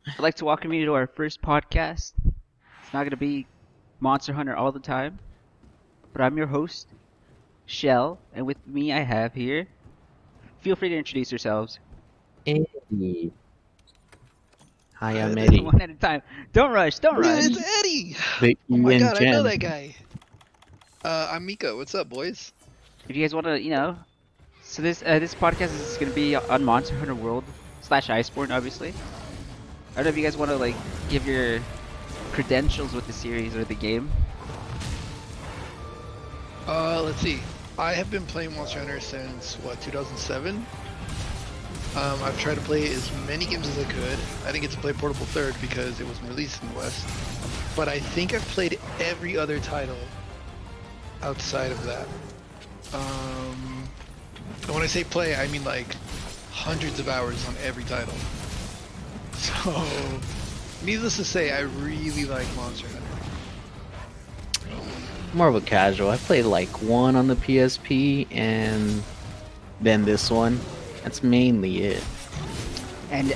I'd like to welcome you to our first podcast. It's not going to be Monster Hunter all the time, but I'm your host, Shell, and with me I have here. Feel free to introduce yourselves. Eddie. Hi, Hi I'm there. Eddie. One at a time. Don't rush, don't Dude, rush. it's Eddie! The Oh my Ian god, I know Jen. that guy. I'm Mika. What's up, boys? If you guys want to, so this podcast is going to be on Monster Hunter World / Iceborne, obviously. I don't know if you guys want to give your credentials with the series or the game. Let's see. I have been playing Monster Hunter since, 2007? I've tried to play as many games as I could. I didn't get to play Portable Third because it wasn't released in the West. But I think I've played every other title outside of that. And when I say play, I mean like hundreds of hours on every title. So, needless to say, I really like Monster Hunter. More of a casual. I played like one on the PSP and then this one. That's mainly it. And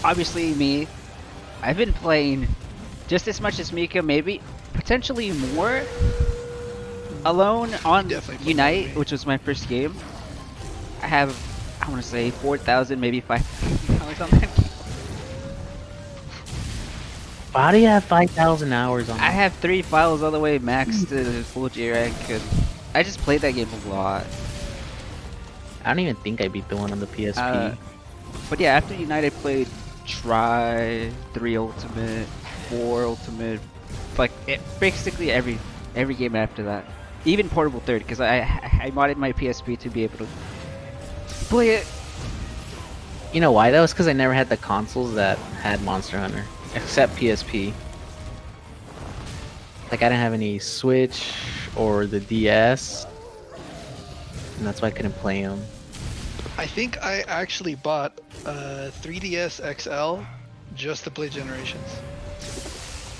obviously me, I've been playing just as much as Mika, maybe potentially more alone on Definitely played Unite, more than me. which was my first game. I have, I want to say 4,000, maybe 5,000 hours on that game. Why do you have 5,000 hours on I that? have 3 files all the way max to full G rank, and I just played that game a lot. I don't even think I beat the one on the PSP. But yeah, after Unite, I played Try, 3 Ultimate, 4 Ultimate, basically every game after that. Even Portable Third, because I modded my PSP to be able to play it. You know why? That was because I never had the consoles that had Monster Hunter. Except PSP. Like, I didn't have any Switch or the DS. And that's why I couldn't play them. I think I actually bought a 3DS XL just to play Generations.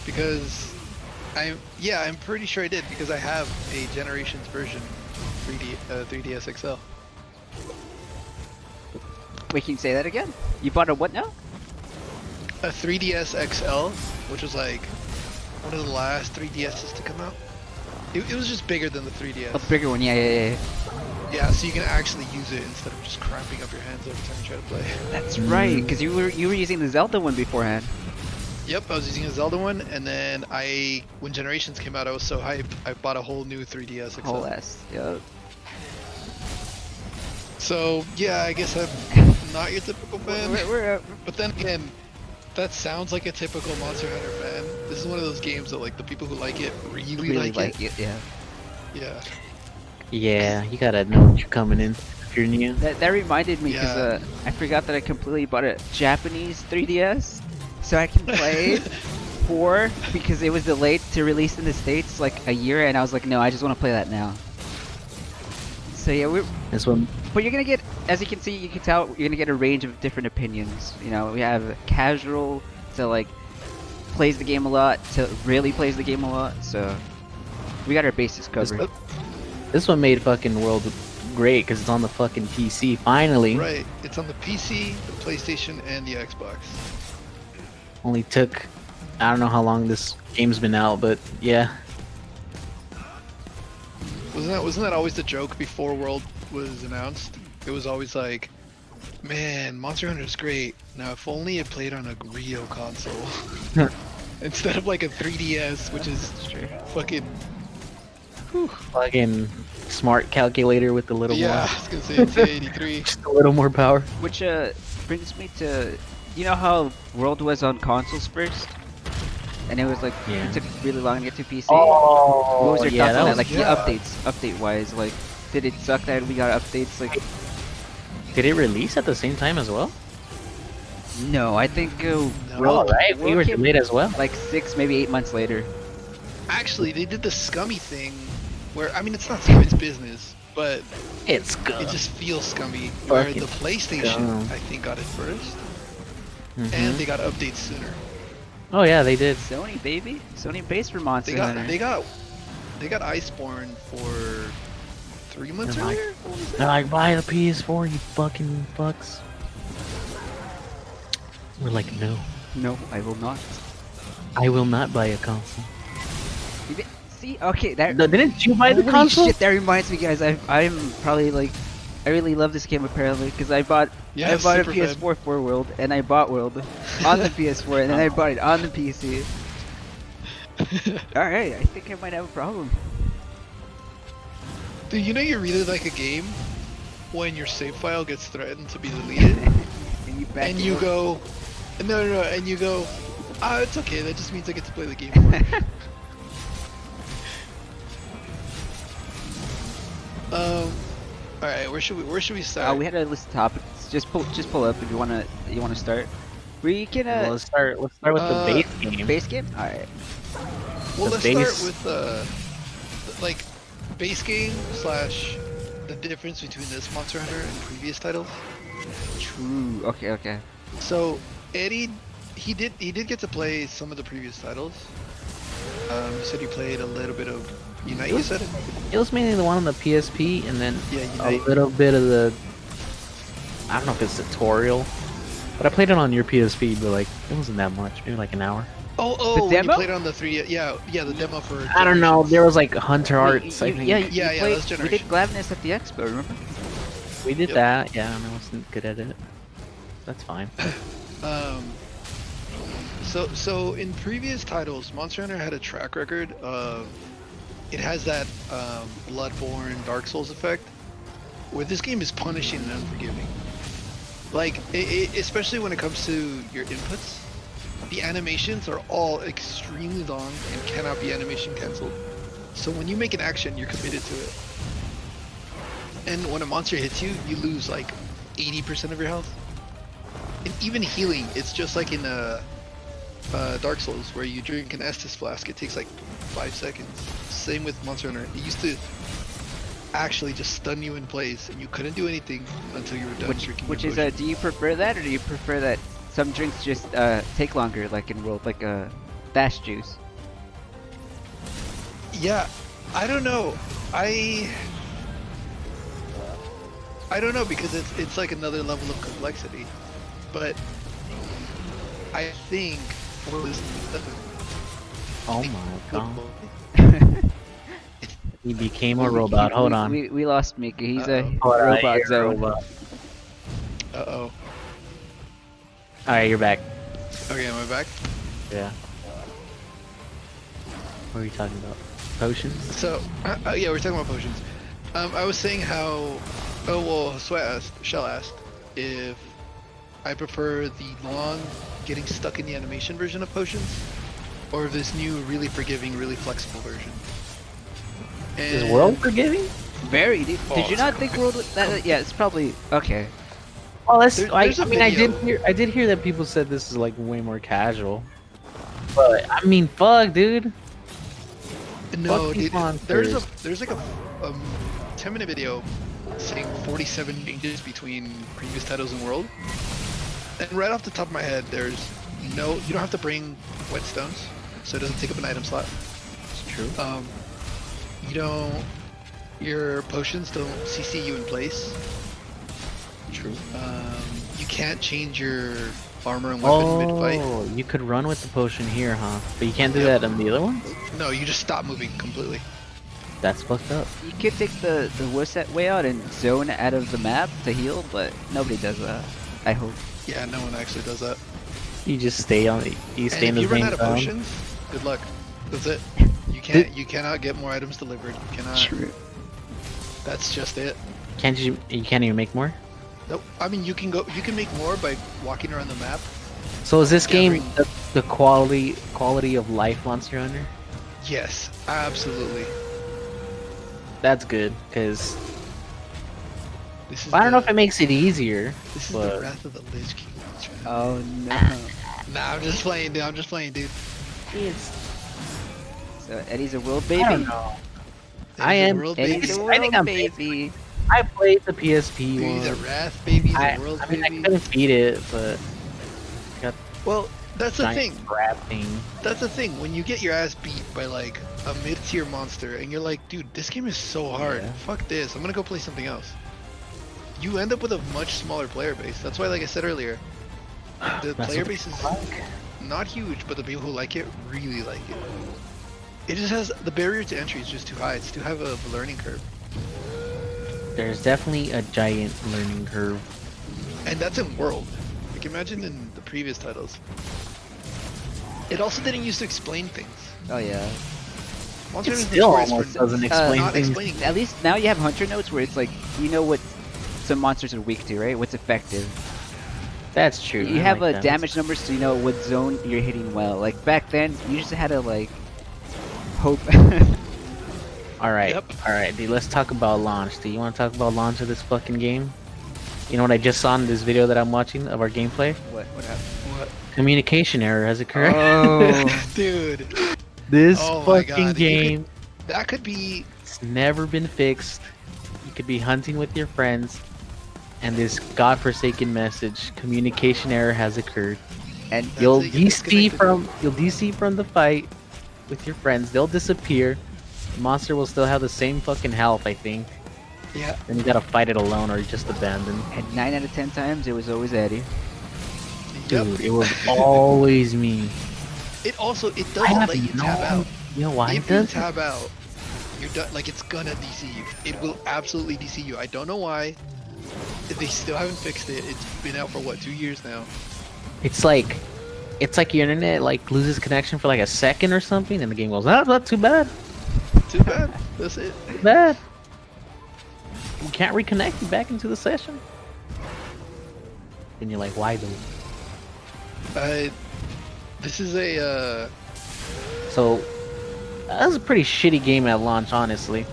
Because I'm pretty sure I did because I have a Generations version 3DS XL. Wait, can you say that again? You bought a what now? A 3DS XL, which was like one of the last 3DSs to come out. It was just bigger than the 3DS. A bigger one, yeah. Yeah, so you can actually use it instead of just cramping up your hands every time you try to play. That's right, because you were using the Zelda one beforehand. Yep, I was using a Zelda one, and then when Generations came out, I was so hyped, I bought a whole new 3DS XL. Whole ass, yeah. So, yeah, I guess I'm not your typical fan. But then again, that sounds like a typical Monster Hunter fan. This is one of those games that, like, the people who like it really like it. Yeah. Yeah. Yeah, you gotta know what you're coming in if you're new. That reminded me because Yeah. I forgot that I completely bought a Japanese 3DS, so I can play 4 because it was delayed to release in the States like a year, and I was like, no, I just want to play that now. So yeah, This one, but you're gonna get, as you can see, you can tell, you're gonna get a range of different opinions. You know, we have casual to like plays the game a lot to really plays the game a lot. So we got our bases covered. this one made fucking World great because it's on the fucking PC, finally. Right. It's on the PC, the PlayStation, and the Xbox. Only took, I don't know how long this game's been out, but yeah. Wasn't that always the joke before World was announced? It was always like, man, Monster Hunter is great. Now, if only it played on a real console instead of like a 3DS, which is fucking. Fucking smart calculator with a little Yeah, more, I was gonna say it's a 83. just a little more power. Which brings me to, you know how World was on consoles first, and it was like Yeah. it took really long to get to PC. Oh, What was your thoughts on that? Like yeah. the update wise, like did it suck that we got updates? Like Did it release at the same time as well? no, I think World- Right, we World were came delayed as well. like 6, maybe 8 months later. Actually, they did the scummy thing where, I mean, it's not scummy, it's business, but It's good. it just feels scummy. Where Fucking the PlayStation, scum. I think, got it first, Mhm. and they got updates sooner. Oh yeah, they did. Sony baby, Sony based for Monster They got Hunter. they got Iceborne for 3 months They're like- earlier. What was it? They're like, buy the PS4, you fucking fucks. We're like, no. No, I will not. I will not buy a console. See, okay, that. Didn't you buy the Holy console? shit, that reminds me, guys. I'm probably like, I really love this game apparently because I bought Yeah, a super PS4 for World and I bought World on the PS4 and then I bought it on the PC. All right, I think I might have a problem. Dude, you know you really like a game when your save file gets threatened to be deleted, And you back and it you up. go, no, and you go, ah, it's okay. That just means I get to play the game more. All right, where should we start? We had a list of topics. Just pull up if you wanna start. We can Well, let's start with the base game. base game. All right. Well, the let's base- start with like base game slash the difference between this Monster Hunter and previous titles. True. Okay. So Eddie, he did get to play some of the previous titles. You said you played a little bit of Unite. You said it. It was mainly the one on the PSP, and then Yeah, a Unite. little bit of the. I don't know if it's tutorial, but I played it on your PSP, but like it wasn't that much, maybe like an hour. Oh, The when demo? you played on the 3. Yeah, the demo for. I don't know. Generations. There was like Hunter Arts. I You- think yeah, Yeah, you played, that's we did Generation. Gladness at the expo. Remember? we did Yep. that. Yeah, and I wasn't good at it. That's fine. So in previous titles, Monster Hunter had a track record of it has that Bloodborne, Dark Souls effect, where this game is punishing and unforgiving. Like, especially when it comes to your inputs, the animations are all extremely long and cannot be animation cancelled. So when you make an action, you're committed to it. And when a monster hits you, you lose like 80% of your health. And even healing, it's just like in Dark Souls, where you drink an Estus flask, it takes like 5 seconds. Same with Monster Hunter. It used to actually just stun you in place, and you couldn't do anything until you were done drinking Which your is potion. do you prefer that or do you prefer that some drinks just take longer, like in World, like dash juice? Yeah, I don't know. I don't know because it's like another level of complexity, but I think for this. Oh my god. He became a robot. Hold on. We lost Mika. He's a Uh-oh. Hold on, robot you're a zone. robot. Uh-oh. Alright, you're back. Okay, am I back? Yeah. What are you talking about? Potions? So, yeah, we're talking about potions. I was saying how, Shell asked if I prefer the long, getting stuck in the animation version of potions, or this new, really forgiving, really flexible version. Is And- World forgiving? Very. Did Oh, you not think World was that? Yeah, it's probably okay. Well, that's. There's a I mean, I video. did hear that people said this is like way more casual. But I mean, fuck, dude. No, Fuck these dude, monsters. there's like a 10-minute video saying 47 changes between previous titles and World. And right off the top of my head, you don't have to bring whetstones, so it doesn't take up an item slot. It's true. Your potions don't CC you in place. True. You can't change your armor and weapon mid-fight. Oh, you could run with the potion here, huh? But you can't do Yep. that on the other ones? No, you just stop moving completely. That's fucked up. You could take the Wusset way out and zone out of the map to heal, but nobody does that. I hope. Yeah, no one actually does that. You just stay on. You stay in And the if you run same out of zone. potions, good luck. That's it. You cannot get more items delivered. You cannot. True. That's just it. Can't you? You can't even make more. Nope. I mean, you can make more by walking around the map. So is this game Gathering- the quality of life Monster Hunter? Yes, absolutely. That's good, cause This is I don't know the- if it makes it easier. This is but the Wrath of the Lich King. Oh no. Nah, I'm just playing, dude. So Eddie's a world I baby. don't know. There's I a am- world Eddie's baby. a I world think I'm baby. I played the PSP He's a one. Wrath baby. He's I a world mean, I baby. couldn't beat it, but Well, that's the giant thing. crab thing. That's the thing. When you get your ass beat by like a mid-tier monster, and you're like, dude, this game is so hard. Yeah. Fuck this. I'm gonna go play something else. You end up with a much smaller player base. That's why, like I said earlier, The That's player what base is it's like. not huge, but the people who like it really like it. It just has the barrier to entry is just too high. It's too high of a learning curve, There's definitely a giant learning curve. and that's in World. Like imagine in the previous titles. It also didn't used to explain things. Oh yeah. Monster It Hunter is still notorious almost for doesn't explain not things. explaining. At least now you have hunter notes where it's like you know what some monsters are weak to, right? What's effective. That's true. You I have like a that. damage number, so you know what zone you're hitting well. Like back then, you just had to like hope. Alright, Yep. alright, dude, let's talk about launch. Do you want to talk about launch of this fucking game? You know what I just saw in this video that I'm watching of our gameplay? What happened? What? Communication error has occurred. Oh, Dude, This oh my fucking God, game, that could be. it's never been fixed. You could be hunting with your friends, and this godforsaken message, communication error has occurred. and That's You'll it, you get disconnected. you'll DC from the fight with your friends. They'll disappear. The monster will still have the same fucking health, I think. Yeah. Then you gotta fight it alone or just abandon. and 9 out of 10 times it was always Eddie. Yep. Dude, it was always me. It also it I doesn't have let you no tab out. You know why it If you does? tab out, you're done. Like it's gonna DC you. It will absolutely DC you. I don't know why. They still haven't fixed it. It's been out for what 2 years now. It's like your internet like loses connection for like a second or something, and the game goes, "Ah, not too bad, Too bad. That's it. too bad." We can't reconnect you back into the session. And you're like, "Why though?" This is a So that was a pretty shitty game at launch, honestly.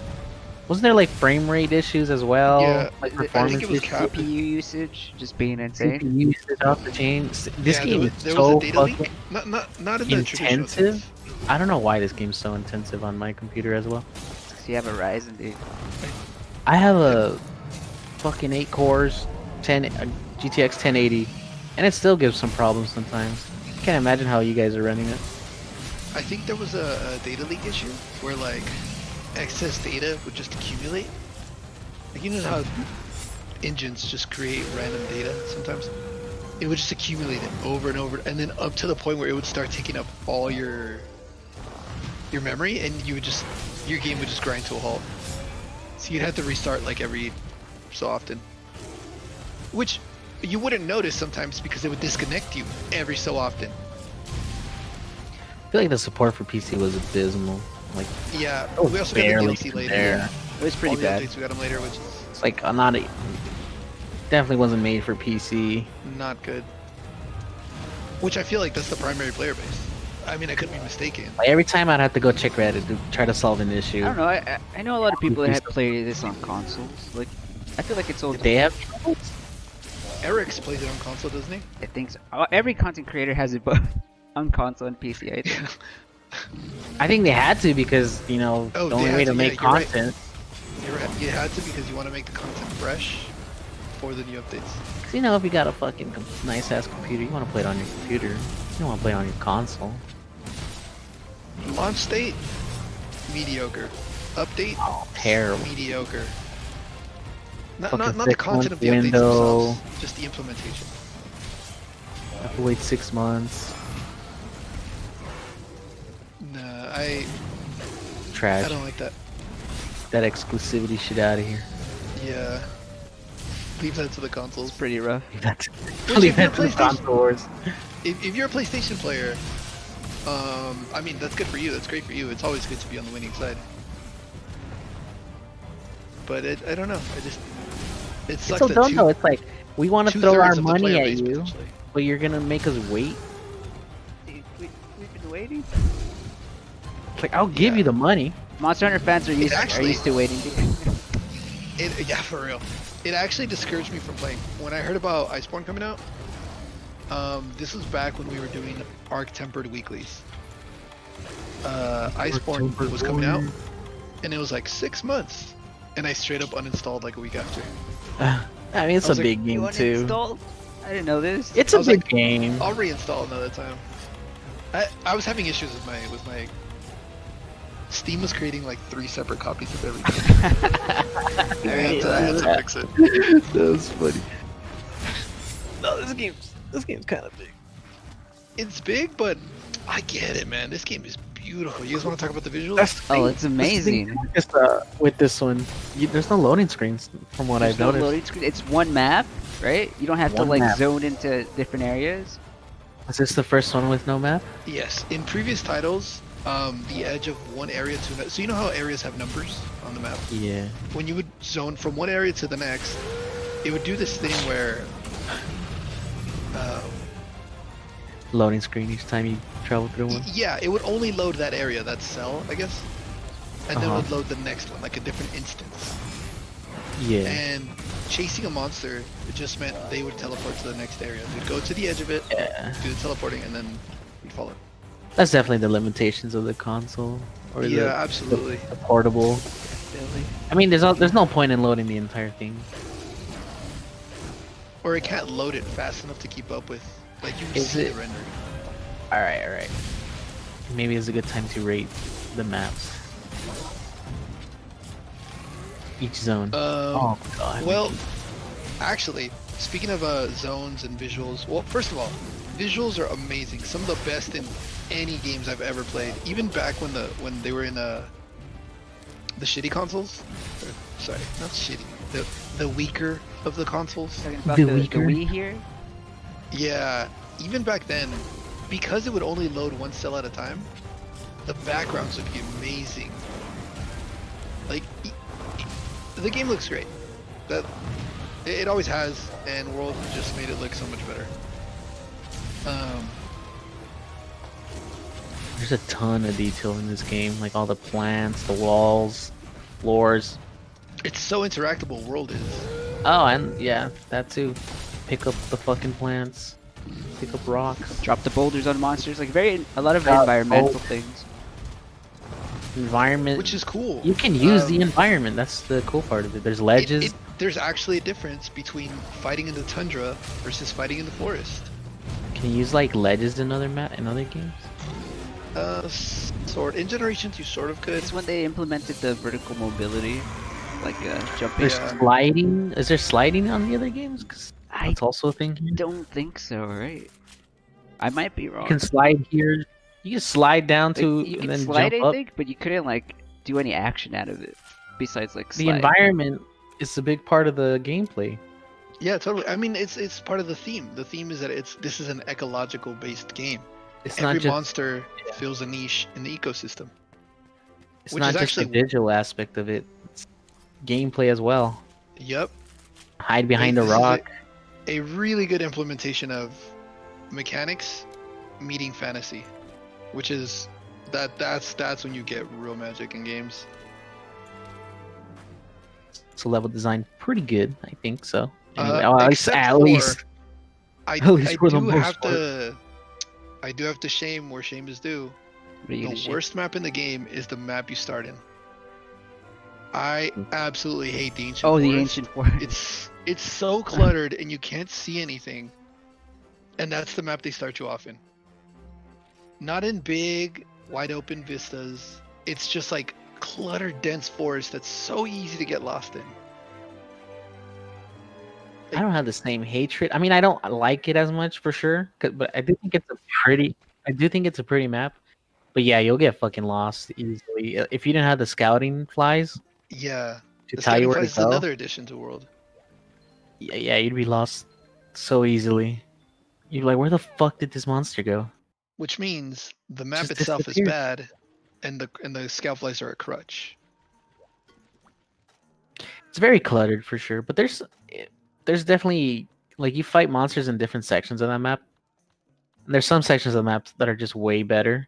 Wasn't there like frame rate issues as well? Yeah, Like I performance think it was issues? capped. CPU usage just being insane. CPU usage off the chain. This yeah, game there is was so a data leak. fucking Not in the traditional intensive. sense. I don't know why this game's so intensive on my computer as well. So you have a Ryzen, dude. I have a fucking 8 cores, 10 GTX 1080, and it still gives some problems sometimes. I can't imagine how you guys are running it. I think there was a data leak issue where like excess data would just accumulate. Like you know how engines just create random data sometimes? It would just accumulate it over and over, and then up to the point where it would start taking up all your memory, and you would just your game would just grind to a halt. So you'd have to restart like every so often, which you wouldn't notice sometimes because it would disconnect you every so often. I feel like the support for PC was abysmal. Like, Yeah, it was we also got the barely DLC later. there. It was pretty All the bad. updates we got them later, which is It's like definitely wasn't made for PC. not good. Which I feel like that's the primary player base. I mean, I could be mistaken. Like every time I'd have to go check Reddit to try to solve an issue. I don't know. I know a lot of people that have played this on consoles. Like, I feel like it's old. Did they have troubles? Eric's plays it on console, doesn't he? I think so. Every content creator has it both on console and PC. I think. I think they had to because, you know, Oh, the they only had way to to, make yeah, you're right. content. You had to because you want to make the content fresh for the new updates. 'Cause, you know, if you got a fucking nice ass computer, you want to play it on your computer. You don't want to play it on your console. Launch state, mediocre. Update, Oh, terrible. mediocre. Not Fucking the 6 content of month the updates window. themselves, just the implementation. Have to wait 6 months. Nah, I Trash. don't like that. That exclusivity shit out of here. Yeah. Leave that to the consoles. It's pretty rough. Leave that to, Which leave if you're that to the PlayStation- console wars. If you're a PlayStation player, I mean that's good for you. That's great for you. It's always good to be on the winning side. But I don't know. It It's sucks so that dumb though. It's like, we want to throw our two-thirds of the money player at base, you, potentially. but you're gonna make us wait? We've been waiting. It's like, I'll give Yeah. you the money. Monster Hunter fans are used actually- to waiting. Yeah, for real. It actually discouraged me from playing. When I heard about Iceborne coming out, this was back when we were doing Arc Tempered weeklies. Iceborne Tempered was coming out, Warrior. and it was like 6 months, and I straight up uninstalled like a week after. I mean, it's I a was like, big game too. I didn't know this. It's I a was big like, game. I'll reinstall another time. I was having issues with my Steam was creating like 3 separate copies of everything. I had to fix it. That was funny. No, this game's This game's kind of big. It's big, but I get it, man. This game is beautiful. You guys want to talk about the visuals? Oh, it's amazing. Just, with this one, there's no loading screens from what There's I've no noticed. loading screen. It's one map, right? You don't have to One like map. zone into different areas. Is this the first one with no map? Yes. In previous titles, the edge of one area to another. So you know how areas have numbers on the map? Yeah. When you would zone from one area to the next, it would do this thing where Loading screen each time you travel through one. yeah, it would only load that area, that cell, I guess, and then it Uh-huh. would load the next one, like a different instance. Yeah. And chasing a monster, it just meant they would teleport to the next area. They'd go to the edge of it, Yeah. do the teleporting, and then we'd follow. That's definitely the limitations of the console or Yeah, the, absolutely. the portable. I mean, there's no point in loading the entire thing. Or it can't load it fast enough to keep up with. Like you Is see it- the render. All right. Maybe it's a good time to rate the maps. Each zone. Oh god. Well, actually, speaking of zones and visuals, well, first of all, visuals are amazing. Some of the best in any games I've ever played. Even back when they were in the shitty consoles. Or, sorry, not shitty. The weaker of the consoles. Talking about The the weaker? Wii here. Yeah, even back then, because it would only load one cell at a time, the backgrounds would be amazing. Like, the game looks great. That it always has, and World just made it look so much better. There's a ton of detail in this game, like all the plants, the walls, floors. It's so interactable. World is. Oh, and yeah, that too. Pick up the fucking plants. Pick up rocks. Drop the boulders on monsters. Like a lot of Drop environmental boulders. things. Environment. Which is cool. You can use the environment. That's the cool part of it. There's ledges. There's actually a difference between fighting in the tundra versus fighting in the forest. Can you use like ledges in other games? Sort in Generation 2 sort of could. It's when they implemented the vertical mobility, like jumping. There's Yeah. sliding. Is there sliding on the other games? 'Cause I that's also a thing here. don't think so, right? I might be wrong. You can slide here. You can slide down Like, to you and can then slide, jump I up. think, but you couldn't like do any action out of it besides like The slide. environment is a big part of the gameplay. Yeah, totally. I mean, it's part of the theme. The theme is that this is an ecological based game. It's Every not just monster fills a niche in the ecosystem. it's which not is just the actually- visual aspect of it. It's gameplay as well. Yep. Hide behind a This is rock. A really good implementation of mechanics meeting fantasy, which is that's when you get real magic in games. So level design pretty good, I think so. Except At for- least I, At least I for the do most have to I do have to shame where shame is due. What are you gonna The share? worst map in the game is the map you start in. I absolutely hate the ancient Oh, the forest. ancient forest. It's so cluttered and you can't see anything. And that's the map they start you off in. Not in big, wide open vistas. It's just like cluttered, dense forest that's so easy to get lost in. I don't have the same hatred. I mean, I don't like it as much for sure, but I do think it's a pretty map. But yeah, you'll get fucking lost easily if you didn't have the scouting flies Yeah. to The tell you Scouting where to Flies is go. another addition to World. Yeah, you'd be lost so easily. You'd be like, where the fuck did this monster go? Which means the map Just itself is disappeared. bad and the scout flies are a crutch. It's very cluttered for sure, but there's definitely like you fight monsters in different sections of that map. And there's some sections of the map that are just way better.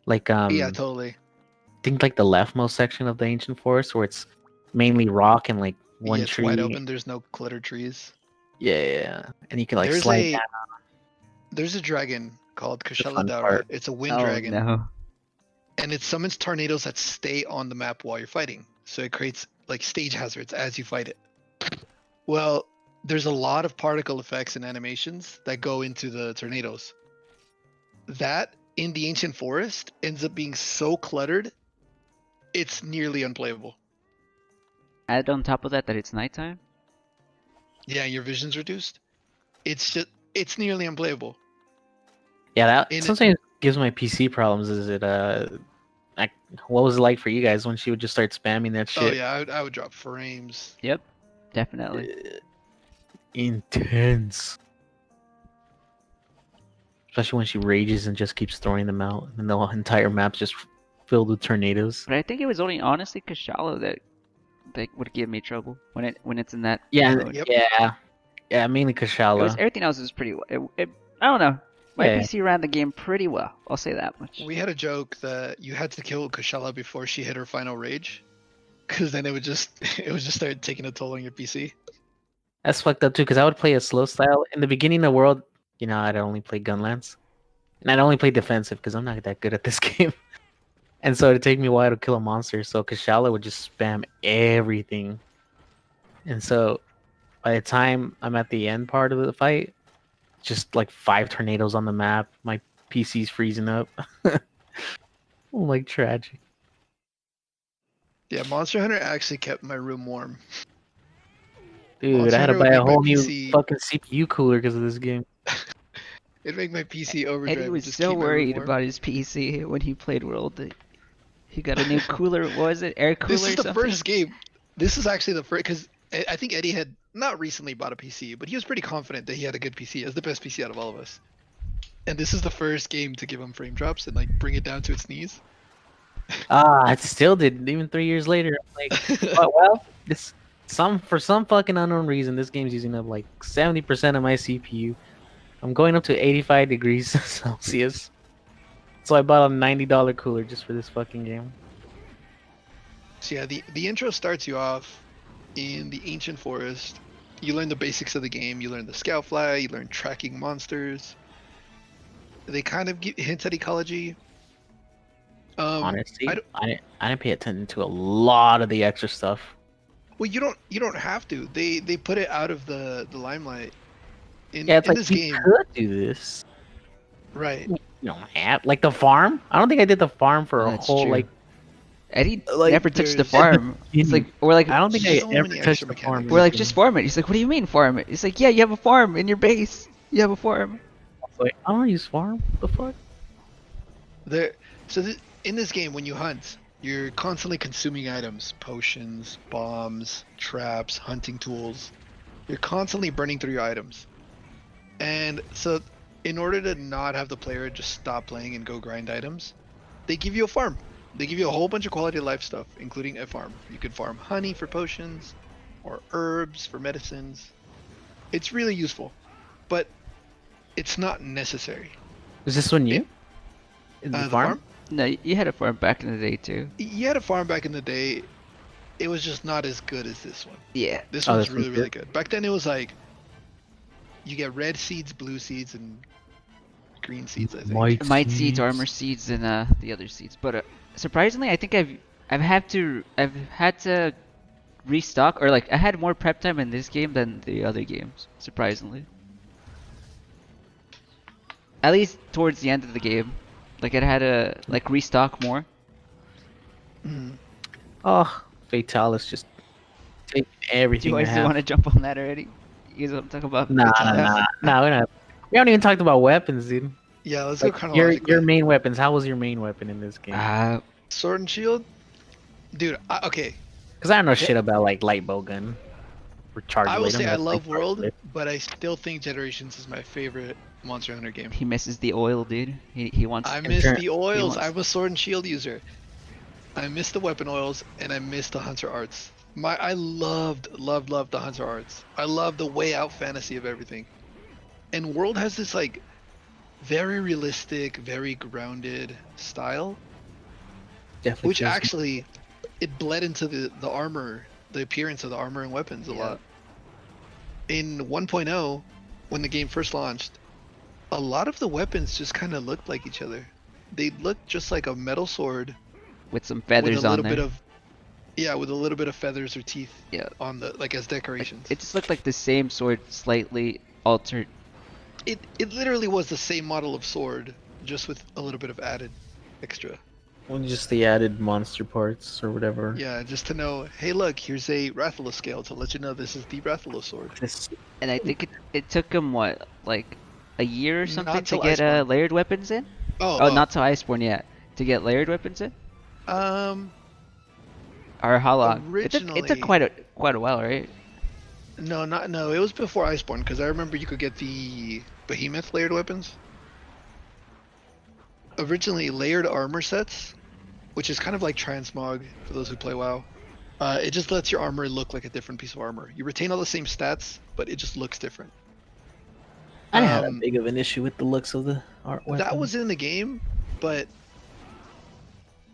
Like Yeah, totally. I think like the leftmost section of the ancient forest where it's mainly rock and like one Yeah, it's tree. wide open, there's no cluttered trees. Yeah. And you can like There's slide down. There's a dragon called fun Kushala part. It's a wind Oh dragon. no. And it summons tornadoes that stay on the map while you're fighting. So it creates like stage hazards as you fight it. Well, there's a lot of particle effects and animations that go into the tornadoes. That in the ancient forest ends up being so cluttered, it's nearly unplayable. Add on top of that it's nighttime. Yeah, your vision's reduced. It's just it's nearly unplayable. Yeah, that In- sometimes gives my PC problems. Is it like what was it like for you guys when she would just start spamming that Oh shit? yeah, I would drop frames. Yep, definitely. Intense. Especially when she rages and just keeps throwing them out, and the entire map's just filled with tornadoes. But I think it was only honestly Kashala that would give me trouble when it's in that Yeah, mode. Yep. yeah, mainly It was Kashala. everything else was pretty. I don't know. My Yeah. PC ran the game pretty well. I'll say that much. We had a joke that you had to kill Kushala before she hit her final rage, because then it would just start taking a toll on your PC. That's fucked up too, because I would play a slow style in the beginning of the world. You know, I'd only play Gunlance, and I'd only play defensive because I'm not that good at this game. And so it'd take me a while to kill a monster. So Kashala would just spam everything, and so by the time I'm at the end part of the fight, just like 5 tornadoes on the map. My PC's freezing up. Like tragic. Yeah, Monster Hunter actually kept my room warm. Dude, Monster I had to Hunter buy would a make my whole new PC fucking CPU cooler because of this game. It'd make my PC overdrive. Eddie and was just so keep my room worried warm. about his PC when he played World. That he got a new cooler. What was it? Air cooler This is or the something? first game. This is actually the first, because I think Eddie had not recently bought a PC, but he was pretty confident that he had a good PC, as the best PC out of all of us. And this is the first game to give him frame drops and like bring it down to its knees. It still did. Even 3 years later, I'm like, well, this for some fucking unknown reason, this game's using up like 70% of my CPU. I'm going up to 85 degrees Celsius. So I bought a $90 cooler just for this fucking game. So yeah, the intro starts you off in the ancient forest. You learn the basics of the game. You learn the scout fly. You learn tracking monsters. They kind of give hints at ecology. Honestly, I don't- I didn't pay attention to a lot of the extra stuff. Well, you don't have to. They put it out of the limelight. Yeah, it's in like this you game, could do this. right? You don't have like the farm. I don't think I did the farm for a That's whole true. like. Eddie Like, never touched the there's- farm. It's like we're like I don't think I So ever many touched extra the farm. mechanics. we're like just farm it. He's like, what do you mean farm it? He's like, yeah, you have a farm in your base. You have a farm. Like, I don't use farm. What the fuck? There. In this game, when you hunt, you're constantly consuming items, potions, bombs, traps, hunting tools. You're constantly burning through your items. And so, in order to not have the player just stop playing and go grind items, they give you a farm. They give you a whole bunch of quality of life stuff, including a farm. You can farm honey for potions, or herbs for medicines. It's really useful, but it's not necessary. Is this one new? In The farm? No, you had a farm back in the day too. You had a farm back in the day. It was just not as good as this one. Yeah. This Oh, one's this one's really good. Back then it was like you get red seeds, blue seeds, and green seeds. I think. Might seeds, armor seeds, and the other seeds. But surprisingly, I think I've had to restock, or like I had more prep time in this game than the other games. Surprisingly, at least towards the end of the game, like it had to like restock more. Mhm. Oh, Fatalis just taking Do everything. you I guys have. want to jump on that already? You guys want to talk about? Nah, we're not. We haven't even talked about weapons, dude. Yeah, let's Like, go chronologically. your main weapons. How was your main weapon in this game? Sword and shield, dude. Okay, Because I don't know shit about like light bow gun. Rechargeable. I will say I that's, love like, World, rechargeable. but I still think Generations is my favorite Monster Hunter game. he misses the oil, dude. He wants. I miss turn- the oils. wants- I'm a sword and shield user. I miss the weapon oils and I miss the hunter arts. I loved the hunter arts. I love the way out fantasy of everything. And World has this like very realistic, very grounded style, Definitely which feels- actually it bled into the armor, the appearance of the armor and weapons a Yeah. lot. In 1.0, when the game first launched, a lot of the weapons just kind of looked like each other. They looked just like a metal sword with some with feathers a on little there. bit of with a little bit of feathers or teeth Yeah. on the like as Like, decorations. it just looked like the same sword, slightly altered. It literally was the same model of sword, just with a little bit of added extra. Well, just the added monster parts or whatever. Yeah, just to know, hey look, here's a Rathalos scale to let you know this is the Rathalos sword. This- And I think it took him what, like a year or something Not to till get Iceborne. layered weapons in? Oh, Oh, not till Iceborne yet. To get layered weapons in? um, Or how long? It took originally, quite a while, right? no. It was before Iceborne because I remember you could get the behemoth layered weapons. Originally, layered armor sets, which is kind of like transmog for those who play WoW. It just lets your armor look like a different piece of armor. You retain all the same stats, but it just looks different. I didn't have that Um, big of an issue with the looks of the art weapon. that was in the game, but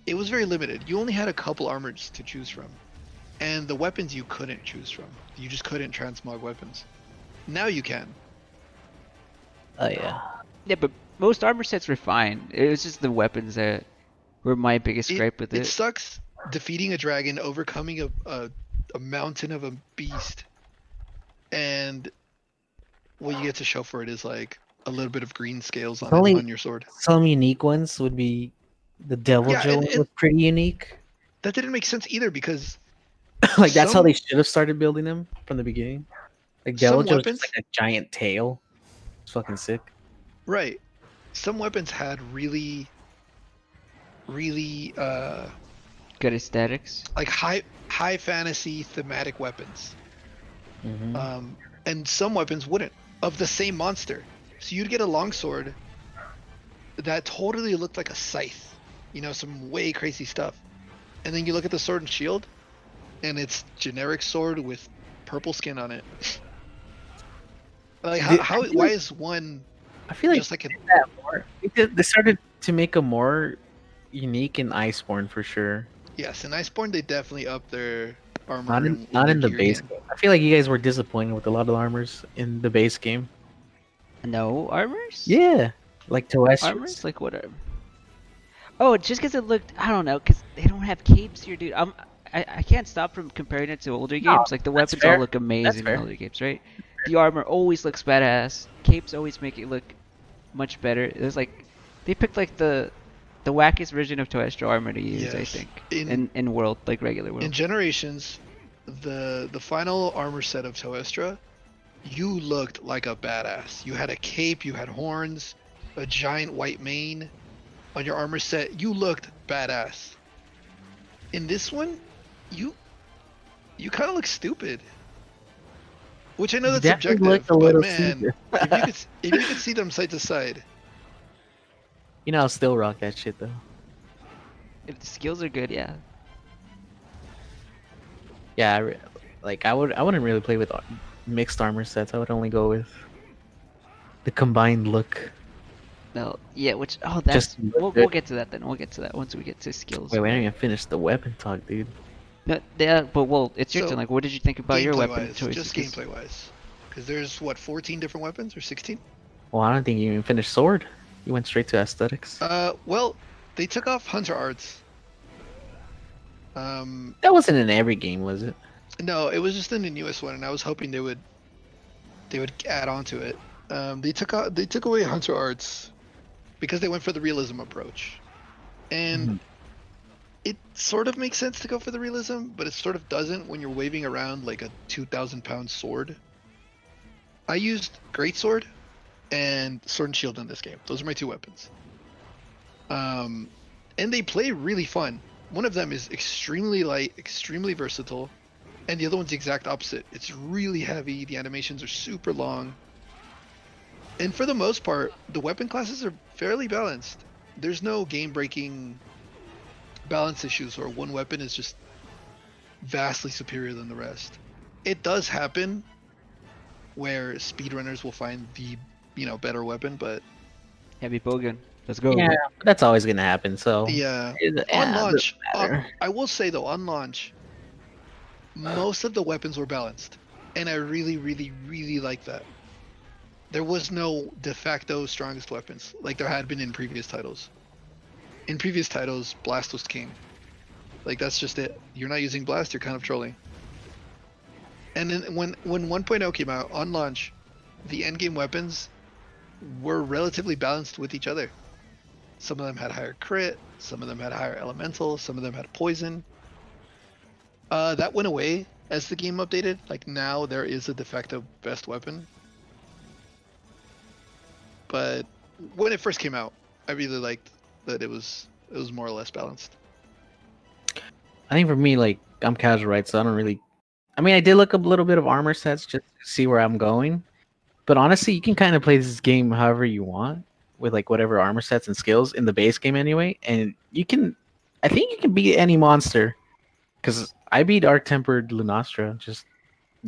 it was very limited. You only had a couple armors to choose from, and the weapons you couldn't choose from. You just couldn't transmog weapons. Now you can. Oh yeah. Yeah, but most armor sets were fine. It was just the weapons that were my biggest It gripe with it it. sucks defeating a dragon, overcoming a mountain of a beast, and what you get to show for it is like a little bit of green scales on it Only on your sword. some unique ones would be the Devil Yeah, Jill and, one and was pretty unique. that didn't make sense either because Like that's how some they should have started building them from the beginning. Like Devil some Jill was just weapons, like a giant tail. It's fucking sick. right? Some weapons had really Good aesthetics. like high fantasy thematic weapons. Hmm. And some weapons wouldn't of the same monster. So you'd get a longsword that totally looked like a scythe, some way crazy stuff. And then you look at the sword and shield, and it's generic sword with purple skin on it. Like why is one I feel like just like they did that more. They started to make them more unique in Iceborne for sure. yes, in Iceborne they definitely up their armor Not in and not their in the gear base game. game. I feel like you guys were disappointed with a lot of the armors in the base game. No armors? Yeah, like Armors? Toestrius. Like what are... Oh, just because it looked... I don't know, because they don't have capes here, dude. I can't stop from comparing it to older No, games. Like, the that's weapons all fair. look That's amazing in fair. older games, right? The armor always looks badass. Capes always make it look much better. It was like... They picked, like, the wackiest version of Toestro armor to use, I Yes. think. In In World, like, regular in World. Generations, the final armor set of Toestra, you looked like a badass. You had a cape, you had horns, a giant white mane on your armor set. You looked badass. In this one, you kind of look stupid. Which I know You that's definitely subjective, look a but little man, stupid. if you could see them side to side, You know, I'll still rock that shit though. If the skills are good, yeah. Yeah, I wouldn't really play with mixed armor sets. I would only go with the combined look. No, yeah, which... Oh, that's... Just to look We'll good. get to that then. We'll get to that once we get to skills. Wait, we haven't even finished the weapon talk, dude. No, yeah, but well, it's your So, turn. Like, what did you think about your gameplay weapon wise, choices? just 'Cause- gameplay wise, because there's what 14 different weapons or 16. Well, I don't think you even finished sword. You went straight to aesthetics. Well, they took off hunter arts. That wasn't in every game, was it? No, it was just in the newest one, and I was hoping they would add on to it. They took away hunter arts because they went for the realism approach, and Mhm. it sort of makes sense to go for the realism, but it sort of doesn't when you're waving around like a 2,000-pound sword. I used greatsword and sword and shield in this game. Those are my two weapons. And they play really fun. One of them is extremely light, extremely versatile, and the other one's the exact opposite. It's really heavy, the animations are super long. And for the most part, the weapon classes are fairly balanced. There's no game-breaking balance issues where one weapon is just vastly superior than the rest. It does happen where speedrunners will find the, better weapon, but Heavy Bogan. Let's go. Yeah, but that's always gonna happen. So yeah. it On doesn't launch, matter. I will say though, on launch, most of the weapons were balanced, and I really, really, really like that. There was no de facto strongest weapons like there had been in previous titles. In previous titles, Blast was king. Like that's just it. You're not using Blast, you're kind of trolling. And then when 1.0 came out on launch, the endgame weapons were relatively balanced with each other. Some of them had higher crit, some of them had higher elemental, some of them had poison. That went away as the game updated. Like now there is a de facto best weapon. but when it first came out, I really liked that it was more or less balanced. I think for me, like I'm casual, right? So I don't really. I mean, I did look up a little bit of armor sets just to see where I'm going. But honestly, you can kind of play this game however you want with like whatever armor sets and skills in the base game anyway. And you can, I think you can beat any monster. Because I beat Arc Tempered Lunastra just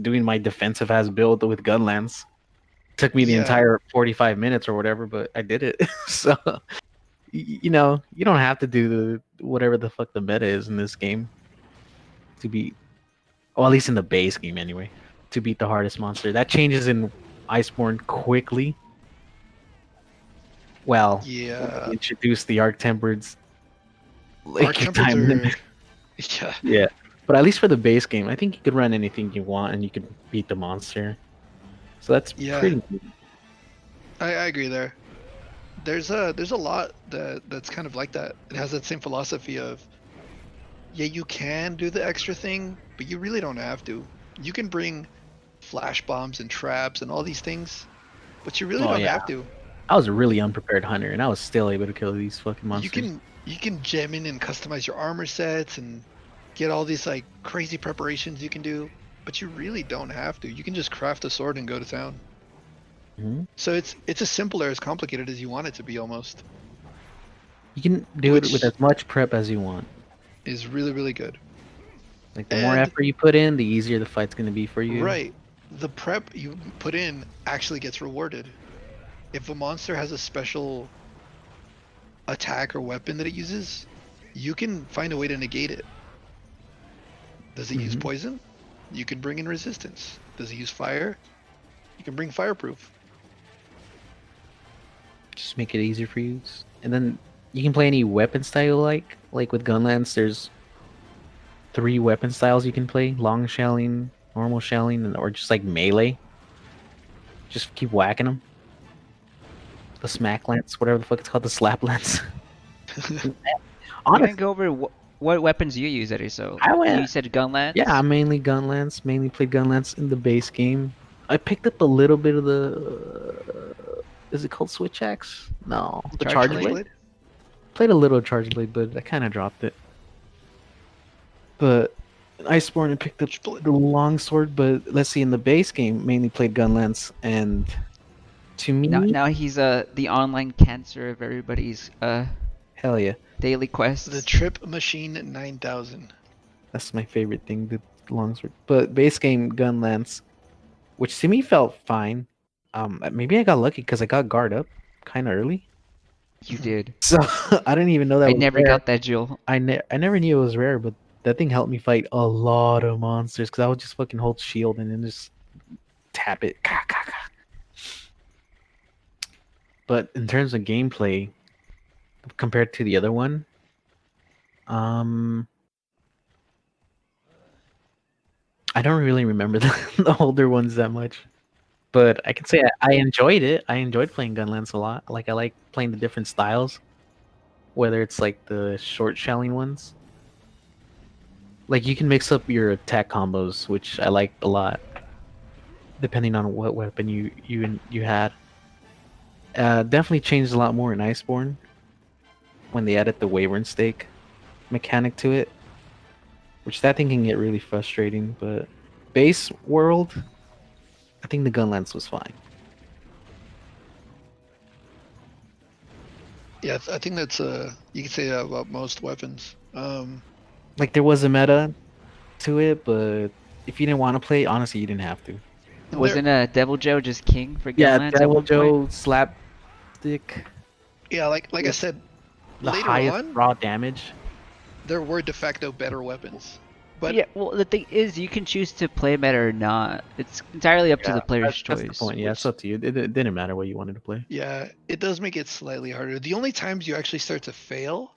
doing my defensive ass build with Gunlance. Took me the Yeah, entire 45 minutes or whatever, but I did it. So, you know, you don't have to do the whatever the fuck the meta is in this game to beat, well, at least in the base game anyway, to beat the hardest monster. That changes in Iceborne quickly. Well, when yeah. they introduce the Arc Tempereds, Arc like your Tempereds time are, limit. yeah, Yeah. But at least for the base game, I think you could run anything you want and you could beat the monster. So that's yeah. pretty good. I agree there. There's a lot that's kind of like that. It has that same philosophy of, yeah, you can do the extra thing, but you really don't have to. You can bring flash bombs and traps and all these things, but you really Oh don't yeah. have to. I was a really unprepared hunter and I was still able to kill these fucking You monsters. can gem in and customize your armor sets and get all these like crazy preparations you can do, but you really don't have to. You can just craft a sword and go to town. Mhm. So it's as simple or as complicated as you want it to be almost, You can do it with which as much prep as you want. is really really good. Like the more And effort you put in, the easier the fight's gonna be for you. right, the prep you put in actually gets rewarded. If a monster has a special attack or weapon that it uses, you can find a way to negate it. Does it use Mhm. poison? You can bring in resistance. Does it use fire? You can bring fireproof. Just make it easier for you. And then you can play any weapon style you like. Like with Gunlance, there's 3 weapon styles you can play: long shelling, normal shelling, or just like melee. Just keep whacking them. The smack lance, whatever the fuck it's called, the slap lance. We didn't Honestly, go over what weapons you use, Eddie. So I went. you said gun Yeah, I lance. mainly Gunlance. Mainly played Gunlance in the base game. I picked up a little bit of the. Is it called Switch Axe? No, the Charge Charge blade? Blade. Played a little Charge Blade, but I kind of dropped it. But in Iceborne, I picked up the long sword. But let's see, in the base game, mainly played Gunlance, and to Now, me, now he's the online cancer of everybody's hell yeah, daily The quests. Trip Machine 9000. that's my favorite thing, the long sword. But base game Gunlance, which to me felt fine. Maybe I got lucky because I got guard up kind of early. You did. So I didn't even know that I was never rare. got that jewel. I never knew it was rare, but that thing helped me fight a lot of monsters because I would just fucking hold shield and then just tap it. Ka, ka, ka. But in terms of gameplay, compared to the other one, um, I don't really remember the older ones that much. But I can say I enjoyed it. I enjoyed playing Gunlance a lot. Like I like playing the different styles, whether it's like the short shelling ones. Like you can mix up your attack combos, which I liked a lot, depending on what weapon you had. Definitely changed a lot more in Iceborne when they added the Wyvern Stake mechanic to it, which that thing can get really frustrating. But base world, I think the Gunlance was fine. Yeah, I think that's you can say that about most weapons. Like there was a meta to it, but if you didn't want to play, honestly, you didn't have to. There, Wasn't Devil Joe just king for Yeah, gun lance at Devil one point? Joe Slapstick, yeah, like I with said, the later highest on raw damage. there were de facto better weapons, but Yeah, well, the thing is, you can choose to play meta or not. It's entirely up to Yeah, the player's that's the choice. point. Yeah, it's up to you. It didn't matter what you wanted to play. yeah, it does make it slightly harder. The only times you actually start to fail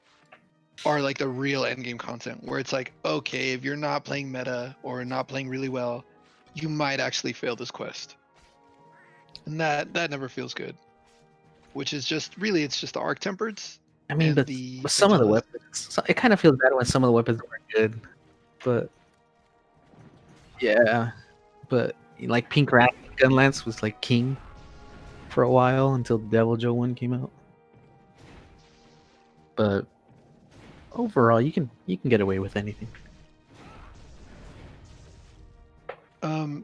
are like the real endgame content, where it's like, okay, if you're not playing meta or not playing really well, you might actually fail this quest, and that never feels good. Which is just really, it's just the arc tempereds I mean, and but the with some of the Angelus. weapons, it kind of feels bad when some of the weapons weren't good. But yeah, but like Pink Rat Gunlance was like king for a while until the Devil Joe one came out. But overall, you can get away with anything.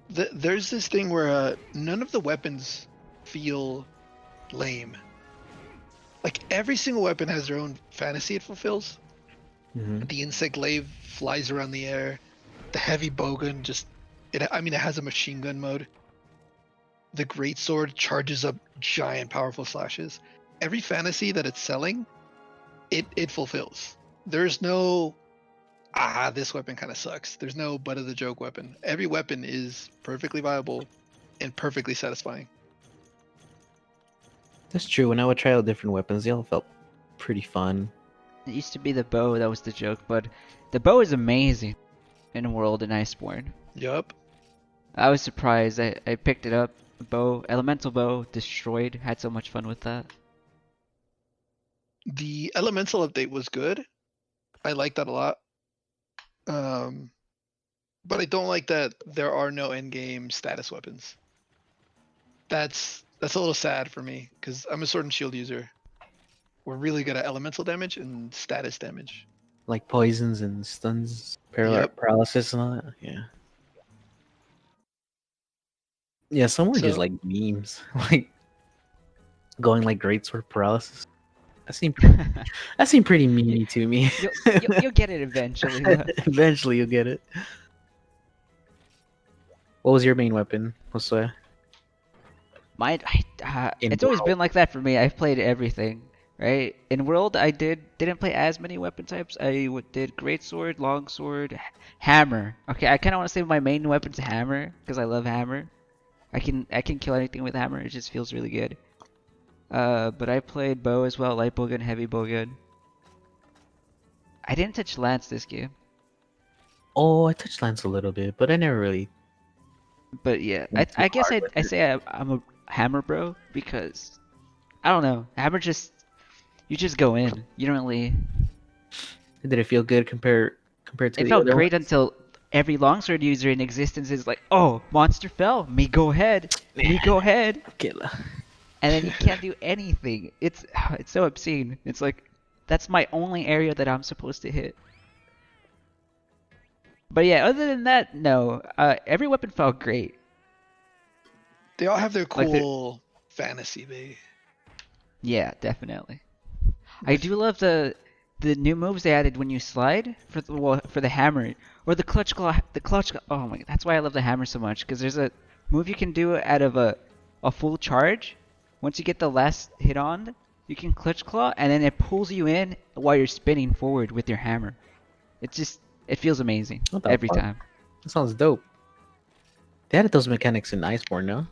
There's this thing where none of the weapons feel lame. Like every single weapon has their own fantasy it fulfills. Mm-hmm. The insect glaive flies around the air. The heavy bowgun it has a machine gun mode. The greatsword charges up giant powerful slashes. Every fantasy that it's selling, it fulfills. There's no this weapon kind of sucks. There's no butt of the joke weapon. Every weapon is perfectly viable and perfectly satisfying. That's true. When I would try out different weapons, they all felt pretty fun. It used to be the bow that was the joke, but the bow is amazing in World and Iceborne. Yup. I was surprised. I picked it up. Bow, elemental bow, destroyed. Had so much fun with that. The elemental update was good. I like that a lot. But I don't like that there are no endgame status weapons. That's a little sad for me because I'm a sword and shield user. We're really good at elemental damage and status damage. Like poisons and stuns, Yep. paralysis and all that. Yeah. Yeah, some were just So- like memes. Like going like greatsword paralysis. That seemed pretty memey to me. You'll get it eventually. Though. Eventually you'll get it. What was your main weapon, Josue? It's In always World. been like that for me. I've played everything, right? In World, I didn't play as many weapon types. Did greatsword, longsword, hammer. Okay, I kind of want to say my main weapon's hammer because I love hammer. I can kill anything with hammer. It just feels really good. But I played bow as well, light bowgun, heavy bowgun. I didn't touch lance this game. Oh, I touched lance a little bit, but I never really. But yeah, Went too I guess hard with I it. say I'm a hammer bro because I don't know. Hammer you just go in. You don't really. Did it feel good compared to It the felt other great ones? until every longsword user in existence is like, oh, monster fell. Me go ahead. Me go ahead. Killer. And then you can't do anything. It's so obscene. It's like that's my only area that I'm supposed to hit. But yeah, other than that, no. Every weapon felt great. They all have their Like they're- cool fantasy, babe. Yeah, definitely. I do love the new moves they added when you slide for the hammer or the clutch claw. The clutch. Oh my! That's why I love the hammer so much because there's a move you can do out of a full charge. Once you get the last hit on, you can clutch claw and then it pulls you in while you're spinning forward with your hammer. It feels amazing What the every fuck? time. That sounds dope. They added those mechanics in Iceborne, no?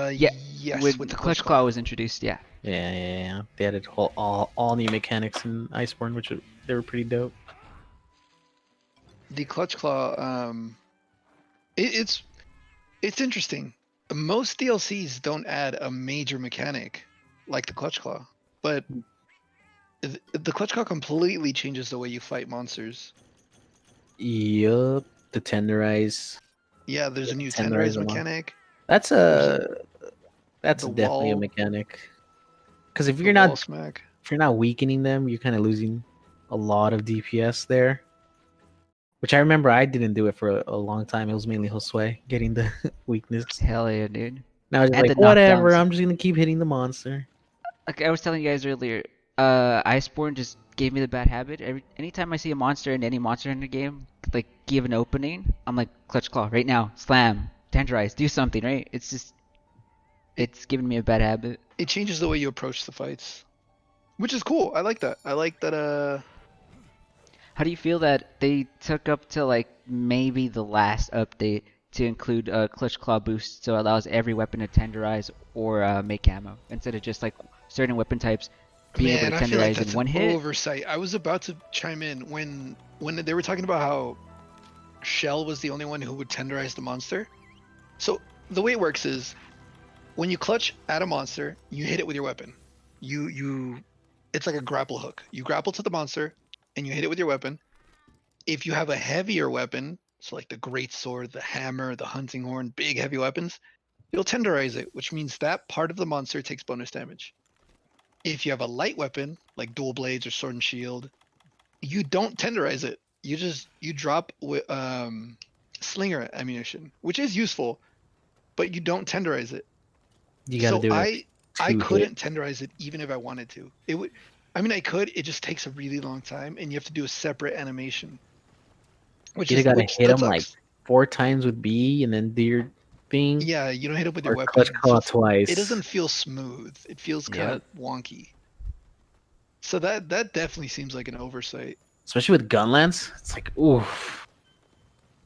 Yeah, Yes, when with the clutch claw was introduced, yeah. Yeah. They added all new mechanics in Iceborne, they were pretty dope. The clutch claw. It's interesting. Most DLCs don't add a major mechanic like the clutch claw, but the clutch claw completely changes the way you fight monsters. Yup, the tenderize. Yeah, there's a new Tenderize tenderize them all. mechanic. That's The definitely a wall- mechanic. Because if the you're wall not smack. weakening them, you're kind of losing a lot of DPS there. Which I remember I didn't do it for a long time. It was mainly Josue getting the weakness. Hell yeah, dude. Now it's And like the whatever. knockdowns. I'm just gonna keep hitting the monster. Like I was telling you guys earlier, Iceborne just gave me the bad habit. Anytime I see a monster in any Monster Hunter game, like give an opening, I'm like clutch claw right now, slam, tenderize, do something, right? It's giving me a bad habit. It changes the way you approach the fights, which is cool. I like that. I like that. How do you feel that they took up to like maybe the last update to include clutch claw boost, so it allows every weapon to tenderize or make ammo instead of just like certain weapon types being Man, able I to feel like tenderize that's in one an hit? oversight. I was about to chime in when they were talking about how Shell was the only one who would tenderize the monster. So the way it works is when you clutch at a monster, you hit it with your weapon. It's like a grapple hook. You grapple to the monster and you hit it with your weapon. If you have a heavier weapon, so like the great sword, the hammer, the hunting horn, big heavy weapons, you'll tenderize it, which means that part of the monster takes bonus damage. If you have a light weapon like dual blades or sword and shield, you don't tenderize it. You drop slinger ammunition, which is useful, but you don't tenderize it. You got to So do it. I two couldn't tenderize it even if I wanted to. It would. I mean, I could. It just takes a really long time, and you have to do a separate animation, which You either got to hit that him like sucks. 4 times with B and then do your thing, Yeah, you don't hit it with your or weapon. clutch claw It twice. doesn't feel smooth. It feels kind of wonky. So that definitely seems like an oversight. Especially with Gunlance. It's like, oof.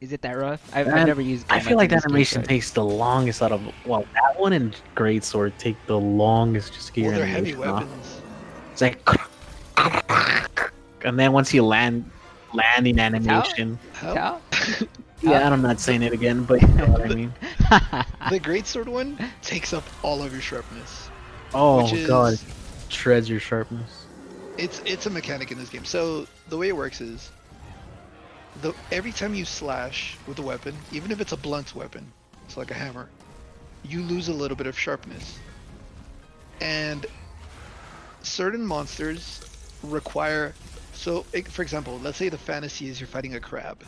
Is it that rough? I've Man, never used. I feel Gunlance like in that this game, animation so- takes the longest out of. Well, that one and Greatsword take the longest just to get Well, your they're heavy animation off. weapons. It's like. And then once you landing animation. How? Tao? Yeah, I'm not saying it again, but you know what I mean. The greatsword one takes up all of your sharpness. Oh which is, god, shreds your sharpness. It's a mechanic in this game. So the way it works is, every time you slash with a weapon, even if it's a blunt weapon, it's like a hammer, you lose a little bit of sharpness. And certain monsters require. So, for example, let's say the fantasy is you're fighting a crab,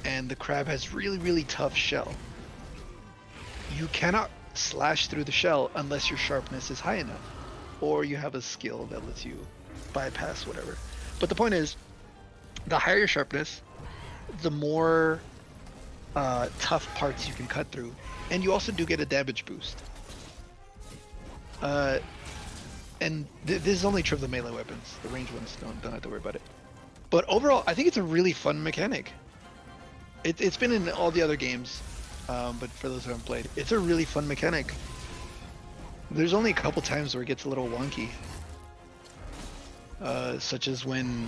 and the crab has really tough shell. You cannot slash through the shell unless your sharpness is high enough, or you have a skill that lets you bypass whatever. But the point is, the higher your sharpness, the more tough parts you can cut through, and you also do get a damage boost. And this is only true of the melee weapons. The ranged ones don't have to worry about it. But overall, I think it's a really fun mechanic. It's been in all the other games, but for those who haven't played, it's a really fun mechanic. There's only a couple times where it gets a little wonky, such as when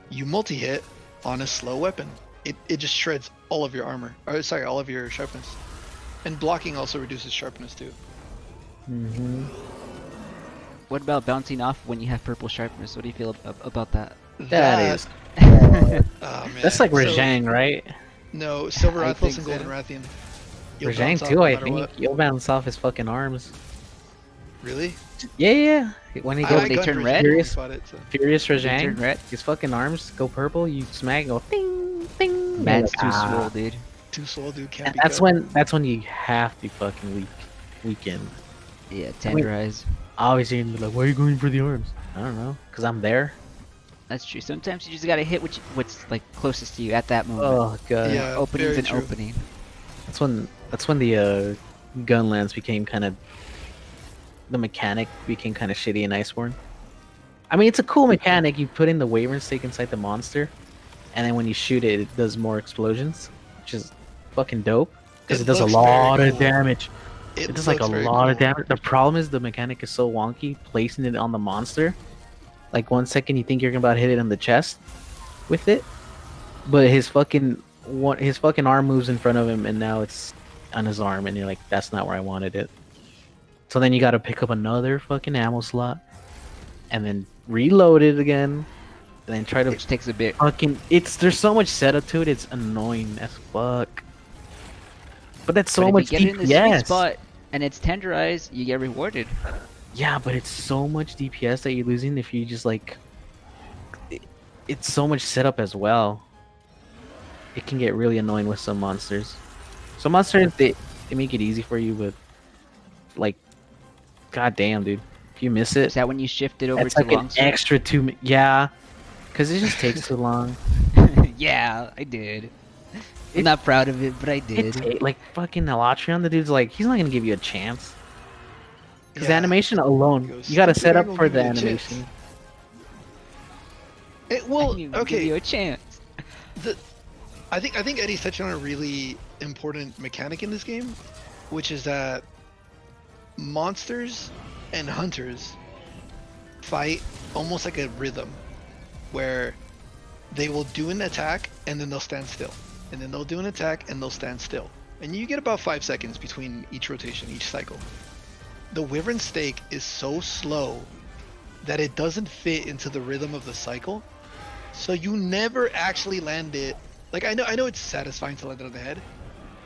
you multi-hit on a slow weapon. It just shreds all of your armor, or sorry, all of your sharpness. And blocking also reduces sharpness too. Mm-hmm. What about bouncing off when you have purple sharpness? What do you feel about that? That is. Oh, man. That's like So- Rajang, right? No, Silver I Athos think and so. Golden Rathian. You'll Rajang bounce off too, no I matter think. what. You'll bounce off his fucking arms. Really? Yeah. When he Oh, goes when they gunned turn Rajang red? when we Furious, fought it, so. Furious They turn Rajang, red? his fucking arms go purple, you smack and go ding, ding. Man's You're too like, swole, dude. Two soul dude can't And be that's when you have to fucking weaken. Yeah, I mean- tenderize. Obviously, you're gonna be like, why are you going for the arms? I don't know, cause I'm there. That's true. Sometimes you just gotta hit what's like closest to you at that moment. Oh god. Yeah, Opening's very an true. opening. That's when the Gunlance became kind of the mechanic became kind of shitty in Iceborne. I mean, it's a cool mechanic. You put in the Wyvern stake inside the monster, and then when you shoot it, it does more explosions, which is fucking dope because It it does a looks very lot of cool. damage. It does like a looks very lot of cool. damage. The problem is the mechanic is so wonky placing it on the monster. Like 1 second you think you're about to hit it on the chest with it, but his fucking arm moves in front of him, and now it's on his arm, and you're like, that's not where I wanted it. So then you got to pick up another fucking ammo slot, and then reload it again, and then try to Which takes a bit. there's so much setup to it. It's annoying as fuck. But that's so But much if you get it in the sweet DPS. spot and it's tenderized, you get rewarded. Yeah, but it's so much DPS that you're losing if you just like. It's so much setup as well. It can get really annoying with some monsters. Some monsters they make it easy for you, but like, god damn, dude, if you miss Is it, that when you shift it over it's to like an longsword? extra 2 yeah, because it just takes too long. Yeah, I did. I'm not proud of it, but I did. Like fucking Elatrion, the dude's like, he's not gonna give you a chance. Because the Yeah. animation alone, Goes, you gotta "Stupid set guy up gonna for give the me a chance." animation. Well, I didn't even give okay. you a chance. I think Eddie's touched on a really important mechanic in this game, which is that monsters and hunters fight almost like a rhythm, where they will do an attack and then they'll stand still, and then they'll do an attack and they'll stand still, and you get about 5 seconds between each rotation, each cycle. The Wyvern stake is so slow that it doesn't fit into the rhythm of the cycle, so you never actually land it. Like I know it's satisfying to land it on the head,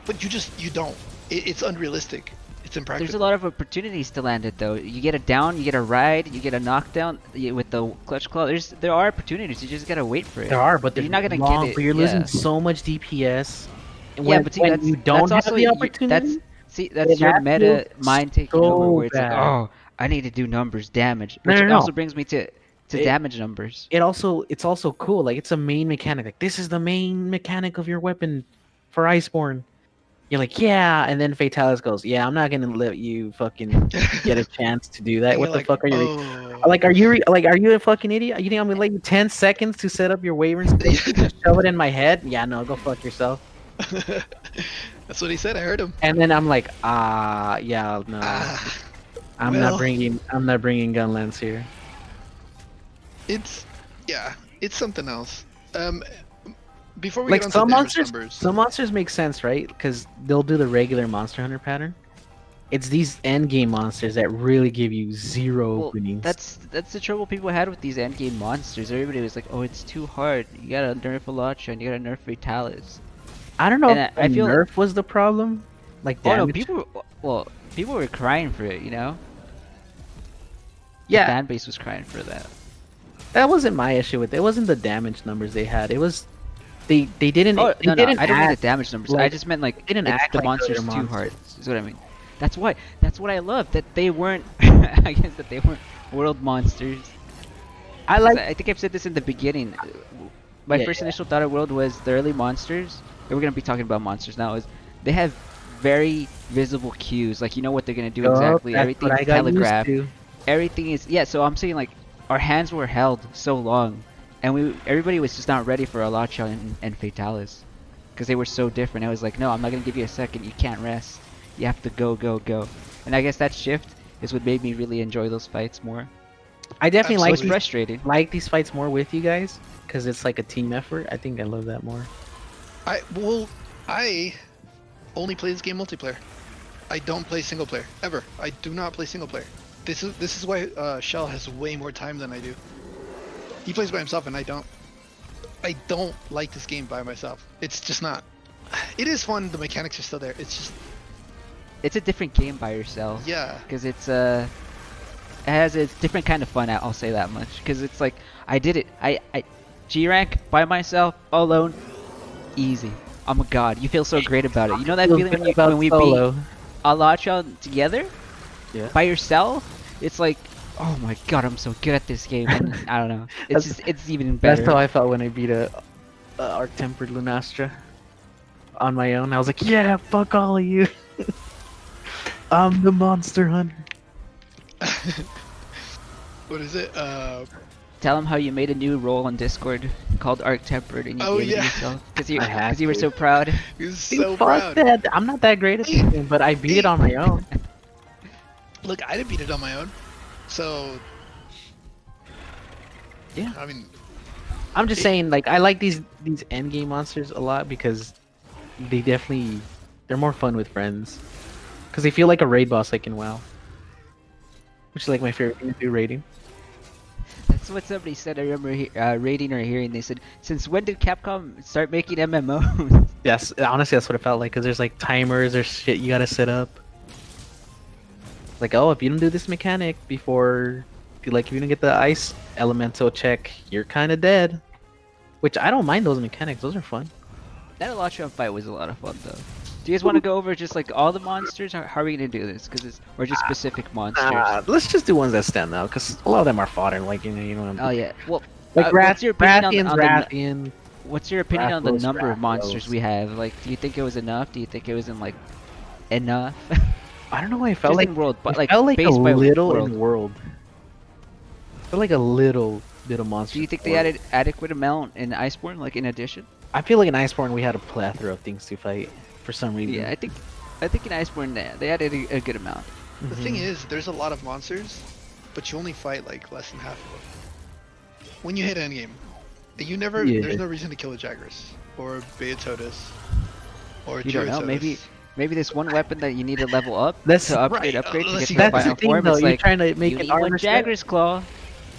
but you don't. It's unrealistic It's impractical. There's a lot of opportunities to land it though. You get a down, you get a ride, you get a knockdown with the clutch claw. There are opportunities. You just gotta wait for it. There are, but You're they're not gonna long, get it. but you're losing yeah. so much DPS. And Yeah, when, but see, when that's you don't that's have also the opportunity, that's your that meta feels mind taking so over where it's like, bad. oh, I need to do numbers, damage, No, which no, no. also brings me to It- damage numbers. it's also cool. Like it's a main mechanic. Like this is the main mechanic of your weapon for Iceborne. You're like, yeah, and then Fatalis goes, yeah, I'm not gonna let you fucking get a chance to do that. And What you're the like, fuck are you? oh. Like, are you a fucking idiot? You think I'm gonna let you 10 seconds to set up your Wyvern skill to just shove it in my head? Yeah, no, go fuck yourself. That's what he said. I heard him. And then I'm like, yeah, no, Ah, I'm well. not bringing Gunlance here. it's something else. Before we Like get on some to damage monsters, numbers, some monsters make sense, right? Because they'll do the regular Monster Hunter pattern. It's these end game monsters that really give you zero Well, openings. that's the trouble people had with these endgame monsters. Everybody was like, oh, it's too hard. You gotta nerf Elatria, you gotta nerf Fatalis. I don't know and if I the feel- nerf was the problem. Like Oh no, damage. people were crying for it, you know? Yeah. The fan base was crying for that. That wasn't my issue with it. It wasn't the damage numbers they had. It was they didn't. Oh they no, didn't I don't mean the act damage numbers. I like- just meant like didn't it's act the like monsters other too hard. monsters. Is what I mean. That's what I love that they weren't. I guess that they weren't world monsters. I like. I think I've said this in the beginning. My Yeah, first yeah. initial thought of world was the early monsters. And we're gonna be talking about monsters now. Is they have very visible cues, like you know what they're gonna do exactly. That's Everything what is I got used telegraphed. to. Everything is So I'm saying like our hands were held so long, and everybody was just not ready for Elatria and Fatalis, because they were so different. I was like, no, I'm not gonna give you a second. You can't rest. You have to go, go, go. And I guess that shift is what made me really enjoy those fights more. I definitely It like was Absolutely. frustrating. these fights more with you guys because it's like a team effort. I think I love that more. I only play this game multiplayer. I don't play single player ever. I do not play single player. This is why Shell has way more time than I do. He plays by himself and I don't. I don't like this game by myself. It's just not. It is fun. The mechanics are still there. It's just It's a different game by yourself. yeah. Because it has a different kind of fun. I'll say that much. Because it's like I did it. I G rank by myself alone, easy. I'm a god. You feel so great about it. You know that Feel feeling good about when we solo. beat Elatria together Yeah. by yourself? It's like, oh my god, I'm so good at this game. And I don't know. It's even better. That's how I felt when I beat a Arc-Tempered Lunastra on my own. I was like, yeah, fuck all of you. I'm the Monster Hunter. What is it? Tell them how you made a new role on Discord called Arc Tempered and you Oh, gave it yeah. to yourself because I had you were to. so proud. He was Dude, so fuck proud. that. I'm not that great at this game, but I beat it on my own. Look, I didn't beat it on my own. So Yeah. I mean, I'm just saying, like, I like these end game monsters a lot because they're more fun with friends. Because they feel like a raid boss like in WoW. Which is like my favorite thing to do, raiding. That's what somebody said. I remember reading or hearing. They said, "Since when did Capcom start making MMOs?" Yes, honestly, that's what it felt like. Because there's like timers or shit you gotta set up. Like, oh, if you don't do this mechanic before, if you don't get the ice elemental check, you're kind of dead. Which I don't mind those mechanics. Those are fun. That Elatria fight was a lot of fun, though. Do you guys want to go over just like all the monsters? How are we gonna do this? Or just specific monsters? Let's just do ones that stand out. Because a lot of them are fodder. Like, you know. Oh yeah. Well, Like what's your opinion on the Rathian. what's your opinion on the Rathalos, number of Rathalos. monsters we have? Like, do you think it was enough? Do you think it wasn't like enough? I don't know why I felt Just like in world, but it like felt like a based by little world. in world. I felt like a little bit of monster. Do you think in they World. added adequate amount in Iceborne, like in addition? I feel like in Iceborne we had a plethora of things to fight for some reason. Yeah, I think in Iceborne they added a good amount. the thing Mhm. is, there's a lot of monsters, but you only fight like less than half of them. When you hit endgame, Yeah. there's no reason to kill a Jagras or a Beatotus or a You don't know. Gyarados. Maybe this one weapon that you need to level up That's to upgrade right, to unless get you to the get That's the final thing, form. though. It's You're like trying to make you an need one armor set. Jagras Claw.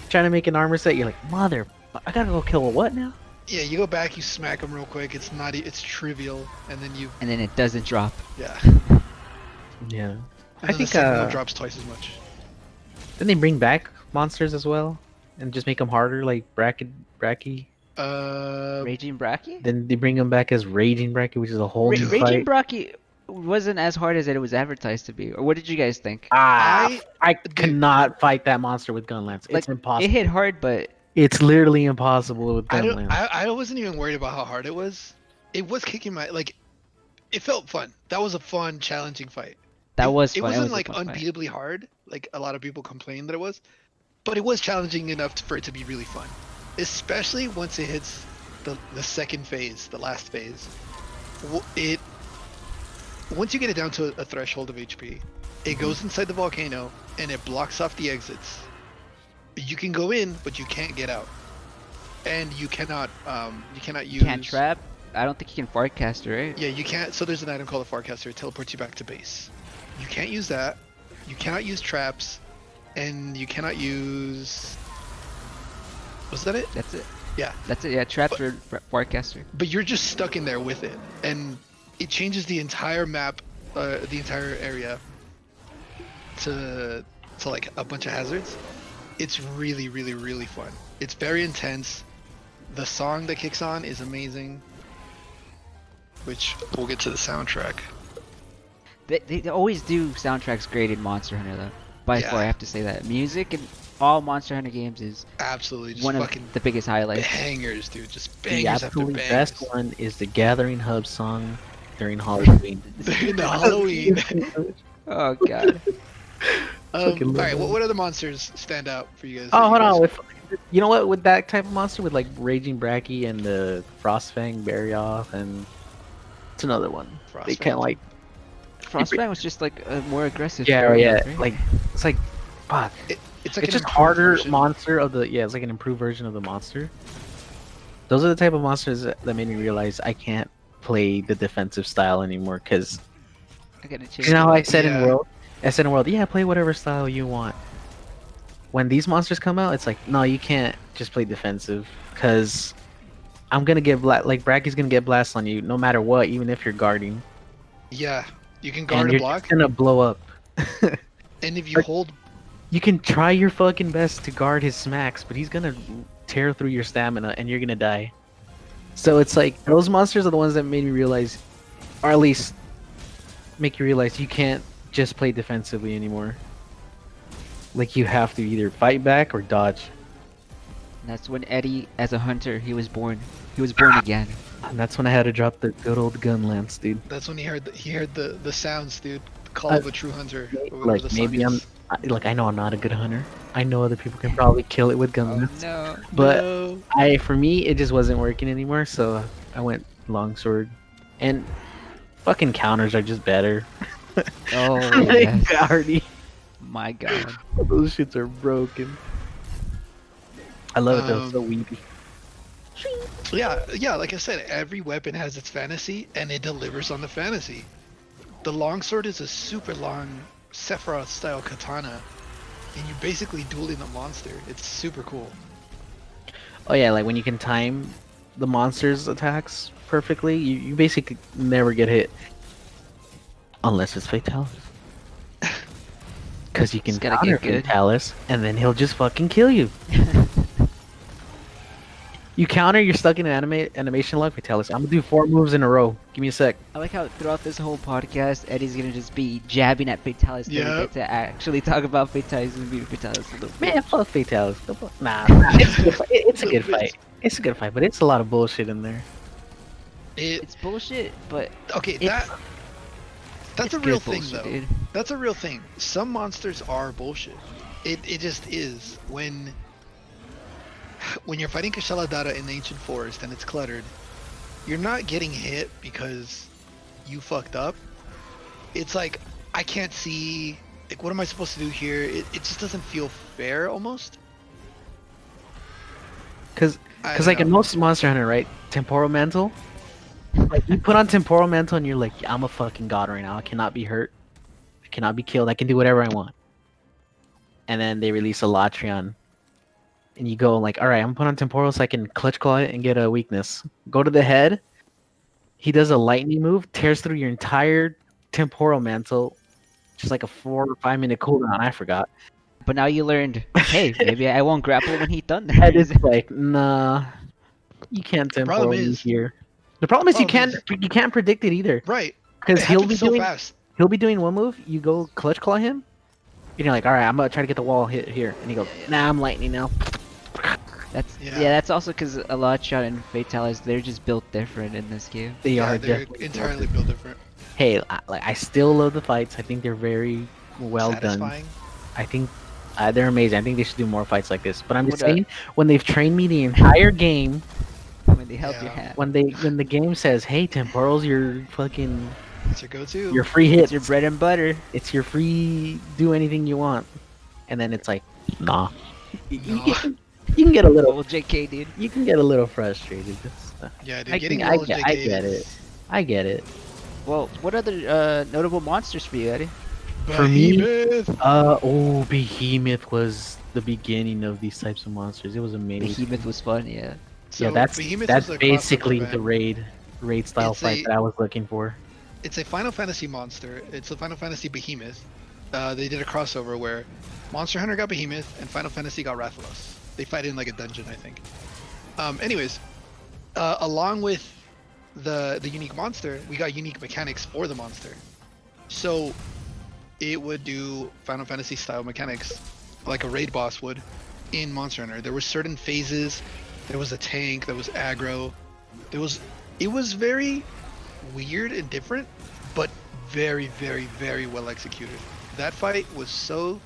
Trying to make an armor set. You're like, mother. I gotta go kill a what now? Yeah, you go back, you smack them real quick. It's not, it's trivial, and then you, And then it doesn't drop. yeah. Yeah. And then the think second one drops twice as much. then they bring back monsters as well, and just make them harder, like Bracky. Raging Bracky? Then they bring them back as Raging Bracky, which is a whole new Raging fight. Bracky wasn't as hard as it was advertised to be. Or what did you guys think? I Dude. cannot fight that monster with gun lance. Like It's impossible. it hit hard, but It's literally impossible with I gun don't. lance. I wasn't even worried about how hard it was. It was kicking my like. It felt fun. That was a fun, challenging fight. that it, was It fun. wasn't was a like fun fight. unbeatably hard, like a lot of people complained that it was, but it was challenging enough for it to be really fun, especially once it hits the second phase, the last phase. It once you get it down to a threshold of HP, it goes inside the volcano and it blocks off the exits. You can go in, but you can't get out, and you cannot use. Can't trap. I don't think you can forecast, right? Yeah, you can't. So there's an item called a Farcaster. It teleports you back to base. You can't use that. You cannot use traps, and you cannot use. Was that it? That's it. Yeah. That's it. Yeah, traps for forecaster. But you're just stuck in there with it, and it changes the entire map, the entire area, to like a bunch of hazards. It's really, really, really fun. It's very intense. The song that kicks on is amazing. Which we'll get to the soundtrack. They always do soundtracks great in Monster Hunter though. By Yeah. far, I have to say that music in all Monster Hunter games is Absolutely, just one of fucking the biggest highlights. bangers, dude. Just The bangers after absolutely bangers. best one is the Gathering Hub song during Halloween. In the Halloween. Oh god. Fucking All love right, that. what other monsters stand out for you guys? Oh, that hold you on. guys- You know what? With that type of monster, with like Raging Bracky and the Frostfang Barryoth, and it's another one. They Frostfang? kind of like, Frostbite was just like a more aggressive. yeah, variant, yeah. right? Like it's like, fuck. It's like It's an just improved harder version. monster of the, yeah. It's like an improved version of the monster. Those are the type of monsters that made me realize I can't play the defensive style anymore. Because I gotta change. you know how I it. said Yeah. in World, yeah, play whatever style you want. When these monsters come out, it's like, no, you can't just play defensive, because I'm gonna get like Bracky's gonna get blast on you no matter what, even if you're guarding, Yeah, you can and guard you're a block, just gonna blow up. and if you like- hold, You can try your fucking best to guard his smacks, but he's gonna tear through your stamina, and you're gonna die. So it's like those monsters are the ones that made me realize, or at least make you realize you can't just play defensively anymore. Like you have to either fight back or dodge. And that's when Eddie, as a hunter, he was born. He was born again. And that's when I had to drop the good old gun lance, dude. that's when he heard the sounds, dude. The call Uh, of a true hunter. or whatever Like the song maybe is. I know I'm not a good hunter. I know other people can probably kill it with gun Oh lance. no. But No. for me, it just wasn't working anymore, so I went longsword. And fucking counters are just better. Oh Like, yes. already, My god. those shits are broken. I love it though, it's so weedy. Yeah, like I said, every weapon has its fantasy, and it delivers on the fantasy. The longsword is a super long Sephiroth-style katana, and you're basically dueling a monster. It's super cool. Oh yeah, like when you can time the monster's attacks perfectly, you basically never get hit. Unless it's Fatalis. Because you can Just gotta counter get good. Fatalis, and then he'll just fucking kill you. You counter, you're stuck in an animation lock, Fatalis. I'm gonna do 4 moves in a row. Give me a sec. I like how throughout this whole podcast, Eddie's gonna just be jabbing at Fatalis. Yeah. We Yep. get to actually talk about Fatalis and beat Fatalis a little bit. Man, fuck Fatalis. Nah, it's a good fight. It's a good fight. It's a good fight, but it's a lot of bullshit in there. It's bullshit, but Okay, it's, that's a it's real good thing bullshit, though. dude. That's a real thing. Some monsters are bullshit. It just is. When you're fighting Kashaladara in the Ancient Forest and it's cluttered, you're not getting hit because you fucked up. It's like, I can't see, like, what am I supposed to do here? It just doesn't feel fair almost. Because like in most Monster Hunter, right? Temporal Mantle. Like you put on Temporal Mantle and you're like, I'm a fucking god right now. I cannot be hurt. I cannot be killed. I can do whatever I want. And then they release a Latrion. And you go like, alright, I'm gonna put on Temporal so I can Clutch Claw it and get a weakness. Go to the head. He does a lightning move, tears through your entire Temporal Mantle, just like a 4 or 5 minute cooldown. I forgot. But now you learned, hey, maybe I won't grapple when he And thunders. it's like, nah, you can't The problem temporal me is, here. The problem is problem is, you can't predict it either. right? Because It happens so fast. he'll be doing one move, you go clutch claw him, and you're like, all right, I'm gonna try to get the wall hit here, and he goes, nah, I'm lightning now. Yeah, Yeah. that's also because a lot shot and Fatalis, they're just built different in this game. They Yeah, are they're definitely entirely built different. Hey, I still love the fights. I think they're very well done. Satisfying. I think they're amazing. I think they should do more fights like this. But I'm just What, saying, when they've trained me the entire game, When they held your Yeah. hand. when the game says, "Hey, temporals, your fucking It's your go-to. your free hits, It's your bread and butter. it's your free do anything you want," and then it's like, nah. No. You can get a little, Well, JK, dude. you can get a little frustrated. Yeah, dude. I Getting can- little I JK get is- I get it. Well, what other notable monsters for you, Eddie? For me, Behemoth! Behemoth was the beginning of these types of monsters. It was amazing. Behemoth was fun, yeah. So Yeah, that's Behemoth that's was a crossover basically event. the raid style It's fight a- that I was looking for. It's a Final Fantasy monster. It's a Final Fantasy Behemoth. They did a crossover where Monster Hunter got Behemoth and Final Fantasy got Rathalos. They fight in like a dungeon, I think. Anyways, along with the unique monster, we got unique mechanics for the monster. So it would do Final Fantasy style mechanics like a raid boss would in Monster Hunter. There were certain phases. There was a tank. There was aggro. It was very weird and different, but very, very, very well executed. That fight was so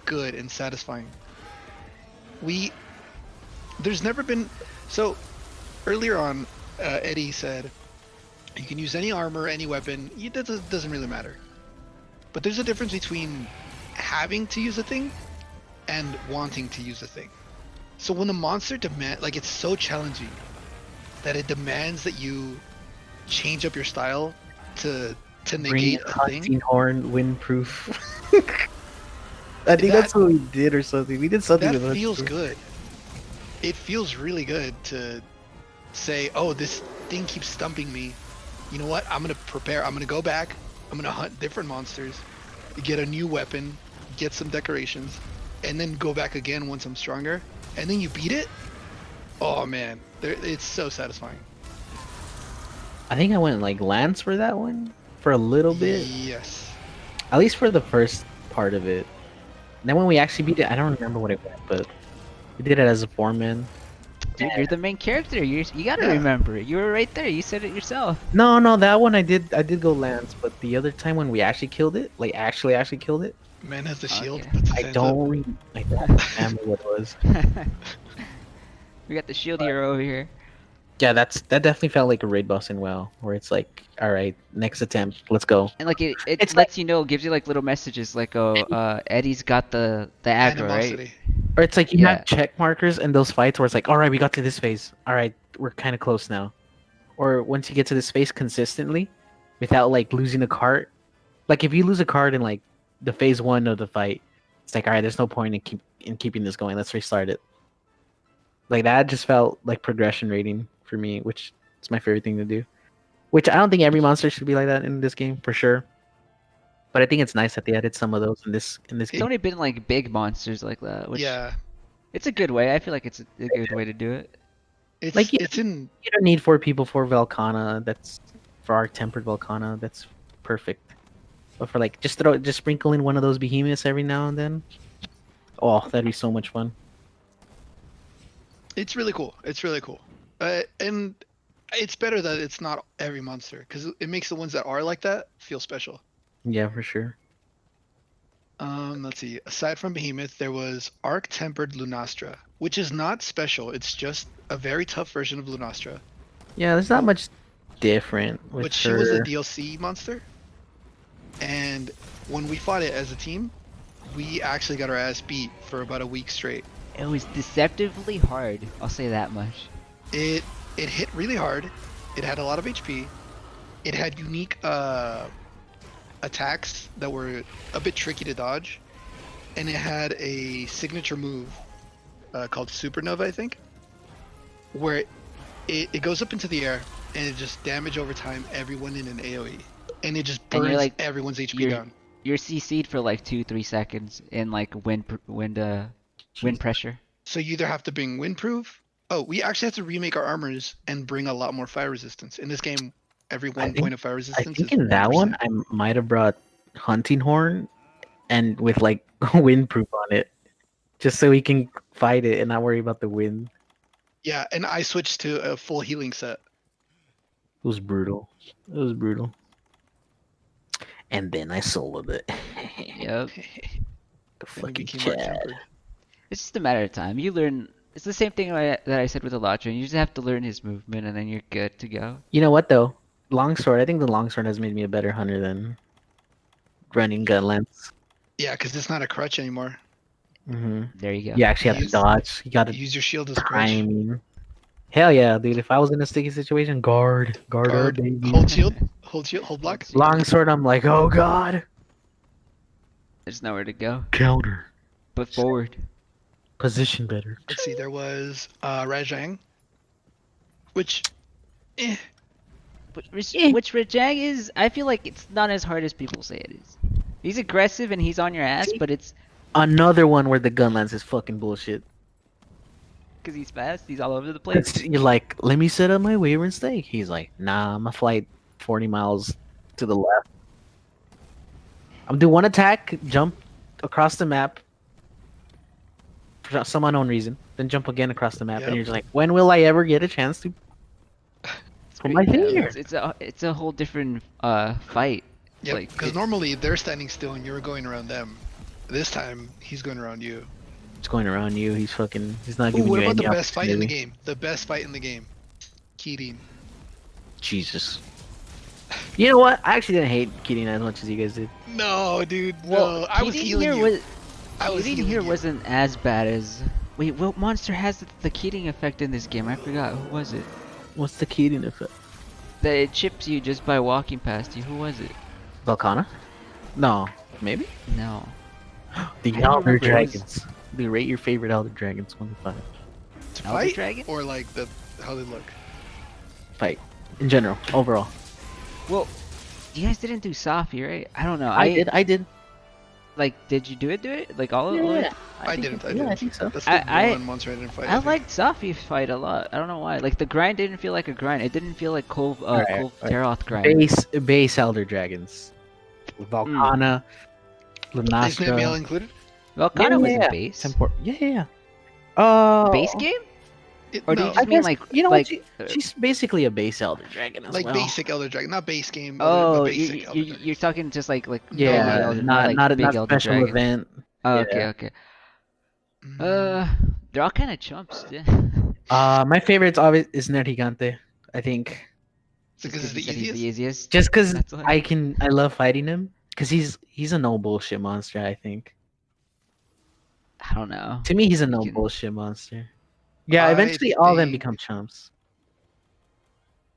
good and satisfying. There's never been, so earlier on, Eddie said, you can use any armor, any weapon, it doesn't really matter. But there's a difference between having to use a thing and wanting to use a thing. So when the monster it's so challenging that it demands that you change up your style to Bring negate a a thing. hunting horn, windproof. I think That- that's what we did or something. We did something That with feels windproof. good. It feels really good to say, oh, this thing keeps stumping me. You know what? I'm gonna prepare. I'm gonna go back. I'm gonna hunt different monsters, get a new weapon, get some decorations, and then go back again once I'm stronger. And then you beat it. Oh man, it's so satisfying. I think I went like Lance for that one for a little bit, Yes. at least for the first part of it. Then when we actually beat it, I don't remember what it was, but we did it as a foreman. Dude, you're the main character. You gotta Yeah. remember it. You were right there. You said it yourself. No, that one I did go Lance, but the other time when we actually killed it, like actually killed it, Man has the shield. Okay. Puts his I hands up. don't remember what it was. We got the shield hero over here. Yeah, that definitely felt like a raid boss in WoW, where it's like, all right, next attempt, let's go. And like it It's lets you know, gives you like little messages like, oh, Eddie's got the aggro, right? Animosity. Or it's like you Yeah. have check markers in those fights where it's like, all right, we got to this phase. All right, we're kind of close now. Or once you get to this phase consistently, without like losing a cart. Like if you lose a card in like the phase 1 of the fight, it's like, all right, there's no point in keeping this going. Let's restart it. Like that just felt like progression rating for me, which is my favorite thing to do. Which I don't think every monster should be like that in this game for sure. But I think it's nice that they added some of those in this It's game. only been like big monsters like that, which Yeah. it's a good way. I feel like it's a good way to do it. It's Like, yeah. it's in You don't need 4 people for Velcana. That's for our tempered Velcana. That's perfect. But for like just sprinkle in one of those behemoths every now and then. Oh, that'd be so much fun. It's really cool. It's really cool. And it's better that it's not every monster because it makes the ones that are like that feel special. Yeah, for sure. Let's see. Aside from Behemoth, there was Arc Tempered Lunastra, which is not special. It's just a very tough version of Lunastra. Yeah, there's not much different with But she was her. a DLC monster. And when we fought it as a team, we actually got our ass beat for about a week straight. It was deceptively hard. I'll say that much. It hit really hard. It had a lot of HP. It had unique attacks that were a bit tricky to dodge, and it had a signature move called Supernova, I think, where it goes up into the air and it just damage over time everyone in an AOE, and it just And burns you're like- everyone's HP you're- down. you're CC'd for like 2-3 seconds in like wind pressure. So you either have to bring windproof. Oh, we actually have to remake our armors and bring a lot more fire resistance. In this game, every I one think point of fire I resistance think is in that 1%. one I might have brought hunting horn and with like windproof on it, just so we can fight it and not worry about the wind. Yeah, and I switched to a full healing set. It was brutal. It was brutal. And then I soloed it. Yep. The Then he fucking became our Chad. tempered. It's just a matter of time. You learn. It's the same thing that I said with Elytra. You just have to learn his movement, and then you're good to go. You know what though? Longsword. I think the longsword has made me a better hunter than running gun lengths. Yeah, because it's not a crutch anymore. Mm-hmm. There you go. You actually have to Use- dodge. You got to Use your shield as a crutch. timing. Hell yeah, dude! If I was in a sticky situation, guard her, Guard, baby. hold shield, hold block. Longsword. I'm like, oh god, There's nowhere to go counter, but forward. position better. Let's see, there was Rajang, which, Which Rajang is, I feel like it's not as hard as people say it is. He's aggressive and he's on your ass, but it's Another one where the gun lens is fucking bullshit. because he's fast. He's all over the place. It's, you're like, let me set up my Wayward Stake. He's like, nah, I'm gonna flight 40 miles to the left. I'm do one attack, jump across the map for some unknown reason, then jump again across the map, Yep. and you're just like, when will I ever get a chance to It's put my great. thing here? It's a whole different fight. yeah, Like, because normally they're standing still and you're going around them. This time he's going around you. It's going around you. He's not Ooh, giving what you about any the best fight in the opportunity. game? The best fight in the game, Keating. Jesus. You know what? I actually didn't hate Keating as much as you guys did. No, dude, no. I was Keating healing here you. was I was Keating healing here you. wasn't as bad as. Wait, what monster has the Keating effect in this game? I forgot. Who was it? What's the Keating effect? That it chips you just by walking past you. Who was it? Volcana? No, maybe. No. The I don't Elder remember, it was- Dragons. Do rate your favorite Elder Dragons 1 to 5. To Elder fight Dragon? or like how they look. Fight in general, overall. Well, you guys didn't do Safi, right? I don't know. I did. Like, did you do it? Like all of it? Yeah, I think didn't. it- I yeah, didn't. I think so. That's the I- one monster I didn't fight. I think. liked Safi fight a lot. I don't know why. Like the grind didn't feel like a grind. It didn't feel like Cove Alright, Cove alright. Teroth grind. Base Elder Dragons. Volcana, Isn't it Lunastra. male included? Well, kind of wasn't yeah. base. Yeah. Oh. Base game? Or do no, you just I mean guess, like you know like what? She's basically a base Elder Dragon as like well. basic Elder Dragon, not base game. oh, but basic Elder Dragon. you're talking just like Yeah, normal Elder, not like big not Elder special Dragon. event. Oh, yeah. okay. Mm, They're all kind of chumps. Yeah. My favorite's obvious is Nergigante. I think because it's you the said he's easiest. the easiest. just because That's why. I love fighting him because he's a no bullshit monster. I think I don't know. to me he's a no can- bullshit monster. Yeah, I eventually all of them think- become chumps.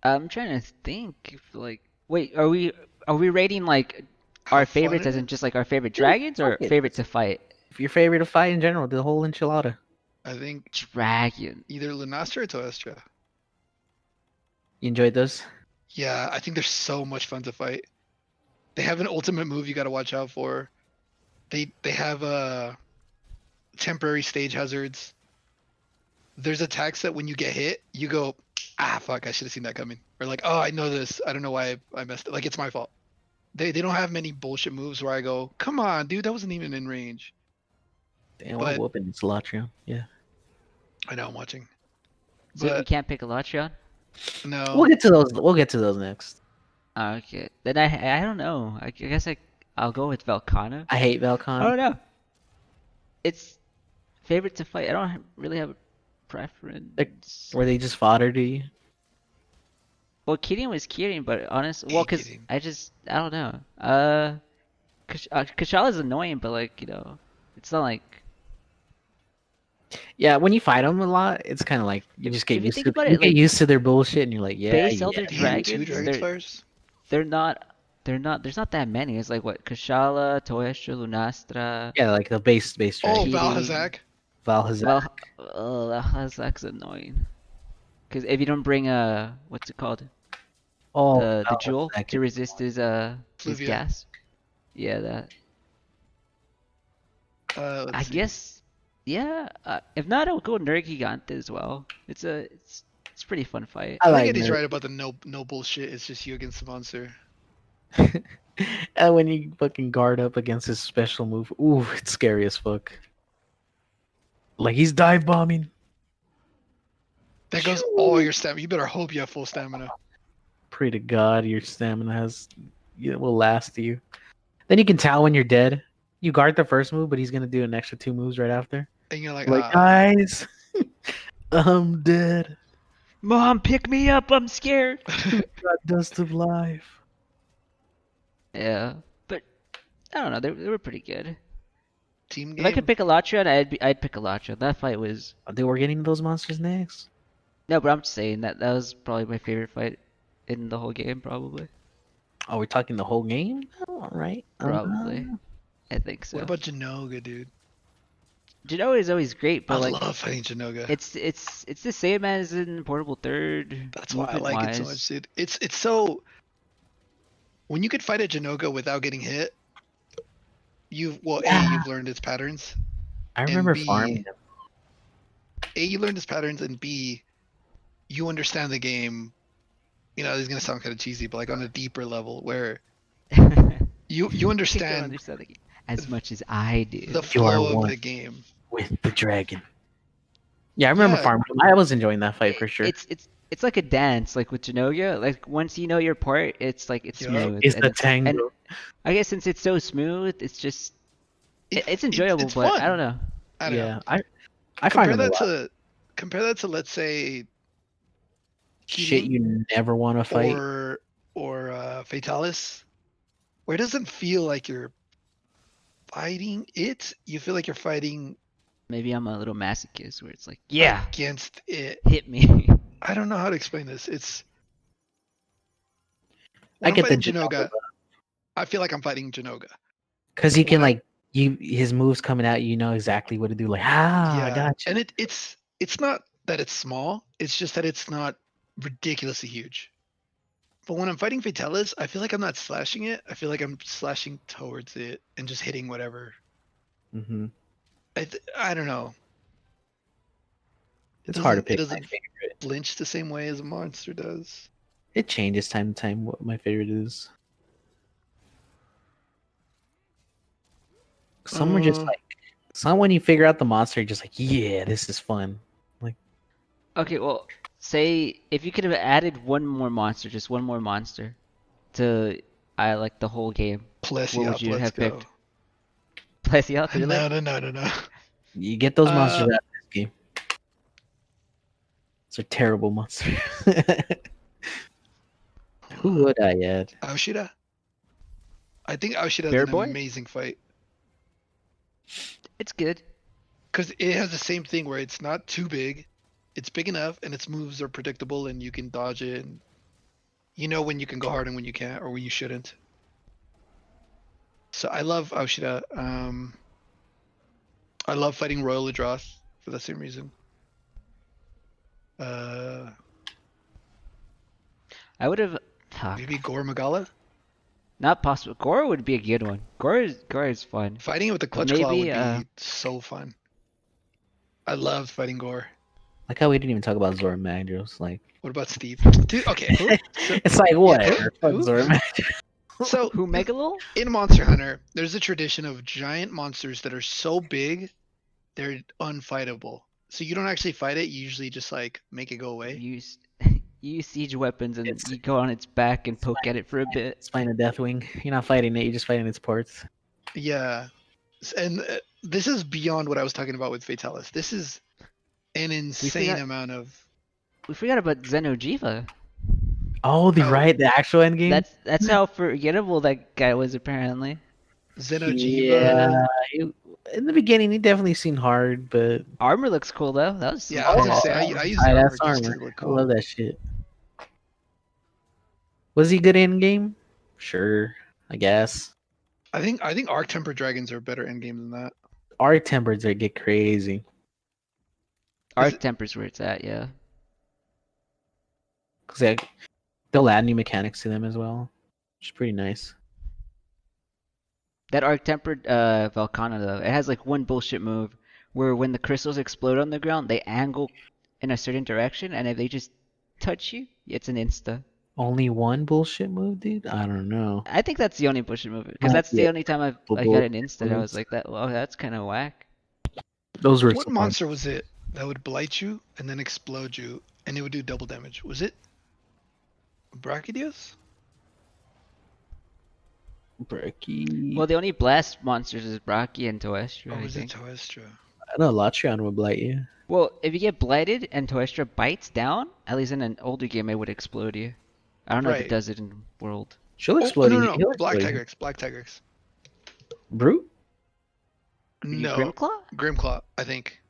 I'm trying to think if like wait, are we rating like How our fun favorites it as in is? just like our favorite Yeah, dragons or fuck it. favorite to fight? If your favorite to fight in general, the whole enchilada. I think Dragon. either Lunastra or Toestra. You enjoyed those? Yeah, I think they're so much fun to fight. They have an ultimate move you got to watch out for. They have temporary stage hazards. There's attacks that when you get hit, you go, ah, fuck, I should have seen that coming. Or like, oh, I know this. I don't know why I messed it. Like, it's my fault. They don't have many bullshit moves where I go, come on, dude, that wasn't even in range. Damn, what a But- whooping it's Latrio. Yeah. I know I'm watching. So we But can't pick a Latreon? no. We'll get to those. We'll get to those next. Okay. Then I don't know. I guess I'll go with Velcana. I hate I Velcon. don't know. It's favorite to fight. I don't really have a preference. Where they just fodder to you. Well, Kirin was Kirin, but honestly, well, cause Kirin. I don't know. Kashala's annoying, but like it's not like Yeah, when you fight them a lot, it's kind of like you just get if you used think to. about You it, get like, used to their bullshit, and you're like, yeah, base yeah. Elder Damn, Dragons. two Dragon Fires? They're not. There's not that many. It's like what Kashala, Toestra, Lunastra. Yeah, like the base Oh, dragon. Valhazak. Valhazak. Well, Hazak's annoying. Because if you don't bring what's it called? Oh, The jewel Valhazak to resist his Fluvia. gas. Yeah, that. Let's I see. guess. Yeah. If not, I'll go Nerd Gigante as well. It's a pretty fun fight. I I think like Eddie's nerd. right about the no bullshit. It's just you against the monster. And when you fucking guard up against his special move, ooh, it's scary as fuck. Like he's dive bombing. That goes all your stamina. You better hope you have full stamina. Pray to God your stamina will last you. Then you can tell when you're dead. You guard the first move, but he's gonna do an extra 2 moves right after. And you're like, Like, guys, I'm dead. Mom, pick me up. I'm scared. Got dust of life. Yeah, but I don't know. They were pretty good. team If I could game. pick Elatria, I'd pick Elatria. That fight was They were getting those monsters next. no, but I'm just saying that was probably my favorite fight in the whole game. Probably, Oh, we're talking the whole game? Oh, all right. probably. I think What so. about Jinoga, dude? Genoa is always great, I but like love fighting Jinoga. it's the same as in Portable Third. That's why I movement like it so wise. much, dude. It's so when you could fight a Jinoga without getting hit, Yeah. you've learned its patterns, I and remember B, farming them. you learned its patterns, and B, you understand the game. You know, this is gonna sound kind of cheesy, but like on a deeper level, where you You don't understand understand the game as much as I do. the You are flow of one the game. with the dragon. Yeah, I remember Yeah, farming them. I was enjoying that fight for sure. It's like a dance, like with Genoga. Like once you know your part, it's like it's Yup. smooth. It's and the and tango. I guess since it's so smooth, it's just it's enjoyable. It's But I don't fun. know. I don't know. Yeah, I find Compare them a that lot. compare that to let's say Shit Healing you never want to fight. or Fatalis, where it doesn't feel like you're fighting it. You feel like you're fighting Maybe I'm a little masochist where it's like, yeah, against it. hit me. I don't know how to explain this. It's I when I'm get the fighting Jinoga, I feel like I'm fighting Jinoga. because he can When I like his moves coming out. You know exactly what to do. Like I yeah, got you. and it's not that it's small. It's just that it's not ridiculously huge. But when I'm fighting Fatalis, I feel like I'm not slashing it. I feel like I'm slashing towards it and just hitting whatever. Hmm. I don't know. It's hard to It pick my doesn't favorite. flinch the same way as a monster does. It changes time to time what my favorite is. Some are just like some when you figure out the monster, you're just like, yeah, this is fun. Like Okay, well, say if you could have added one more monster, just one more monster, to I like the whole game, what would Plesiop, you let's have go. picked? Plesiop, really? No. you get those monsters Uh, out of this game. It's a terrible monster. Who would I add? Aoshida. I think Aoshida is Bear an Boy? amazing fight It's good. because it has the same thing where it's not too big, it's big enough, and its moves are predictable, and you can dodge it, and you know when you can go hard and when you can't, or when you shouldn't. So I love Aoshida. I love fighting Royal Ladroth for the same reason. I would have. Fuck. Maybe Gore Magala. Not possible. Gore would be a good one. Gore is fun. Fighting it with the But Clutch Claw would maybe be so fun. I loved fighting Gore. Like how we didn't even talk about Zora Magdros. Like What about Steve? Dude, okay. So, it's like whatever. Fuck who? Zora Magdros. so who Megalol? in Monster Hunter, there's a tradition of giant monsters that are so big, they're unfightable. So you don't actually fight it. You usually just like make it go away. Use you use siege weapons and It's- you go on its back and poke at it for a bit. It's fighting a Deathwing. You're not fighting it. You're just fighting its parts. Yeah, and this is beyond what I was talking about with Fatalis. This is an insane forgot- amount of. We forgot about Xenojiva. Oh, the actual end game. That's how forgettable that guy was apparently. Xenojiva. Yeah, in the beginning, he definitely seemed hard, but Armor looks cool though. That was Yeah, I was gonna badass say I armor. use the armor that's just 'cause armor. it looked I cool. love that shit. Was he good in game? Sure, I guess. I think Arc Temper Dragons are better end game than that. Arc tempers that get crazy. Arc Temper's where it's at, yeah. Cause they'll add new mechanics to them as well, which is pretty nice. That arc tempered Volcano though, it has like one bullshit move where when the crystals explode on the ground, they angle in a certain direction, and if they just touch you, it's an insta. Only one bullshit move, dude. I don't know. I think that's the only bullshit move because Might that's be the a only time I got couple an insta that I was moves. like that. Well, that's kind of whack. Those were What some hard. monster was it that would blight you and then explode you and it would do double damage? Was it Brachydios? Bricky. Well, the only blast monsters is Braki and Toestra, Or I was it think. Toestra? I know Latreon would blight you. Well, if you get blighted and Toestra bites down, at least in an older game, it would explode you. I don't know if it Right. does it in World. She'll Oh, explode no, you. no, no. He'll Black explode you. Tigrex. Black Tigrex. Brute? You No. Grimclaw? Grimclaw, I think.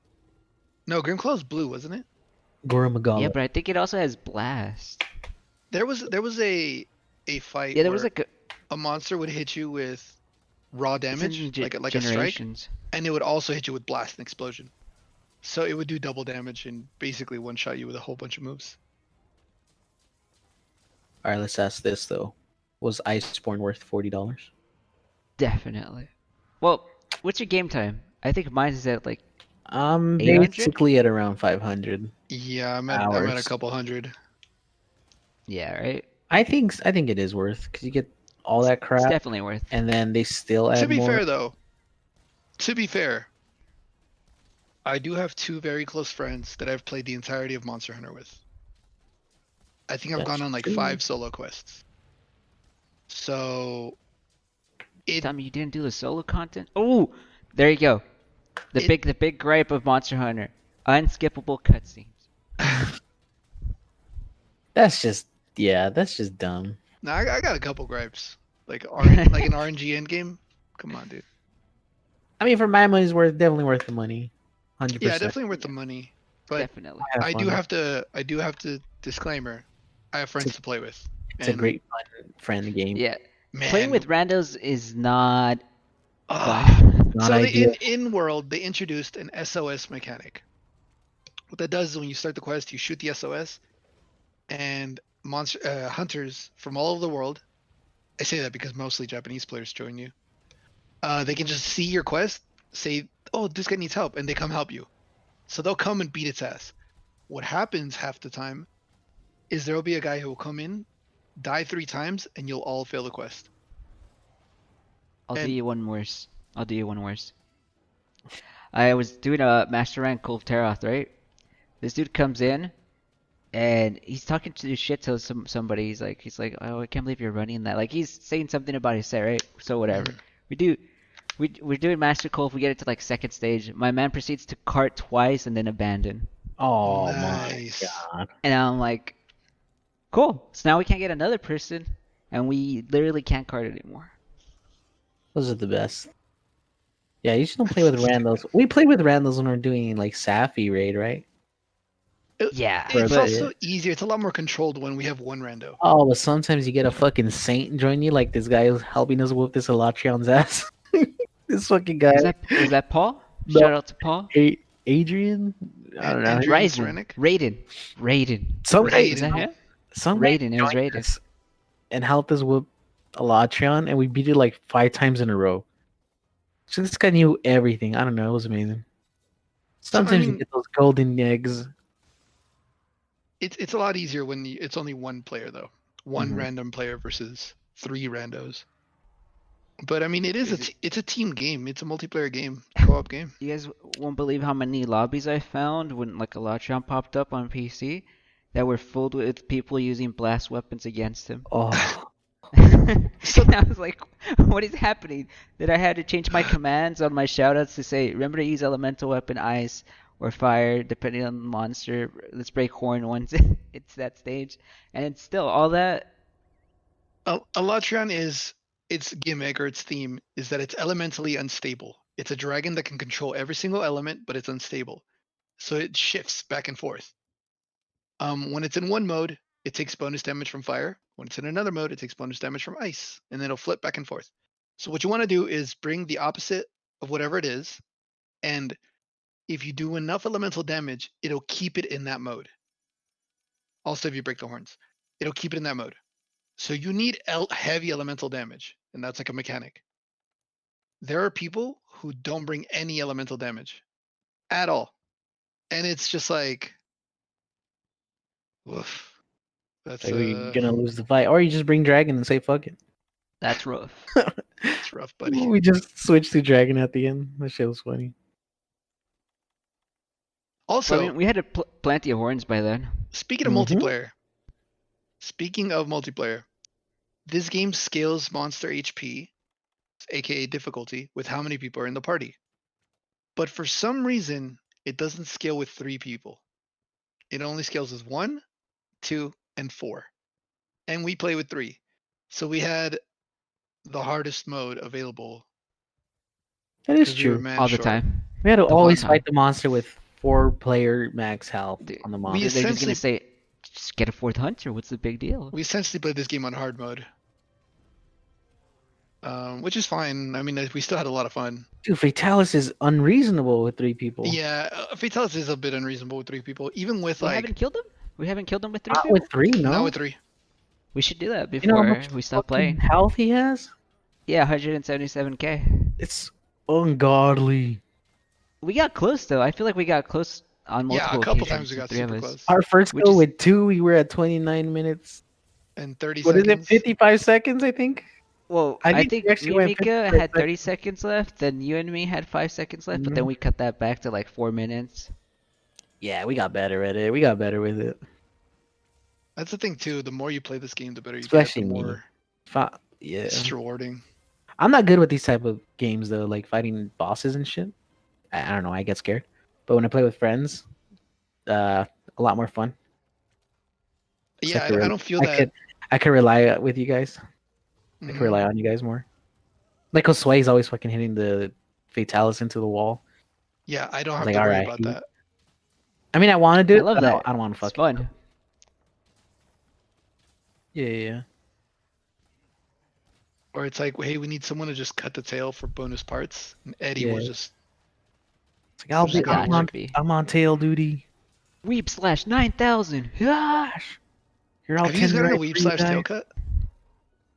No, Grimclaw's blue, wasn't it? Goromagala. Yeah, but I think it also has blast. There was a fight Yeah, there was where like a monster would hit you with raw it's damage, in like a strike, Generations. and it would also hit you with blast and explosion. So it would do double damage and basically one shot you with a whole bunch of moves. All right, let's ask this though: was Iceborne worth $40? Definitely. Well, what's your game time? I think mine is at like I'm 800? basically at around 500 Yeah, I'm at a hours. couple hundred. Yeah, right? I think it is worth because you get all that It's crap, definitely worth. and then they still To add be more. fair though, to be fair, I do have two very close friends that I've played the entirety of Monster Hunter with. I think I've That's gone on like true. 5 solo quests. So Tell me you didn't do the solo content? Oh, there you go. The big gripe of Monster Hunter. Unskippable cutscenes. That's just that's just dumb. now I got a couple gripes. Like like an RNG endgame. Come on, dude. I mean, for my money's worth, definitely worth the money. 100%. Yeah, definitely worth the money. But Definitely. I do have to disclaimer. I have friends to play with. It's a great fun friend game. Yeah. Man, Playing with randos is not ah. fun. Not So ideal. in world they introduced an SOS mechanic. What that does is when you start the quest, you shoot the SOS, and monster hunters from all over the world. I say that because mostly Japanese players join you. They can just see your quest, say, "Oh, this guy needs help," and they come help you. So they'll come and beat its ass. What happens half the time is there will be a guy who will come in, die 3 times, and you'll all fail the quest. I'll do And- you one worse. I'll do you one worse. I was doing a Master Rank Cove Teroth, right? This dude comes in and he's talking to shit to somebody. He's like, oh, I can't believe you're running that. Like he's saying something about his set, right? So whatever. We're doing Master Cove. We get it to like second stage. My man proceeds to cart twice and then abandon. Oh Nice. my god. And I'm like, cool. So now we can't get another person, and we literally can't cart anymore. Those are the best. Yeah, you just don't play with randos. We played with randos when we are doing like Safi raid, right? Yeah, It's but- also easier. It's a lot more controlled when we have one rando. Oh, but sometimes you get a fucking saint join you, like this guy who's helping us whoop this Elatrion's ass. This fucking guy. was that Paul? No. Shout out to Paul. Adrian? I don't know. Andrew Raiden. Cerenic? Raiden. Some guy, Raiden. Is that him? some guy Raiden, it was joined Raiden. us and helped us whoop Elatrion, and we beat it like 5 times in a row. So this guy knew everything. I don't know. It was amazing. Sometimes you mean- get those golden eggs. It's a lot easier when it's only one player though. One Mhm. random player versus 3 randos. But I mean, it's a team game. It's a multiplayer game, co-op game. You guys won't believe how many lobbies I found when like Elatron popped up on PC that were filled with people using blast weapons against him. Oh, So I was like, what is happening? That I had to change my commands on my shoutouts to say, remember to use elemental weapon, ice, or fire, depending on the monster. Let's break horn once it's that stage. And it's still all that. Elatrion is its gimmick or its theme is that it's elementally unstable. It's a dragon that can control every single element, but it's unstable. So it shifts back and forth. When it's in one mode, it takes bonus damage from fire. When it's in another mode, it takes bonus damage from ice, and then it'll flip back and forth. So what you want to do is bring the opposite of whatever it is, and if you do enough elemental damage, it'll keep it in that mode. Also, if you break the horns, it'll keep it in that mode. So you need heavy elemental damage, and that's like a mechanic. there are people who don't bring any elemental damage at all. And it's just like, woof. That's Like we're gonna lose the fight, or you just bring dragon and say fuck it. That's rough. it's rough, buddy. We just switched to dragon at the end. That shit was funny. Also, Well, I mean, we had plenty of horns by then. speaking of Mhm. multiplayer, this game scales monster HP, aka difficulty, with how many people are in the party. But for some reason, it doesn't scale with 3 people. It only scales with 1, 2, and 4. And we play with 3. So we had the hardest mode available That is because we were true. man All the short. time. We had to The whole always time. fight the monster with 4-player max health Dude, on the we monster. They're just gonna essentially- say, just get a 4th hunter. What's the big deal? We essentially played this game on hard mode. Which is fine. I mean, we still had a lot of fun. Dude, Fatalis is unreasonable with 3 people. Yeah, Fatalis is a bit unreasonable with 3 people, even with We like haven't killed them. We haven't killed them with 3 Not people. with 3, no. not with 3. We should do that You know how before much we stop fucking playing. health he has? Yeah, 177k. It's ungodly. We got close though. I feel like we got close on Yeah, multiple a couple occasions, times we the got 3 of super us. close. Our first We go just- with 2, we were at 29 minutes. And 30 What is seconds. it? 55 seconds, I think. Well, I I think think we actually me and went Mika 55 had 30 seconds left, then you and me had 5 seconds left, but then Mhm. we cut that back to like 4 minutes. Yeah, we got better at it. We got better with it. That's the thing too. The more you play this game, the better you Especially get. The me. more Yeah. it's rewarding. I'm not good with these type of games though, like fighting bosses and shit. I don't know, I get scared. But when I play with friends, a lot more fun. 'Cause Yeah, I don't feel I that. I could rely with you guys. I Mhm. could rely on you guys more. Like Josue's always fucking hitting the Fatalis into the wall. Yeah, I don't have Like, to worry alright, about he- that. I mean, I want to do I it. love but that. I don't want to It's fucking. fun. Yeah. Or it's like, hey, we need someone to just cut the tail for bonus parts. And Eddie will Yeah. just It's like, Just got I'm, on, be. I'm on tail duty. Weep slash 9,000. Ah! Gosh. You're all have you guys gotten a 10 weep for you slash tail guys. cut?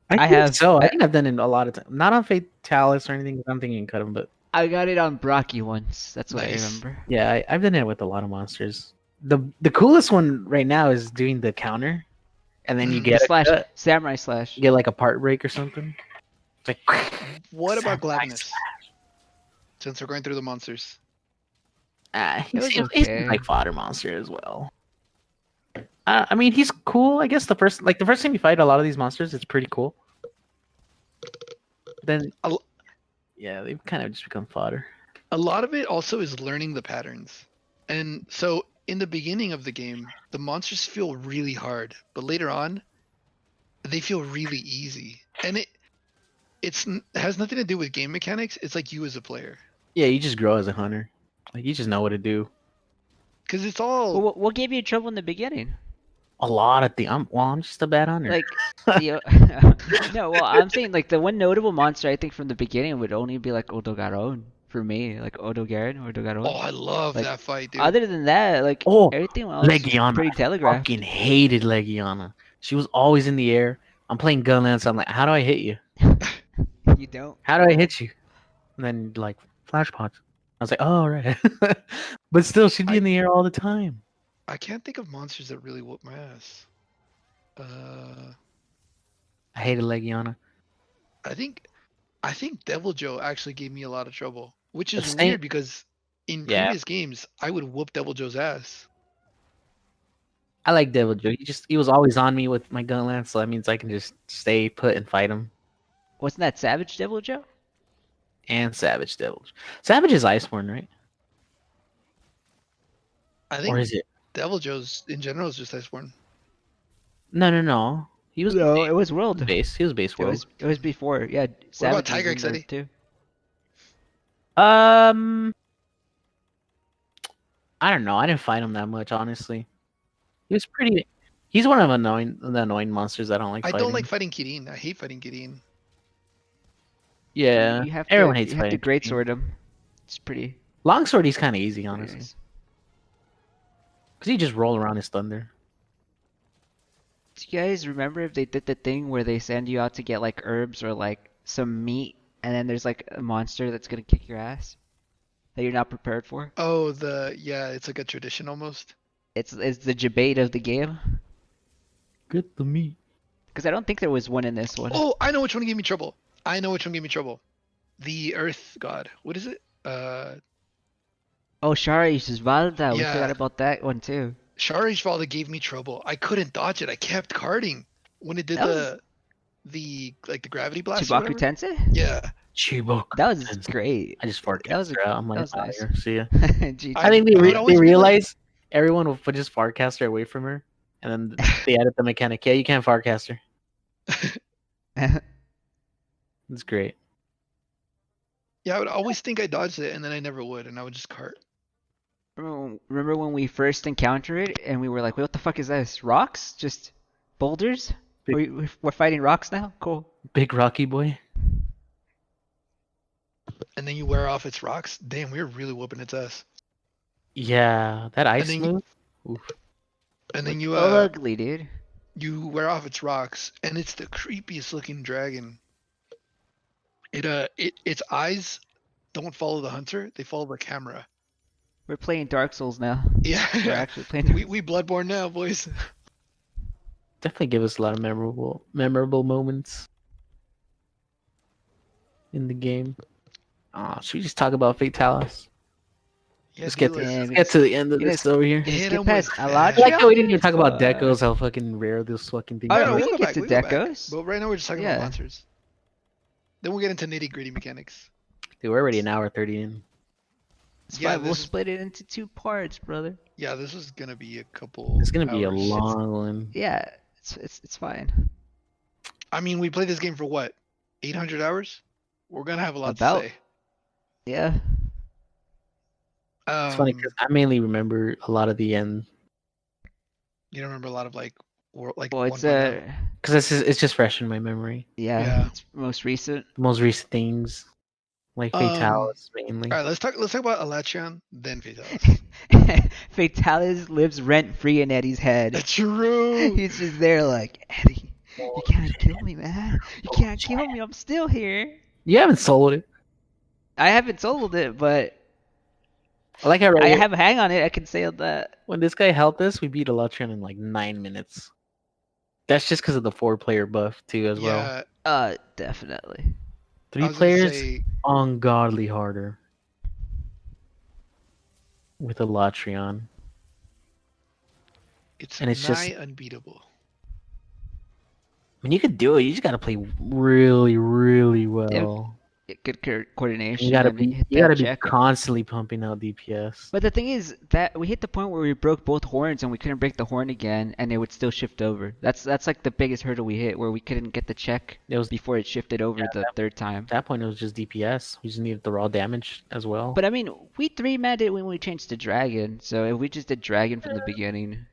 I I think have. so. I think I've done it a lot of times. Not on Fatalis or anything. 'Cause I'm thinking cut him, but I got it on Brocky once. That's what Nice. I remember. yeah, I've done it with a lot of monsters. The coolest one right now is doing the counter, and then you Mhm. get The a slash, cut, samurai slash. you get like a part break or something. It's like What about Samurai gladness? Since we're going through the monsters. He It was seems okay. like fodder monster as well. I mean, he's cool. I guess the first time you fight a lot of these monsters, it's pretty cool. Then, I'll- yeah, they've kind of just become fodder. A lot of it also is learning the patterns. And so in the beginning of the game, the monsters feel really hard, but later on, they feel really easy. And it has nothing to do with game mechanics. It's like you as a player, Yeah, you just grow as a hunter. Like you just know what to do. because it's all Well, what gave you trouble in the beginning? A lot of the I'm just a bad hunter. Like, the no, well, I'm saying like the one notable monster I think from the beginning would only be like Odogaron for me, like Odogaron, Odogaron. I love Like, that fight, dude. Other than that, like Oh, everything else was Legiana. pretty I telegraphed. fucking hated Legiana. She was always in the air. I'm playing Gunlance. I'm like, how do I hit you? You don't. How do I hit you? And then like flash pots. I was like, oh, all right. But still, she'd be in the air all the time. I can't think of monsters that really whoop my ass. I hated Legiana. I think Devil Joe actually gave me a lot of trouble, which is same- weird because in Yeah. previous games I would whoop Devil Joe's ass. I like Devil Joe. He was always on me with my Gunlance, so that means I can just stay put and fight him. Wasn't that Savage Devil Joe? And Savage Devil. Savage is Iceborne, right? I Or think is it? Devil Joe's in general is just Iceborne. No. He was No, it was World. base. He was base It world. was before. Yeah, What about Savage was Tiger in there Eddie? too. I don't know. I didn't fight him that much, honestly. He was pretty. He's one of the annoying monsters I don't like I fighting. don't like fighting Kirin. I hate fighting Kirin. Yeah, You have everyone to, hates you have to fighting. greatsword him. It's pretty. Longsword, he's kind of easy, pretty honestly, nice. because he just roll around his thunder. Do you guys remember if they did the thing where they send you out to get like herbs or like some meat and then there's like a monster that's gonna kick your ass that you're not prepared for. Oh, it's like a tradition almost. It's the debate of the game Get the meat. because I don't think there was one in this one. Oh, I know which one gave me trouble. The Earth God. What is it? Oh, Shari's Valda. We Yeah. forgot about that one too. Shari's Valda gave me trouble. I couldn't dodge it. I kept carding when it did That was- the gravity blast. or Chibaku whatever. Tensei? Yeah. Chiboku. That was great. I just fart That was caster out. I'm like, that was "Outta nice." here. See ya. GG. I think I would always they be like- realized everyone would put just Farcaster away from her, and then they added the mechanic. Yeah, you can't Farcaster. It's great. Yeah, I would always think I dodged it, and then I never would, and I would just cart. Remember when we first encountered it and we were like, what the fuck is this? Rocks? Just boulders? Big- We're fighting rocks now? Cool. Big Rocky boy. And then you wear off its rocks. Damn, we were really whooping its ass. Yeah, that ice then you- move. Oof. And then you Ugly, dude. you wear off its rocks, and it's the creepiest looking dragon. Its eyes don't follow the hunter; they follow the camera. We're playing Dark Souls now. Yeah, We're actually playing. we Bloodborne now, boys. Definitely give us a lot of memorable moments in the game. Should we just talk about Fatalis? Yeah, Let's get do to, it. Yeah, let's get to the end of you this guys- over here. Hit Skip 'em past with a that. lot. I like how we didn't even talk about Uh, decos, how fucking rare those fucking things Oh, are. no, we go can get back, to we go back. decos. But right now we're just talking Yeah. about monsters. Then we'll get into nitty gritty mechanics. Dude, we're already an hour 30 in. It's Yeah, fine. We'll this is- split it into 2 parts, brother. Yeah, this is gonna be a couple. It's gonna be a hours. long one. Yeah, it's fine. I mean, we played this game for what, 800 hours? We're gonna have a lot About. to say. Yeah. It's funny because I mainly remember a lot of the end You don't remember a lot of like Well, it's 1.0? because it's just fresh in my memory. yeah, Yeah. it's most recent. The most recent things, like Fatalis mainly. All right, let's talk about Elatrion, then Fatalis. Fatalis lives rent free in Eddie's head. True. He's just there like, Eddie, you can't kill me, man. You can't kill me. I'm still here. You haven't sold it. I haven't sold it, but I like how I have a hang on it. I can say that. when this guy helped us, we beat Electron in like 9 minutes. That's just because of the 4-player buff too, as well. Yeah, Definitely. I 3 was gonna players, say, ungodly harder with Elatrion. it's and it's nigh just- unbeatable. I mean, you could do it. You just gotta play really, really well. Good coordination. You gotta and be, hit you gotta that be check. constantly pumping out DPS. But the thing is that we hit the point where we broke both horns and we couldn't break the horn again, and it would still shift over. That's like the biggest hurdle we hit, where we couldn't get the check It was before it shifted over Yeah, the third time. at that point it was just DPS. We just needed the raw damage as well. But I mean, we 3-manned it when we changed to dragon. So if we just did dragon from the beginning,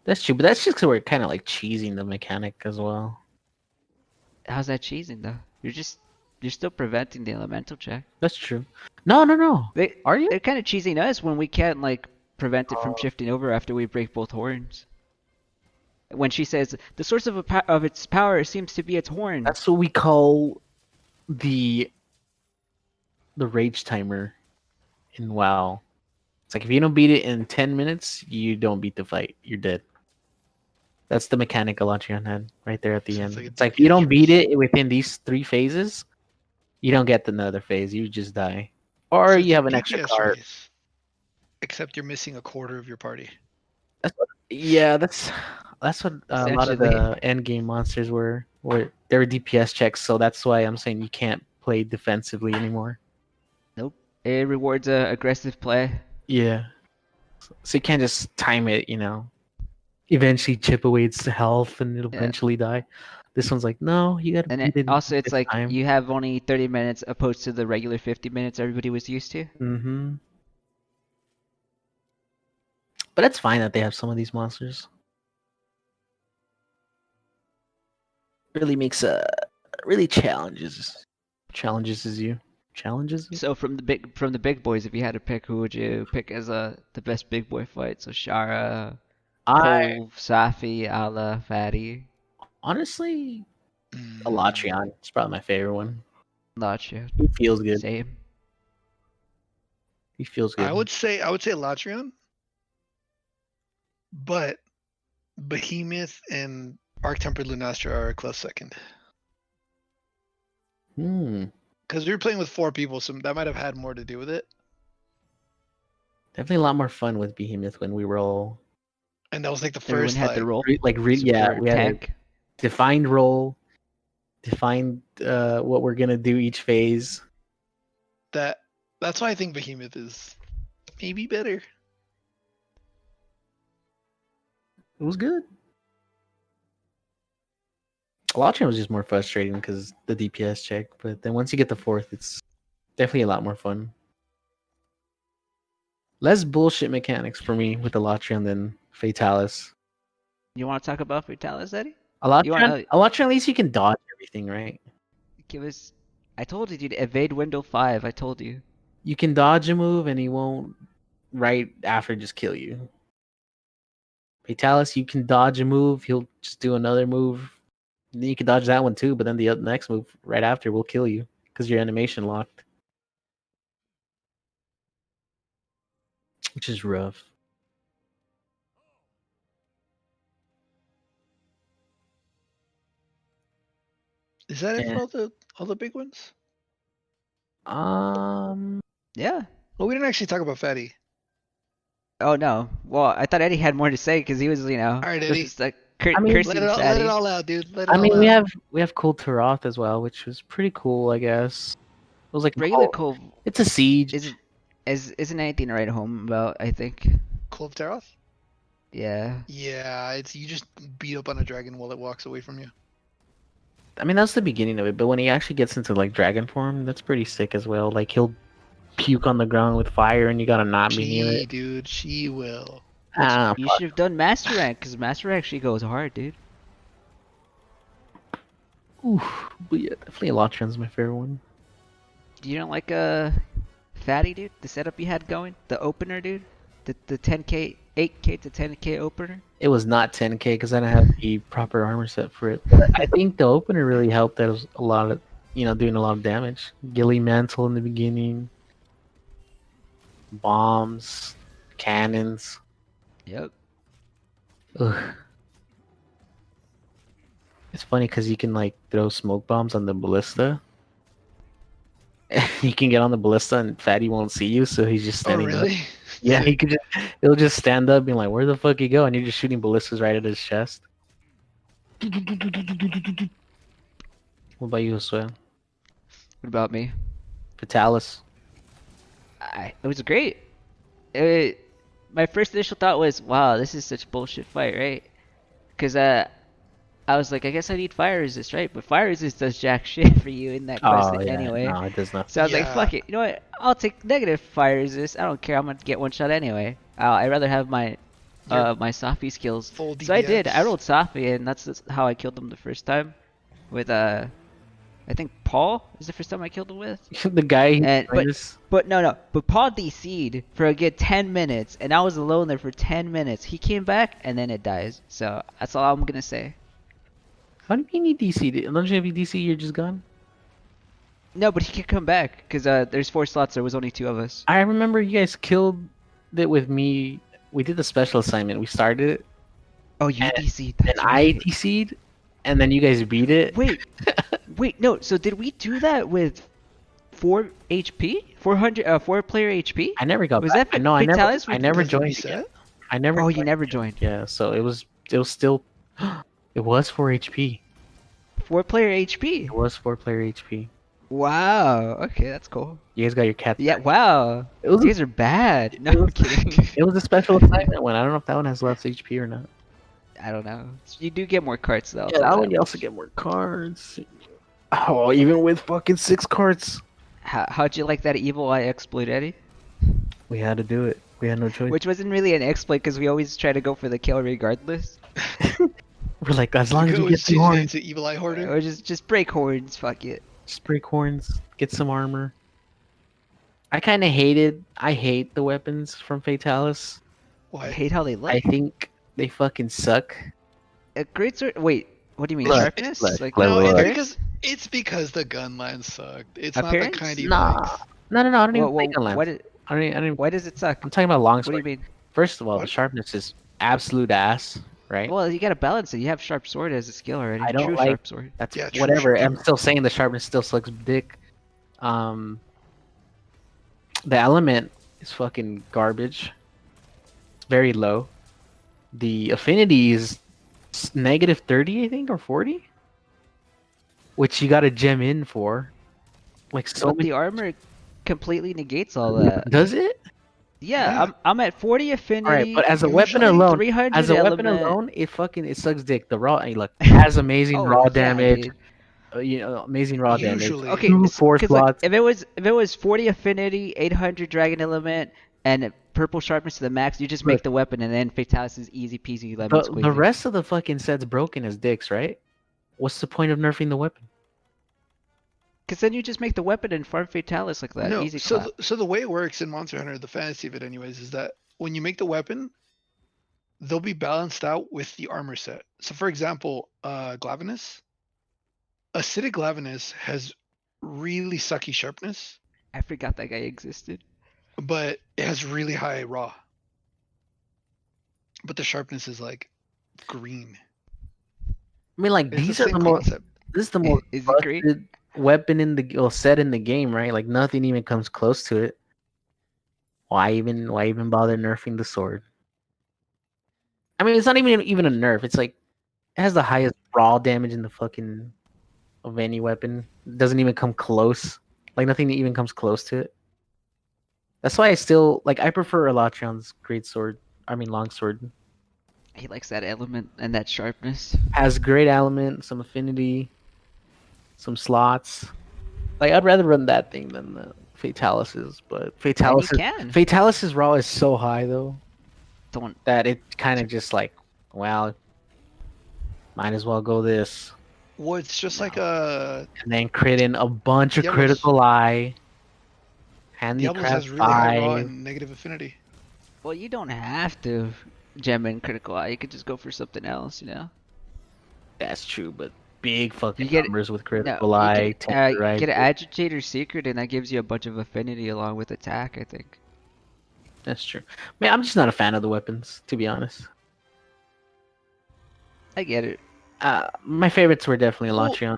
That's true, but that's just because we're kind of like cheesing the mechanic as well. how's that cheesing though? You're still preventing the elemental check. That's true. No. They Are you? they're kind of cheesing us when we can't like prevent it from shifting over after we break both horns. When she says the source of its power seems to be its horn. That's what we call the rage timer in WoW. It's like if you don't beat it in 10 minutes, you don't beat the fight. You're dead. That's the mechanic Elatrion had right there at the So end. it's like a It's like if you don't DPS beat it within these 3 phases, you don't get another phase. You just die. Or So it's you a have an extra DPS card. race, except you're missing a quarter of your party. Yeah, that's what a lot of Essentially. the end game monsters were they were DPS checks, so that's why I'm saying you can't play defensively anymore. Nope. It rewards aggressive play. Yeah. So you can't just time it, eventually chip away its health and it'll Yeah. eventually die. This one's like, no, you gotta And beat it also, it's this like time. you have only 30 minutes opposed to the regular 50 minutes everybody was used to. Mm-hmm. But it's fine that they have some of these monsters. Really makes really challenges you. Challenges you? So from the big boys, if you had to pick, who would you pick as the best big boy fight? So Shara, I Cove, Safi, Ala, Fatty. honestly Mm. Elatrion is probably my favorite one. Not you. He feels good. Same. He feels good. I would say Latrion, but Behemoth and Arc-Tempered Lunastra are a close second. Because we were playing with 4 people, so that might have had more to do with it. Definitely a lot more fun with Behemoth when we were all And that was like the Everyone first had the role. yeah, Support, we had a tank. defined role, defined what we're gonna do each phase. That's why I think Behemoth is maybe better. It was good. Watching was just more frustrating because the DPS check, but then once you get the 4th, it's definitely a lot more fun. Less bullshit mechanics for me with Elatrian than Fatalis. You want to talk about Fatalis, Eddie? Elatrian, at least you can dodge everything, right? Give us. I told you, dude. Evade window 5. I told you. You can dodge a move and he won't right after just kill you. Fatalis, you can dodge a move, he'll just do another move. And then you can dodge that one too, but then the next move right after will kill you because your animation locked. Which is rough. Is that it for all the big ones? Yeah. Well, we didn't actually talk about Fatty. Oh no. Well, I thought Eddie had more to say because he was, All right, Eddie. just like I mean, cursing let Fatty. it all out, dude. I mean, we have Cool Taroth as well, which was pretty cool, I guess. It was like Regular Cove It's a siege. isn't anything to write home about. I think. Call of Taroth? Yeah. Yeah, it's you just beat up on a dragon while it walks away from you. I mean, that's the beginning of it, but when he actually gets into like dragon form, that's pretty sick as well. Like he'll puke on the ground with fire, and you gotta not be near it. Dude, she will. You should have done Master Rank because Master Rank actually goes hard, dude. Oof, but yeah, definitely Elotron's my favorite one. You don't like Fatty, dude? The setup you had going, the opener, dude, the 10k, 8k to 10k opener. It was not 10k because I didn't have the proper armor set for it. But I think the opener really helped. That was a lot of, doing a lot of damage. Gilly Mantle in the beginning, bombs, cannons. Yep. Ugh. It's funny because you can like throw smoke bombs on the ballista. You can get on the ballista and Fatty won't see you, so he's just standing really? up. Yeah, he'll just stand up being like, where the fuck you go? And you're just shooting ballistas right at his chest. What about you, Josue? What about me? Fatalis. It was great. My first initial thought was, wow, this is such a bullshit fight, right? Because I was like, I guess I need fire resist, right? But fire resist does jack shit for you in that quest anyway. No, it does not. So I was like, fuck it. You know what? I'll take negative fire resist. I don't care. I'm gonna get one shot anyway. I'd rather have my my Safi skills. Full So I did. DPS. I rolled Safi, and that's how I killed him the first time. With I think Paul is the first time I killed him with. The guy. But no. But Paul DC'd for a good 10 minutes, and I was alone there for 10 minutes. He came back, and then it dies. So that's all I'm gonna say. How do you mean he DC'd? Don't you have DC? You're just gone. No, but he can come back because there's 4 slots. There was only 2 of us. I remember you guys killed it with me. We did the special assignment. We started it. Oh, you DC'd. Then I DC'd, and then you guys beat it. Wait, no. So did we do that with 4 HP? 4 player HP? I never got was back. that No, I never Does it joined. reset? I never. Oh, you never joined. Yeah, so it was still. It was 4 HP. 4 player HP. It was 4 player HP. Wow. Okay, that's cool. You guys got your cat. Yeah. Wow. It was. You guys are bad. No, I'm kidding. It was a special assignment one. I don't know if that one has less HP or not. I don't know. You do get more cards though. Yeah, that one you also get more cards. Oh, even with fucking 6 cards. How'd you like that evil eye exploit, Eddie? We had to do it. We had no choice. Which wasn't really an exploit because we always try to go for the kill regardless. We're like, as long as we get the some horns. to Evil Eye Hoarder. Or just break horns. Fuck it. Just break horns. Get some armor. I kind of hate the weapons from Fatalis. Why? I hate how they look. I think they fucking suck. A great sword. Wait, what do you mean? Look, Sharpness? look, Like look, No, look. it's endurance? It's because the gun line sucked. It's not the kind Appearance? he Nah, likes. no. I don't even Well, play well, Gunlance. what? Is, I don't even. why does it suck? I'm talking about What do you longsword. mean? First of all, the What? sharpness is absolute ass, right? Well, you gotta balance it. You have sharp sword as a skill already. I don't True like. sharp sword. That's Yeah, true whatever. sharp I'm sword. still saying the sharpness still sucks dick. Um, the element is fucking garbage. It's very low. The affinity is -30, I think, or 40, which you got to gem in for. Like so But many. the armor completely negates all that. Does it? Yeah, Yeah. I'm at 40 All right, but affinity, as a weapon Usually, alone, 300 element. it fucking it sucks dick. The raw, look, has amazing Oh raw yeah, damage. dude. Amazing raw damage. usually, Okay, Two force because look, slots. if it was 40 affinity, 800 dragon element, and purple sharpness to the max, you just Look, make the weapon, and then Fatalis is easy peasy lemon the squeezy. rest of the fucking set's broken as dicks, right? What's the point of nerfing the weapon? Because then you just make the weapon and farm Fatalis like that, no. easy So, clap. so the way it works in Monster Hunter, the fantasy of it, anyways, is that when you make the weapon, they'll be balanced out with the armor set. So, for example, Glavenus, acidic Glavenus has really sucky sharpness, I forgot that guy existed. but it has really high raw. But the sharpness is like green. I mean, like It's the these are same the most. concept. This is the most Is it green? busted weapon in the set in the game, right? Like nothing even comes close to it. Why even bother nerfing the sword? I mean, it's not even a nerf. It's like it has the highest raw damage in the fucking of any weapon. It doesn't even come close. Like nothing even comes close to it. That's why I still like. I prefer Elatrion's great sword. I mean, longsword He likes that element and that sharpness. has great element, some affinity, some slots. Like I'd rather run that thing than the Fatalis's, but And you can. Fatalis's raw is so high though Don't. that it kind of just like, well, might as well go this, Well, it's just like and then crit in a bunch of Diablos. critical eye, Diablos handicraft has really high raw 5. and negative affinity. Well, you don't have to gem in critical eye. You could just go for something else, you know. That's true, but big fucking You get numbers with no. critical You eye, can tender eye. get an agitator secret, and that gives you a bunch of affinity along with attack. I think. That's true. Man, I'm just not a fan of the weapons, to be honest. I get it. My favorites were definitely Well, Elatrion.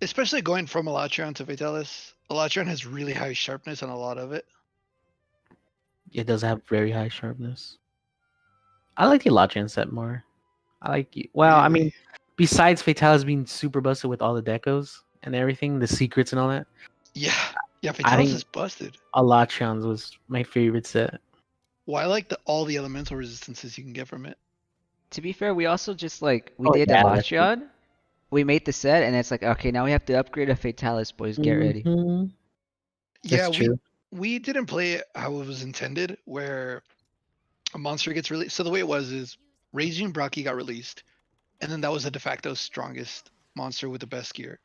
Especially going from Elatrion to Fatalis. Elatrion has really high sharpness on a lot of it. It does have very high sharpness. I like the Elatrion set more. I like you. Well, I mean, Really. besides Fatalis being super busted with all the decos and everything, the secrets and all that, Yeah. Yeah, I Fatalis think is busted. Elatrion's was my favorite set. Well, I like all the elemental resistances you can get from it. To be fair, we also just like we Oh did yeah, that's true. Elatrion. We made the set, and it's like okay, now we have to upgrade a Fatalis, boys. Get ready. Mhm. Yeah, That's true. we didn't play it how it was intended, where a monster gets released. So the way it was is Raging Brocky got released, and then that was the de facto strongest monster with the best gear.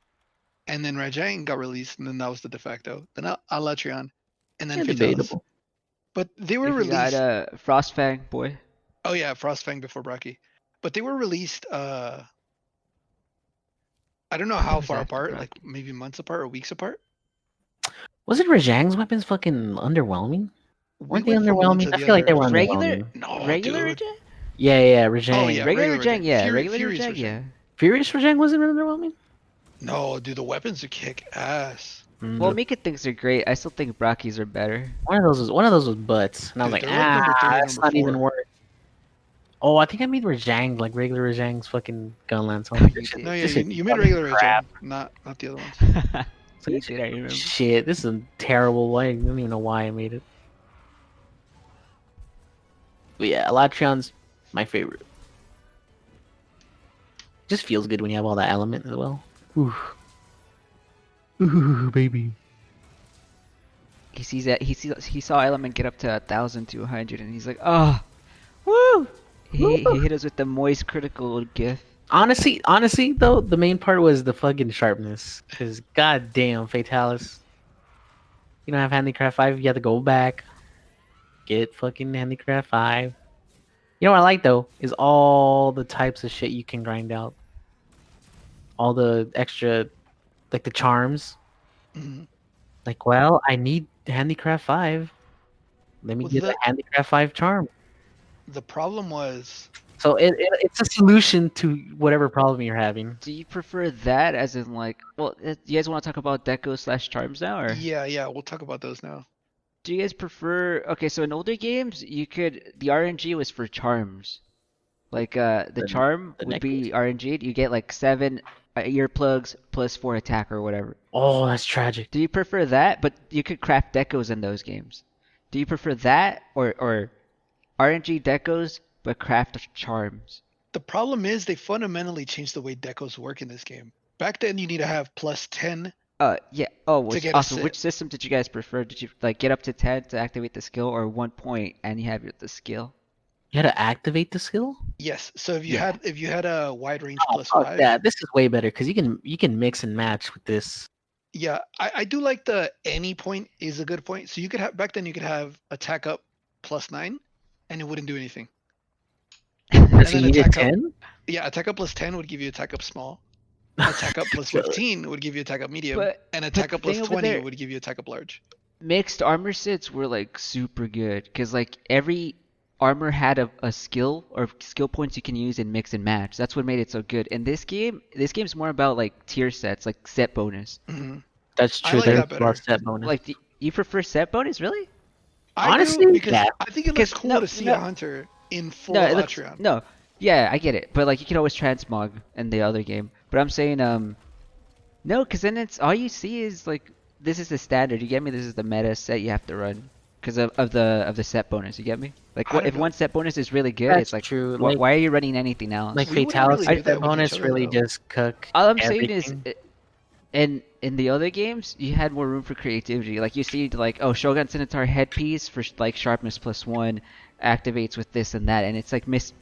And then Rajang got released, and then that was the de facto. Then Alatrion, and then Yeah, Fatalis. debatable. But they were We forgot released. Frostfang, boy. Oh yeah, Frostfang before Brocky. But they were released. I don't know I think it how was far after apart, Brock. like maybe months apart or weeks apart. Was it Rajang's weapons fucking underwhelming? We Weren't they went from one underwhelming? to I the feel like they other. were Regular, underwhelming. No, regular dude. Rajang? Yeah, Oh Rajang. yeah, Regular Rajang, yeah. Fury, Regular Fury's Rajang, Rajang. yeah. Furious Rajang wasn't underwhelming? No, dude, the weapons are kick ass. Well, Mm, Mika thinks they're great. I still think Brockies are better. one of those was butts, and I was Dude, like, they're like number 3 or that's number not even 4. worth. Oh, I think I made Rajang, like regular Rajang's fucking gunlance. I'm like, You this shit, No, yeah, this shit's you made fucking regular crap. Rajang, not the other ones. So You this did, I remember. shit, this is terrible. I don't even know why I made it. But yeah, Elatrion's my favorite. Just feels good when you have all that element as well. Ooh, ooh, baby. He sees that he saw Element get up to 1,200, and he's like, oh, woo! He hit us with the moist critical gift. Honestly though, the main part was the fucking sharpness. Cause goddamn, Fatalis. You don't have Handicraft 5, you have to go back. Get fucking Handicraft 5. You know what I like though? Is all the types of shit you can grind out. All the extra like the charms. Mhm. Like, well, I need Handicraft 5. Let me Well, get a Handicraft 5 charm. the problem was So it's a solution to whatever problem you're having. Do you prefer that as in like, well, you guys want to talk about deco slash charms now, or yeah, we'll talk about those now. do you guys prefer? Okay, so in older games, the RNG was for charms. Like the The, charm the would necklace. be RNG'd. You get like 7 earplugs plus 4 attack or whatever. Oh, that's tragic. Do you prefer that? But you could craft decos in those games. Do you prefer that or RNG decos but craft charms? The problem is they fundamentally changed the way decos work in this game. Back then, you need to have +10 Yeah. Oh, to get a also, sit. which system did you guys prefer? Did you like get up to 10 to activate the skill, or 1 point and you have the skill? You had to activate the skill? Yes. So if you Yeah. had a wide range Oh, fuck +5, that. This is way better because you can mix and match with this. yeah, I do like the any point is a good point. So you could have back then you could have attack up +9, and it wouldn't do anything. Because you then needed attack up- 10? Yeah, attack up +10 would give you attack up small. Attack up +15 would give you attack up medium, and attack up the thing over +20 there- would give you attack up large. Mixed armor sets were like super good because like every armor had a skill or skill points you can use in mix and match. That's what made it so good. In this game's more about like tier sets, like set bonus. Mhm. That's I true. like There's that a lot better. of set bonus. Like, do you prefer set bonus, really? I Honestly, do because yeah. I think it looks Because- cool no, to see no. a hunter in full No, it looks Atreon. no. Yeah, I get it, but like you can always transmog in the other game. But I'm saying no, because then it's all you see is like this is the standard. You get me? This is the meta set you have to run because of the set bonus. You get me? Like I don't if know. one set bonus is really good, That's it's like true. why are you running anything else? Like We wouldn't fatality really do that set with each bonus other, really though. just cook All I'm saying is, everything. in the other games, you had more room for creativity. Like you see, like Shogun Centaur headpiece for like sharpness +1 activates with this and that, and it's like mixed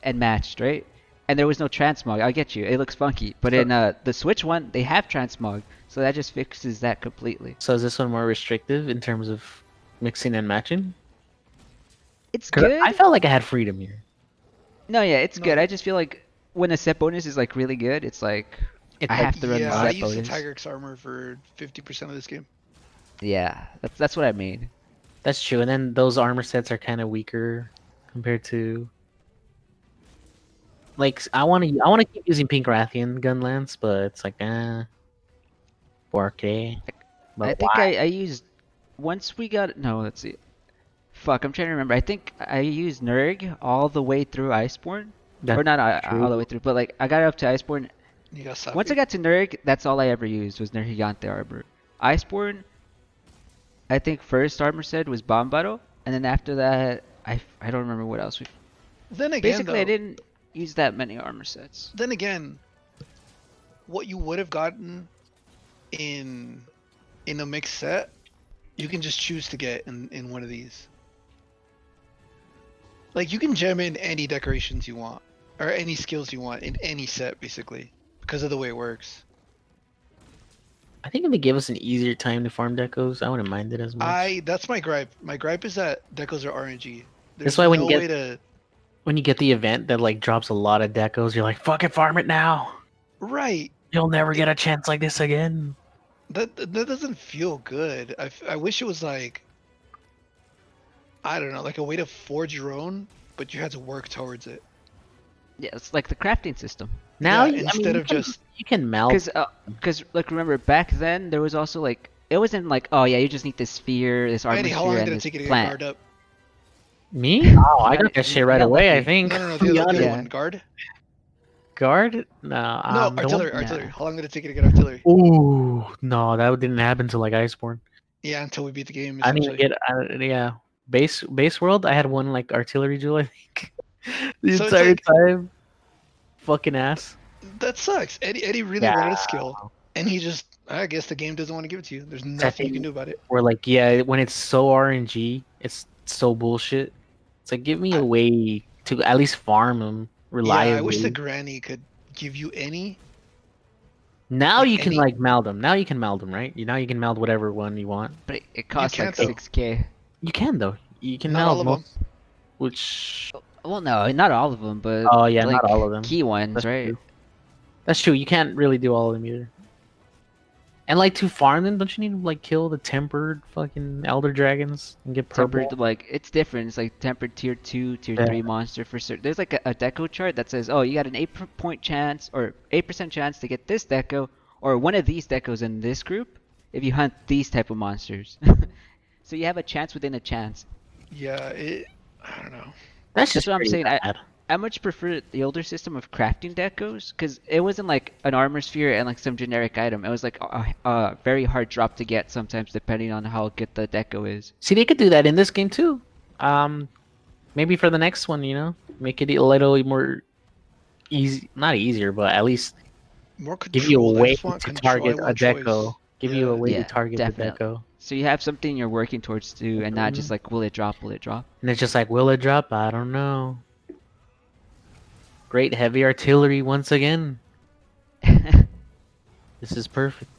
and matched, right? And there was no transmog. I get you. It looks funky, but in the Switch one, they have transmog, so that just fixes that completely. So is this one more restrictive in terms of mixing and matching? It's 'Cause good. I felt like I had freedom here. No, yeah, it's No. good. I just feel like when a set bonus is like really good, it's like It's I like- have to run the Yeah, I set used the bonus. Tigrex armor for 50% of this game. Yeah, that's what I mean. That's true. And then those armor sets are kind of weaker compared to. Like I want to keep using Pink Rathian gun lance, but it's like 4K. But I think why? I used once we got no. Let's see. Fuck, I'm trying to remember. I think I used Nurg all the way through Iceborne, That's or not all the true. way through, but like I got up to Iceborne. You got Safi. Once I got to Nurg, that's all I ever used was Nergigante armor. Iceborne, I think first armor set was Bombaro, and then after that, I don't remember what else we. Then again, Basically, I though, didn't use that many armor sets. then again, what you would have gotten in a mixed set, you can just choose to get in one of these. Like you can gem in any decorations you want or any skills you want in any set, basically, because of the way it works. I think if they give us an easier time to farm decos, I wouldn't mind it as much. That's my gripe. My gripe is that decos are RNG. There's That's why when no you get- way to. When you get the event that like drops a lot of decos, you're like, "Fucking farm it now! Right. You'll never get a chance like this again." That doesn't feel good. I wish it was like, I don't know, like a way to forge your own, but you had to work towards it. Yeah, it's like the crafting system. Now, Yeah, instead of you can melt. Because like remember back then there was also like it wasn't like oh yeah you just need this sphere, this armor Eddie, how sphere, long and did it this take you to get plant. guard up? Me? Oh, I got got it. that shit You right got away. I lucky. think. No, To be the other honest. Yeah. one, guard. Guard? No. No, the one- artillery, no. artillery. How long did it take you to get artillery? Ooh, no, that didn't happen until like Iceborne. Yeah, until we beat the game. I didn't even Essentially. get. Yeah, base world. I had one like artillery jewel. I think the So it's entire like- time. Fucking ass. That sucks. Eddie really Yeah. wanted a skill, and he just. I guess the game doesn't want to give it to you. There's nothing you can do about it. Or like, yeah, when it's so RNG, it's so bullshit. It's like, give me a way to at least farm them reliably. Yeah, I wish the granny could give you any. Now like you can any- like meld them. Now you can meld them, right? Now you can meld whatever one you want. But it costs can't, like though. 6K. You can though. You can Not meld all of them. most, which Well, no, not all of them, but Oh, yeah, like not all of them. key ones, That's right? true. That's true. You can't really do all of them either. And like to farm them, don't you need to like kill the tempered fucking elder dragons and get Tempered, purple? like, it's different. It's like tempered tier 2, tier Yeah. 3 monster for certain. There's like a deco chart that says, oh, you got an 8 point chance or 8% chance to get this deco or one of these decos in this group if you hunt these type of monsters. So you have a chance within a chance. Yeah, I don't know. That's That's just what I'm pretty saying. bad. I much prefer the older system of crafting decos because it wasn't like an armor sphere and like some generic item. It was like a very hard drop to get sometimes depending on how good the deco is. See, they could do that in this game too. Maybe for the next one, make it a little more easy, not easier, but at least More give you a controlled. I way just want to control. I target a want deco. choice. Give you a Yeah. way to Yeah, target the definitely. deco. So you have something you're working towards too, and not just Mhm. like will it drop, will it drop? And it's just like, will it drop? I don't know. Great heavy artillery once again. This is perfect.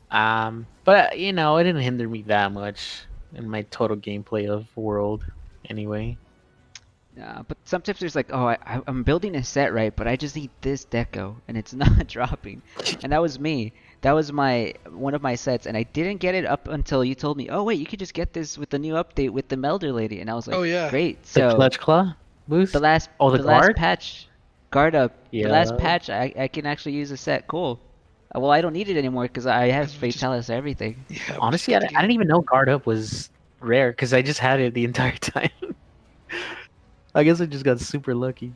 But it didn't hinder me that much in my total gameplay of World, anyway. But sometimes there's like, oh, I'm building a set right, but I just need this deco, and it's not dropping. And that was me. That was one of my sets, and I didn't get it up until you told me, oh wait, you could just get this with the new update with the Melder Lady, and I was like, Oh yeah. great. The So clutch claw boost. the last Oh, the the last guard. patch, guard up. The last Yeah. patch, I can actually use a set. Cool. Well, I don't need it anymore because I have 'Cause we just Fatalis everything. yeah. We just Honestly, I got the didn't game. even know guard up was rare because I just had it the entire time. I guess I just got super lucky.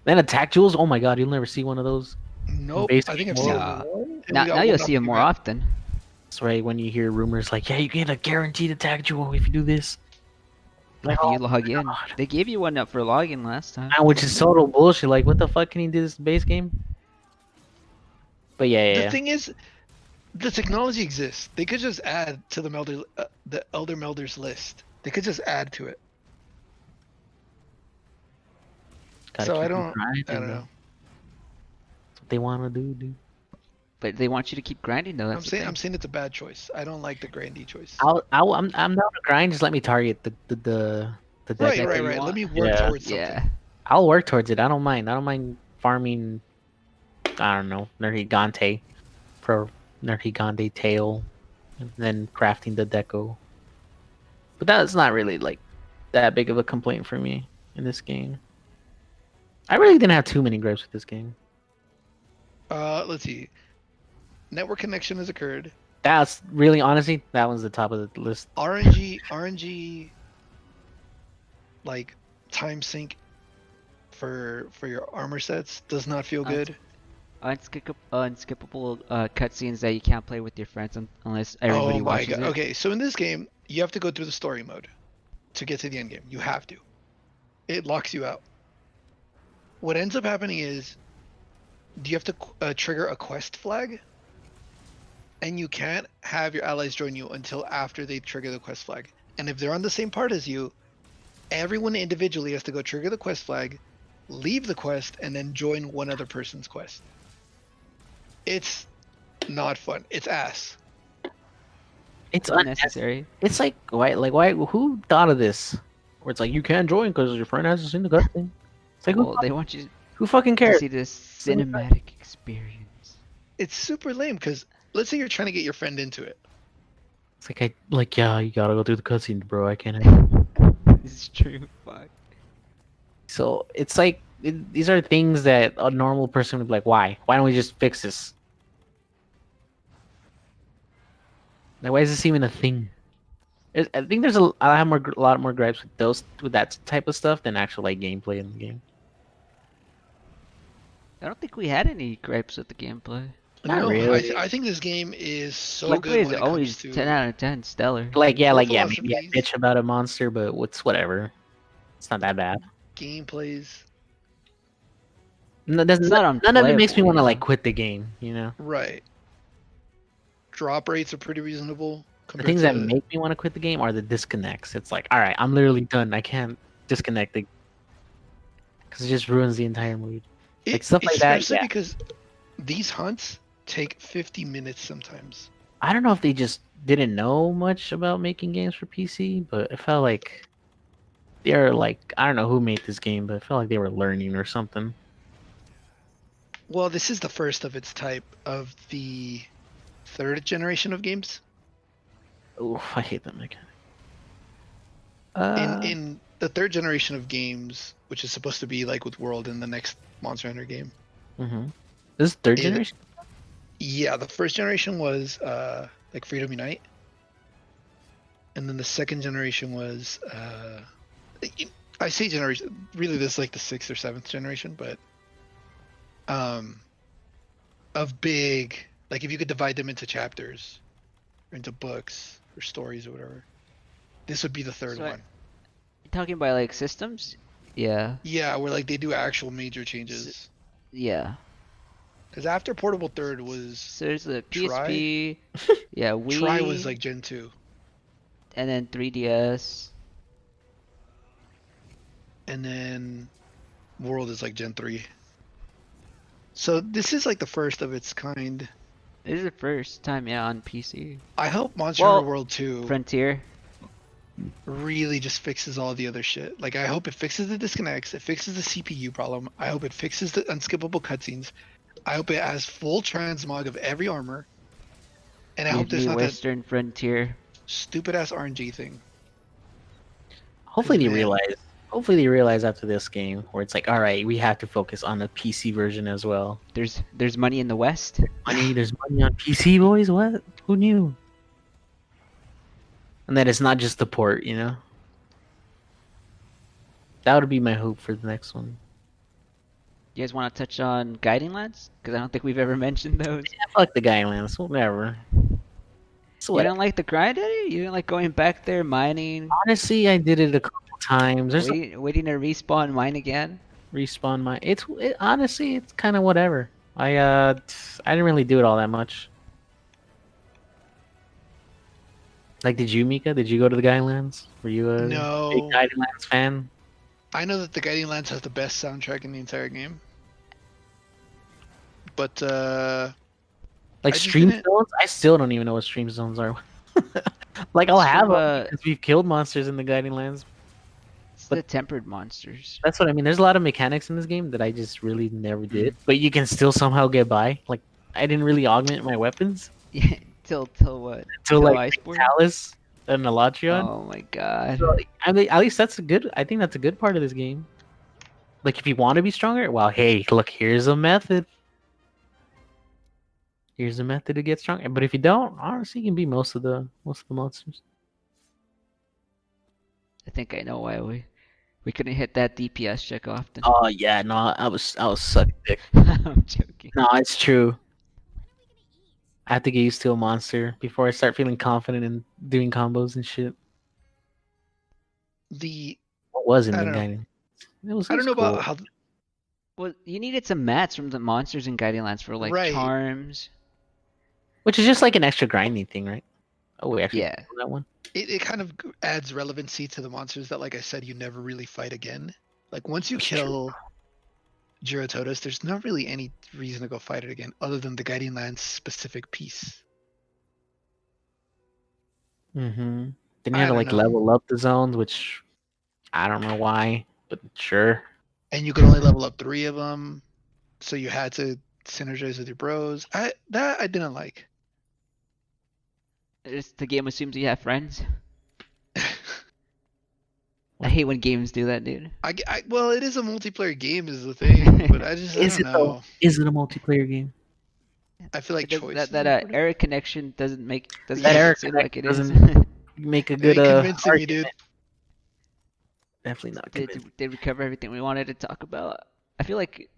Then attack jewels. Oh my god, you'll never see one of those. Nope. Base I think game I've seen Nah. one. And Now, we got now you'll one see up them the more map. often. That's right. When you hear rumors like, "Yeah, you get a guaranteed attack jewel if you do this," like, After you oh my log in, god, they gave you one up for login last time. which is total bullshit. Like, what the fuck can you do this base game? But yeah, The yeah. thing is, the technology exists. They could just add to the Elder Melders list. They could just add to it. Gotta So keep I them don't grinding, know. though. That's what they want to do, dude. But they want you to keep grinding though. I'm That's the saying thing. I'm saying it's a bad choice. I don't like the grindy choice. I'm down to grind. Just let me target the deck. Right, deco right, you right. Let want? me work Yeah. towards something. Yeah. I'll work towards it. I don't mind. I don't mind farming. I don't know, Nergigante, pro Nergigante tail, and then crafting the deco. But that's not really like that big of a complaint for me in this game. I really didn't have too many gripes with this game. Let's see. Network connection has occurred. That's really honestly, that one's the top of the list. RNG, like time sync for your armor sets does not feel good. Unskippable cutscenes that you can't play with your friends unless everybody Oh my watches god. it. Okay, so in this game, you have to go through the story mode to get to the end game. You have to. It locks you out. What ends up happening is, do you have to trigger a quest flag? And you can't have your allies join you until after they trigger the quest flag. And if they're on the same part as you, everyone individually has to go trigger the quest flag, leave the quest, and then join one other person's quest. It's not fun. It's ass. It's Unnecessary. It's like why? Who thought of this? Where it's like you can't join because your friend hasn't seen the cutscene. It's like Well, they want you who fucking to cares? see this cinematic experience. It's super lame because let's say you're trying to get your friend into it. It's like yeah, you gotta go through the cutscene, bro. I can't. This is true. Fuck. So it's like these are things that a normal person would be like, why? Why don't we just fix this? Like, why is this even a thing? I think I have a lot more gripes with that type of stuff than actual like gameplay in the game. I don't think we had any gripes with the gameplay. Not No, really. I think this game is so Gameplay good is when it always comes to 10 out of 10, stellar. Like yeah, Core maybe I philosophies. bitch about a monster, but whatever. It's not that bad. gameplays. No, It's not none of it makes me unplayable, want to you like know? quit the game. You know, Right. Drop rates are pretty reasonable the compared things to that make me want to quit the game are the disconnects. It's like, all right, I'm literally done. I can't disconnect it because it just ruins the entire mood. Like stuff like that. especially Yeah, because these hunts take 50 minutes sometimes. I don't know if they just didn't know much about making games for PC, but it felt like they're like I don't know who made this game, but it felt like they were learning or something. Well, this is the first of its type of the third generation of games. Oh, I hate that mechanic. In the third generation of games, which is supposed to be like with World in the next Monster Hunter game. Mm-hmm. This is third It- generation? Yeah, the first generation was like Freedom Unite, and then the second generation was I say generation. Really, this is like the sixth or seventh generation, but of big, like if you could divide them into chapters, or into books or stories or whatever, this would be the third So one. You're talking about like systems? Yeah. Yeah, where like they do actual major changes. Yeah. Because after Portable Third was So there's the Try? PSP. Yeah, Wii. Try was like Gen 2, And then 3DS. and then World is like Gen 3. So this is like the first of its kind. This is the first time, yeah, on PC. I hope Monster Well, Hunter World 2 Frontier. really just fixes all the other shit. Like I hope it fixes the disconnects, it fixes the CPU problem. I hope it fixes the unskippable cutscenes. I hope it has full transmog of every armor. And I hope there's Disney not that Western Frontier. stupid ass RNG thing. Hopefully they man. realize. Hopefully they realize after this game where it's like, all right, we have to focus on the PC version as well. There's money in the West. There's money on PC, boys. What? Who knew? And that it's not just the port, you know. That would be my hope for the next one. You guys want to touch on Guiding Lands? Because I don't think we've ever mentioned those. Yeah, fuck the guy, man. It's whatever. It's You whatever. don't like the grind, Eddie? You don't like going back there, mining, Honestly, I did it a couple times. There's waiting to respawn, mine again? respawn my. Honestly, it's kind of whatever. I didn't really do it all that much. Like, did you, Mika? Did you go to the Guidelands? Were you a No. big Guidelands fan? I know that the Guiding Lands has the best soundtrack in the entire game. But Like I just stream didn't- zones? I still don't even know what stream zones are. Like, I'll have them because we've killed monsters in the Guiding Lands. It's But- the tempered monsters. That's what I mean. There's a lot of mechanics in this game that I just really never did. But you can still somehow get by. Like, I didn't really augment my weapons Yeah, till what? until Till like Iceborne? Talus and Elatrion. Oh my god. So, I mean, at least that's a good. I think that's a good part of this game. Like, if you want to be stronger, well, hey, look, here's a method. Here's a method to get stronger. But if you don't, honestly, you can beat most of the monsters. I think I know why we couldn't hit that DPS check often. Oh yeah, no, I was sucking dick. I'm joking. No, it's true. I have to get used to a monster before I start feeling confident in doing combos and shit. What was in I the don't know. guiding? I don't know cool. about how Well, you needed some mats from the monsters in Guiding Lands for like Right. charms. Which is just like an extra grinding thing, right? Oh, we actually Yeah. did that one. it kind of adds relevancy to the monsters that, like I said, you never really fight again. Like once you That's true. kill Giratotus, there's not really any reason to go fight it again, other than the Guiding Lands specific piece. Mm-hmm. Then you I had to don't like know. level up the zones, which I don't know why, but sure. And you could only level up 3 of them, so you had to synergize with your bros. I didn't like. The game assumes you have friends. I hate when games do that, dude. Well, it is a multiplayer game, is the thing, but I Is don't it know. though? Is it a multiplayer game? I feel like It does- choice. that is that important. error connection doesn't make That it error seem like it is. doesn't make a It good ain't convincing me, argument. dude. Definitely not did, convincing. did we cover everything we wanted to talk about? I feel like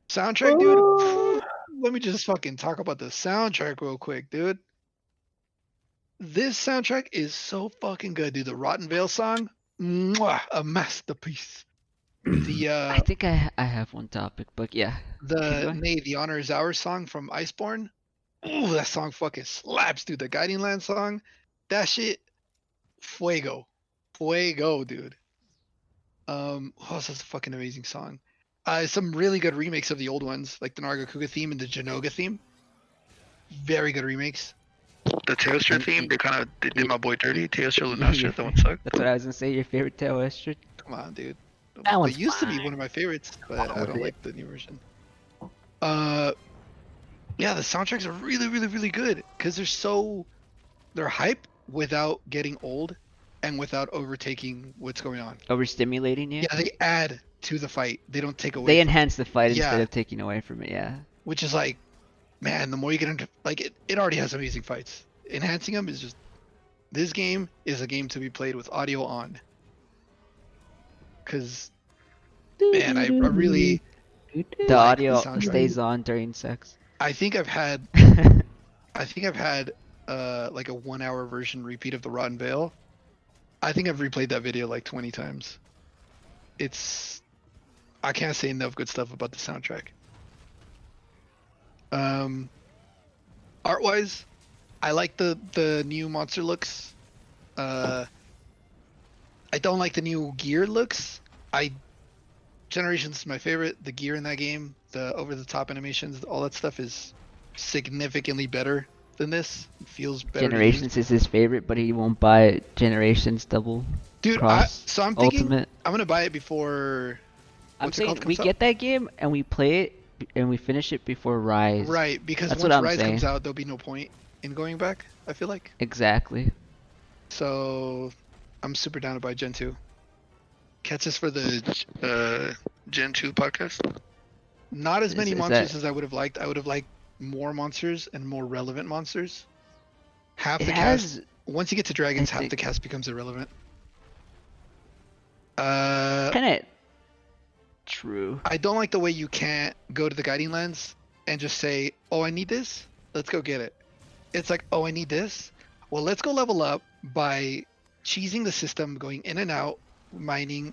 Soundtrack, dude. Let me just fucking talk about the soundtrack real quick, dude. This soundtrack is so fucking good, dude. The Rotten Vale song, mwah, a masterpiece. The I think I have one topic, but yeah. keep going. the Honor is Ours song from Iceborne. Ooh, that song fucking slaps, dude. The Guiding Land song, that shit, fuego, dude. Oh, that's a fucking amazing song. Some really good remakes of the old ones, like the Nargacuga theme and the Janoga theme. Very good remakes. The Teostra theme, they did my boy dirty. Teostra Lunastra, that one sucked. That's what I was gonna say. Your favorite Tail Estrid? Come on, dude. That It one's used to be fine. one of my favorites, but Fine I with don't it. like the new version. Yeah, the soundtracks are really, really, really good because they're hype without getting old and without overtaking what's going on. Overstimulating you. Yeah, they add to the fight. They don't take away They from it. enhance the fight instead Yeah. of taking away from it. Yeah. Which is like, man, the more you get into like it already has amazing fights. Enhancing them is just this game is a game to be played with audio on. Cause man, I really The like audio the soundtrack. stays on during sex. I think I've had like a 1 hour version repeat of the Rotten Veil. I think I've replayed that video like 20 times. I can't say enough good stuff about the soundtrack. Art wise, I like the new monster looks. I don't like the new gear looks. Generations is my favorite. The gear in that game, the over the top animations, all that stuff is significantly better than this. It feels better. Generations is his favorite, but he won't buy Generations double Dude, cross so I'm thinking ultimate. I'm gonna buy it before. I'm what's it called saying we comes out? get that game and we play it and we finish it before Rise. Right, because That's once what I'm Rise comes saying. out, there'll be no point in going back. I feel like. Exactly. So, I'm super down to buy Gen 2. Catch us for the Gen 2 podcast. Not as many Is monsters that- as I would have liked. I would have liked more monsters and more relevant monsters. Half It the has. cast. Once you get to dragons, half think- the cast becomes irrelevant. Kind of true. I don't like the way you can't go to the guiding lands and just say, "Oh, I need this. Let's go get it." It's like, "Oh, I need this. Well, let's go level up by cheesing the system, going in and out mining,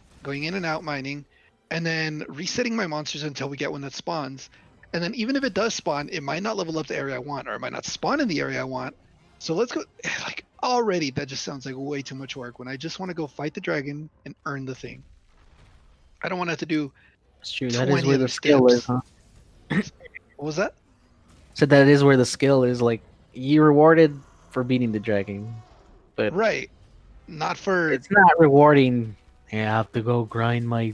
and then resetting my monsters until we get one that spawns. And then even if it does spawn, it might not level up the area I want, or it might not spawn in the area I want. So let's go." Like already, that just sounds like way too much work when I just want to go fight the dragon and earn the thing. I don't want to have to do. It's true. That is 20 where other the skill is, steps. huh? What was that? So that is where the skill is. Like you're rewarded for beating the dragon, but Right. Not for. it's not rewarding. Hey, I have to go grind my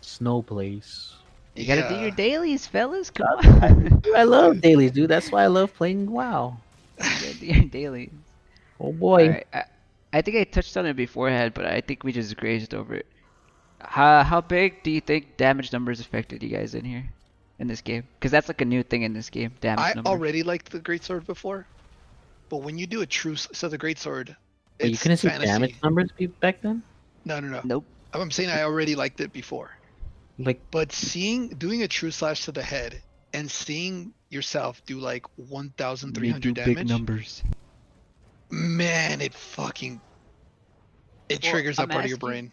snow place. You gotta do Yeah. your dailies, fellas. Come on. I love dailies, dude. That's why I love playing WoW. You gotta do your dailies. Oh boy. Alright, I think I touched on it beforehand, but I think we just grazed over it. How big do you think damage numbers affected you guys in here, in this game? Because that's like a new thing in this game, damage I numbers. already liked the greatsword before, but when you do a true, so the greatsword, Wait, you it's couldn't see fantasy. damage numbers back then? No. Nope. I'm saying I already liked it before, Like, but doing a true slash to the head and seeing yourself do like 1,300 big damage, numbers. man, it Well, triggers that I'm part of your asking- brain.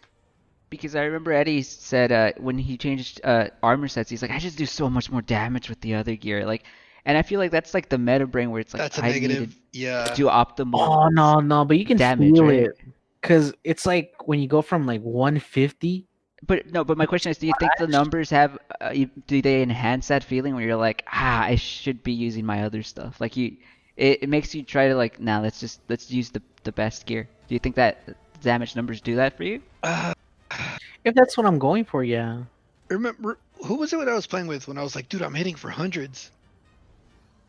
Because I remember Eddie said when he changed armor sets, he's like, I just do so much more damage with the other gear. Like, and I feel like that's like the meta brain where it's like, That's a I negative. need Yeah. to do optimal oh no, but you can damage, feel right? it. Cause it's like when you go from like 150. But no, but my question is, do you think the numbers have, do they enhance that feeling where you're like, I should be using my other stuff? Like it makes you try to like, nah, let's use the best gear. Do you think that damage numbers do that for you? If that's what I'm going for, yeah. Remember who was it when I was playing with when I was like, dude, I'm hitting for hundreds.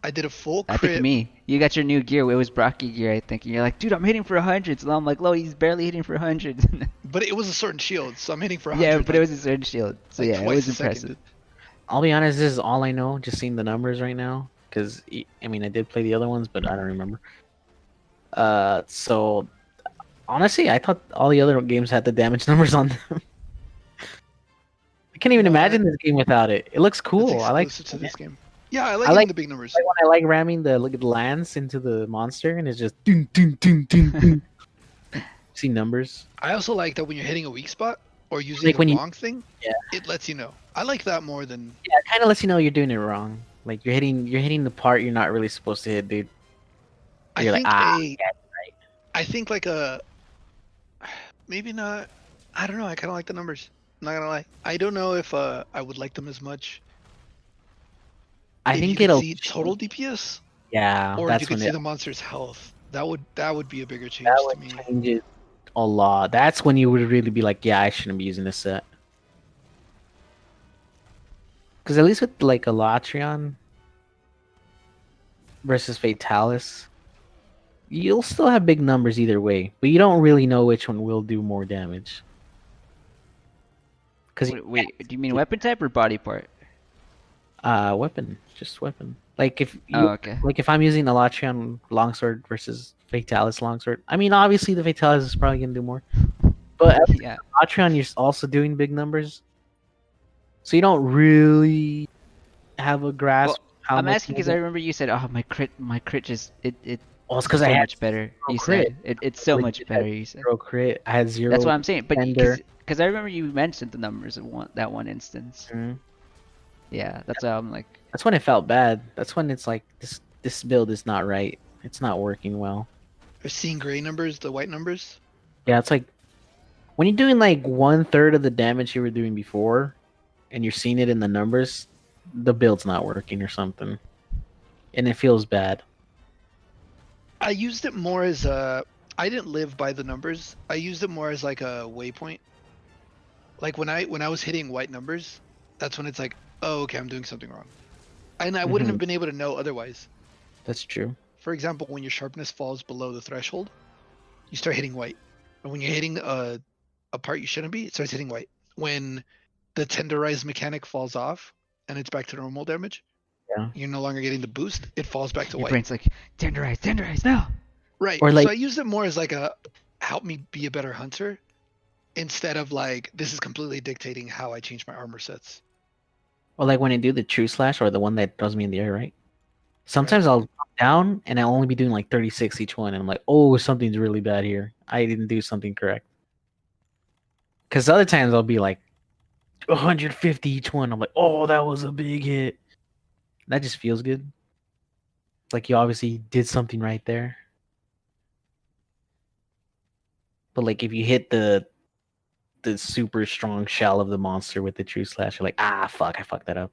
I did a full I crit. think me. You got your new gear. It was Brocky gear, I think. And you're like, dude, I'm hitting for hundreds. And I'm like, Lo, he's barely hitting for hundreds. But it was a certain shield, so I'm hitting for 100. Yeah, but it was a certain shield. So like yeah, it twice was a second. impressive. I'll be honest, this is all I know. Just seeing the numbers right now, because I mean, I did play the other ones, but I don't remember. So honestly, I thought all the other games had the damage numbers on them. I can't even What? imagine this game without it. It looks That's cool. I like exclusive to this game. Yeah, I like I getting like- the big numbers. when I like ramming the lance into the monster, and it's just ding ding ding ding ding. See numbers. I also like that when you're hitting a weak spot or using Like the when you- wrong thing, Yeah. it lets you know. I like that more than Yeah, it kind of lets you know you're doing it wrong. Like you're hitting the part you're not really supposed to hit, dude. I You're like, think ah, a yeah, right. I think like a maybe not. I don't know. I kind of like the numbers. I'm not gonna lie. I don't know if I would like them as much. I if think you could it'll see total DPS, Yeah, or if that's you could when see it, the monster's health. That would be a bigger change that to would me. change it a lot. That's when you would really be like, yeah, I shouldn't be using this set. Because at least with like Elatrion versus Fatalis, you'll still have big numbers either way, but you don't really know which one will do more damage. Because Wait, do you mean weapon type or body part? weapon, just weapon. Like if Oh, you, okay. like if I'm using Elatrion longsword versus Fatalis longsword, I mean obviously the Fatalis is probably gonna do more, but as Yeah. Elatrion you're also doing big numbers, so you don't really have a Well, grasp how I'm much. asking because I remember you said, "Oh, my crit just it Well, it's it's because I so had much better." zero You crit. said it's I so much legit had better. You said. zero crit. I had That's zero what I'm saying. But tender. because I remember you mentioned the numbers of that one instance. Mhm. Yeah, that's how I'm like. That's when it felt bad. That's when it's like this build is not right. It's not working well. Are seeing gray numbers, the white numbers? Yeah, it's like when you're doing like 1/3 of the damage you were doing before, and you're seeing it in the numbers, the build's not working or something, and it feels bad. I used it more as a. I didn't live by the numbers. I used it more as like a waypoint. Like when I was hitting white numbers, that's when it's like, oh, okay, I'm doing something wrong, and I wouldn't have Mhm. been able to know otherwise. That's true. For example, when your sharpness falls below the threshold, you start hitting white, and when you're hitting a part you shouldn't be, it starts hitting white. When the tenderized mechanic falls off and it's back to normal damage, Yeah. you're no longer getting the boost. It falls back to Your white. brain's like, tenderize now. Right. Or So like I used it more as like a help me be a better hunter instead of like this is completely dictating how I change my armor sets. when I do the true slash or the one that does me in the air, right? Right. Sometimes I'll drop down and I'll only be doing like 36 each one, and I'm like, oh, something's really bad here. I didn't do something correct. Because other times I'll be like 150 each one. I'm like, oh, that was a big hit. That just feels good. Like you obviously did something right there. But like if you hit the super strong shell of the monster with the true slash, you're like, ah, fuck, I fucked that up.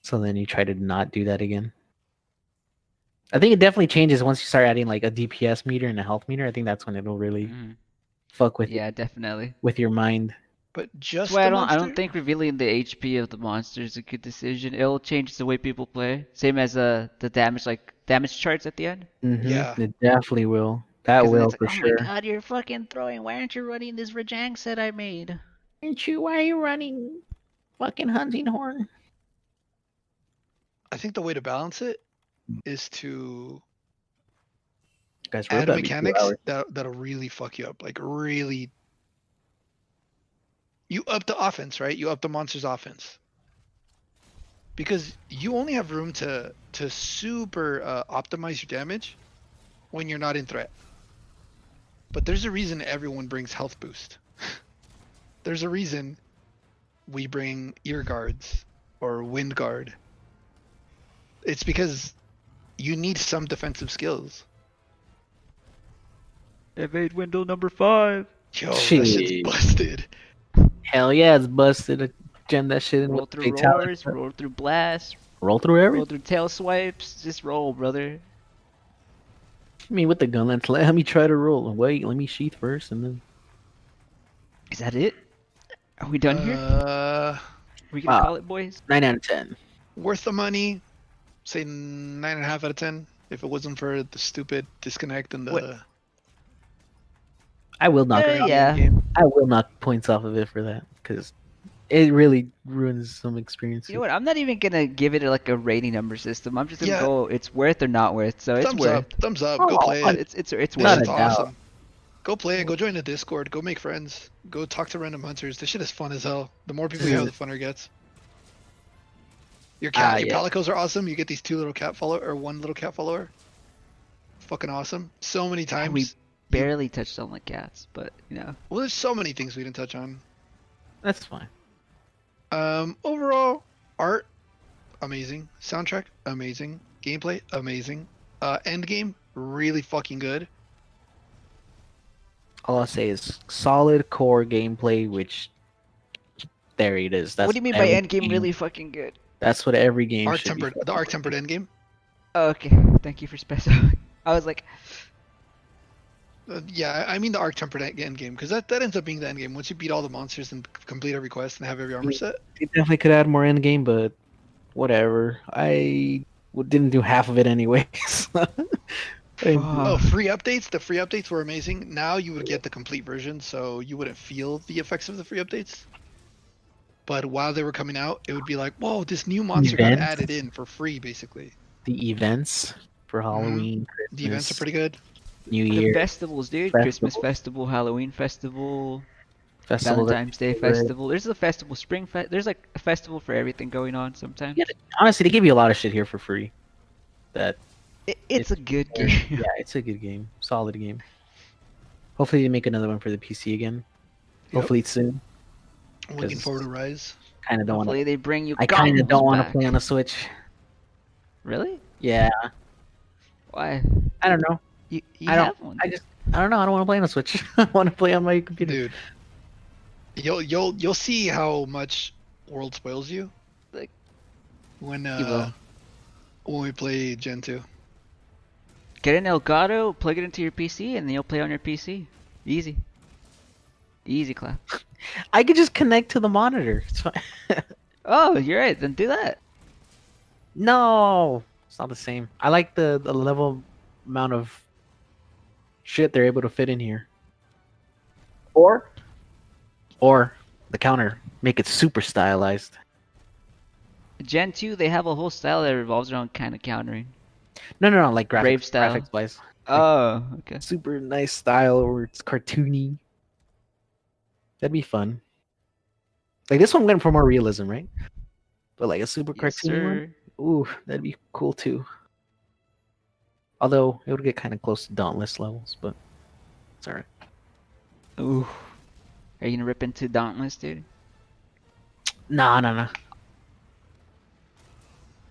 So then you try to not do that again. I think it definitely changes once you start adding like a DPS meter and a health meter. I think that's when it'll really Mhm. fuck with Yeah, definitely. with your mind. But That's just why the I don't monster? think revealing the HP of the monster is a good decision. It'll change the way people play. Same as the damage charts at the end. Yeah. It definitely will. That Because then will it's like, for oh my sure. god, you're fucking throwing. Why aren't you running this Rajang set I made? Why are you running fucking hunting horn? I think the way to balance it is to Guys, we're add about to be 2 mechanics hours. that'll really fuck you up. Like really you up the offense, right? You up the monster's offense. Because you only have room to super optimize your damage when you're not in threat. But there's a reason everyone brings health boost. There's a reason we bring ear guards or wind guard. It's because you need some defensive skills. Evade window number 5. Yo, that shit's Shit. busted. Hell yeah, it's busted. Gem that shit in Roll with through fatality. roars, roll through blasts, Roll through roll everything. through tail swipes. Just roll, brother. I mean, with the gun, let me try to roll. Wait, let me sheath first, and then. Is that it? Are we done here? We gonna Wow, call it, boys? 9 out of 10. Worth the money. Say 9.5 out of 10. If it wasn't for the stupid disconnect and the What? I will knock. grindy Yeah. end game. I will knock points off of it for that because it really ruins some experience. You know what? I'm not even gonna give it like a rating number system. I'm just gonna Yeah. go. It's worth or not worth. So it's Thumbs worth. up. Thumbs up. Oh, Go play it. It's This worth. shit's a doubt. awesome. Go play it. Go join the Discord. Go make friends. Go talk to random hunters. This shit is fun as hell. The more people you have, the funner it gets. Your Yeah. palicos are awesome. You get these 2 little cat follower or 1 little cat follower. Fucking awesome. So many times. We barely touched on the cats, but you know. Well, there's so many things we didn't touch on. That's fine. Overall, art, amazing. Soundtrack, amazing. Gameplay, amazing. End game, really fucking good. All I'll say is solid core gameplay, which there it is. That's What do you mean what by every end game game- really fucking good? That's what every game Arc should be. tempered, the arc tempered end game. Oh, okay, thank you for specifying. I was like, Yeah, I mean the arc tempered end game, because that ends up being the end game. Once you beat all the monsters and complete every quest and have every armor set. They definitely could add more end game, but whatever. Didn't do half of it anyways. Oh, Fuck. free updates! The free updates were amazing. Now you would get the complete version, so you wouldn't feel the effects of the free updates. But while they were coming out, it would be like, whoa, this new monster got Events? added in for free, basically. The events for Halloween, The events are Christmas, pretty good. New The Year, festivals, dude. Christmas festivals, festival, Halloween festival, festivals. Are Valentine's Day favorite. festival. There's a festival, there's like a festival for everything going on sometimes. Yeah, honestly, they give you a lot of shit here for free. That It's a good game. yeah, it's a good game, solid game. Hopefully, they make another one for the PC again. Yep. Hopefully soon. I'm looking 'Cause- forward to Rise. Kind of don't want Hopefully to. they bring you I kind of goggles don't want to back. play on a Switch. Really? Yeah, Why? I don't know. You I don't. have one. I don't know. I don't want to play on a Switch. I want to play on my computer. Dude, you'll see how much World spoils you. Like, when you will. when we play Gen 2. Get an Elgato, plug it into your PC, and then you'll play on your PC. Easy. Easy clap. I could just connect to the monitor. It's fine. Oh, you're right. Then do that. No, it's not the same. I like the level amount of shit they're able to fit in here. Or the counter, make it super stylized. Gen 2, they have a whole style that revolves around kind of countering. No, like Brave style. graphics wise. Oh, okay. Super nice style, or it's cartoony. That'd be fun. Like this one went for more realism, right? But like a super Yes, cartoony one. sir. Ooh, that'd be cool too. Although it would get kind of close to Dauntless levels, but it's alright. Ooh. Are you gonna rip into Dauntless, dude? Nah.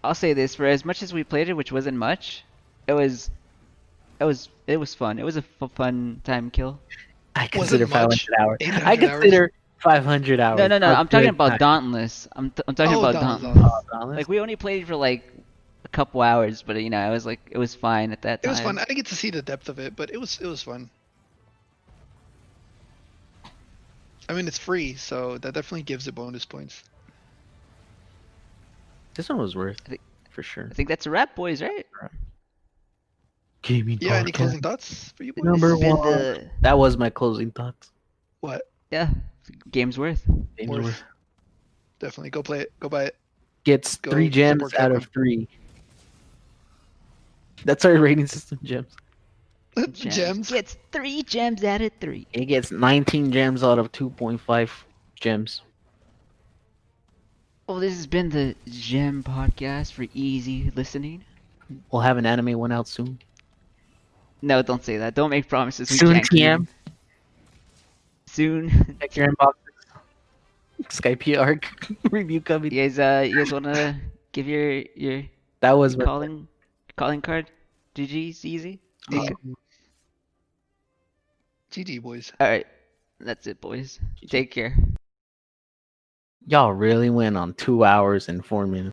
I'll say this: for as much as we played it, which wasn't much, it was fun. It was a fun time kill. I Was consider it much? 500 hours. 800 I consider 500 hours. No. a I'm talking good about time. Dauntless. I'm talking Oh, about Dauntless. Dauntless. Dauntless? Like we only played for like a couple hours, but it was like it was fine at that It time. was fun. I didn't get to see the depth of it, but it was fun. I mean, it's free, so that definitely gives it bonus points. This one was worth I think- for sure. I think that's a wrap, boys, right? Gaming Yeah, any podcast. closing thoughts for you boys? Number This has been one. the That was my closing thoughts. What? yeah game's worth. Worth. Definitely go play it. Go buy it. Gets Go 3 gems support out of Capcom. 3. That's our rating system, gems. Gems. Gets 3 gems out of 3. It gets 19 gems out of 2.5 gems. Well, this has been the JEM Podcast for easy listening. We'll have an anime one out soon. No, don't say that. Don't make promises. We Soon can't keep. TM. Soon. Check your inbox. Skype arc review coming. You guys wanna give your That was my calling card? GG's easy. Hey. GG, boys. All right, that's it, boys. Take care. Y'all really went on 2 hours and 4 minutes.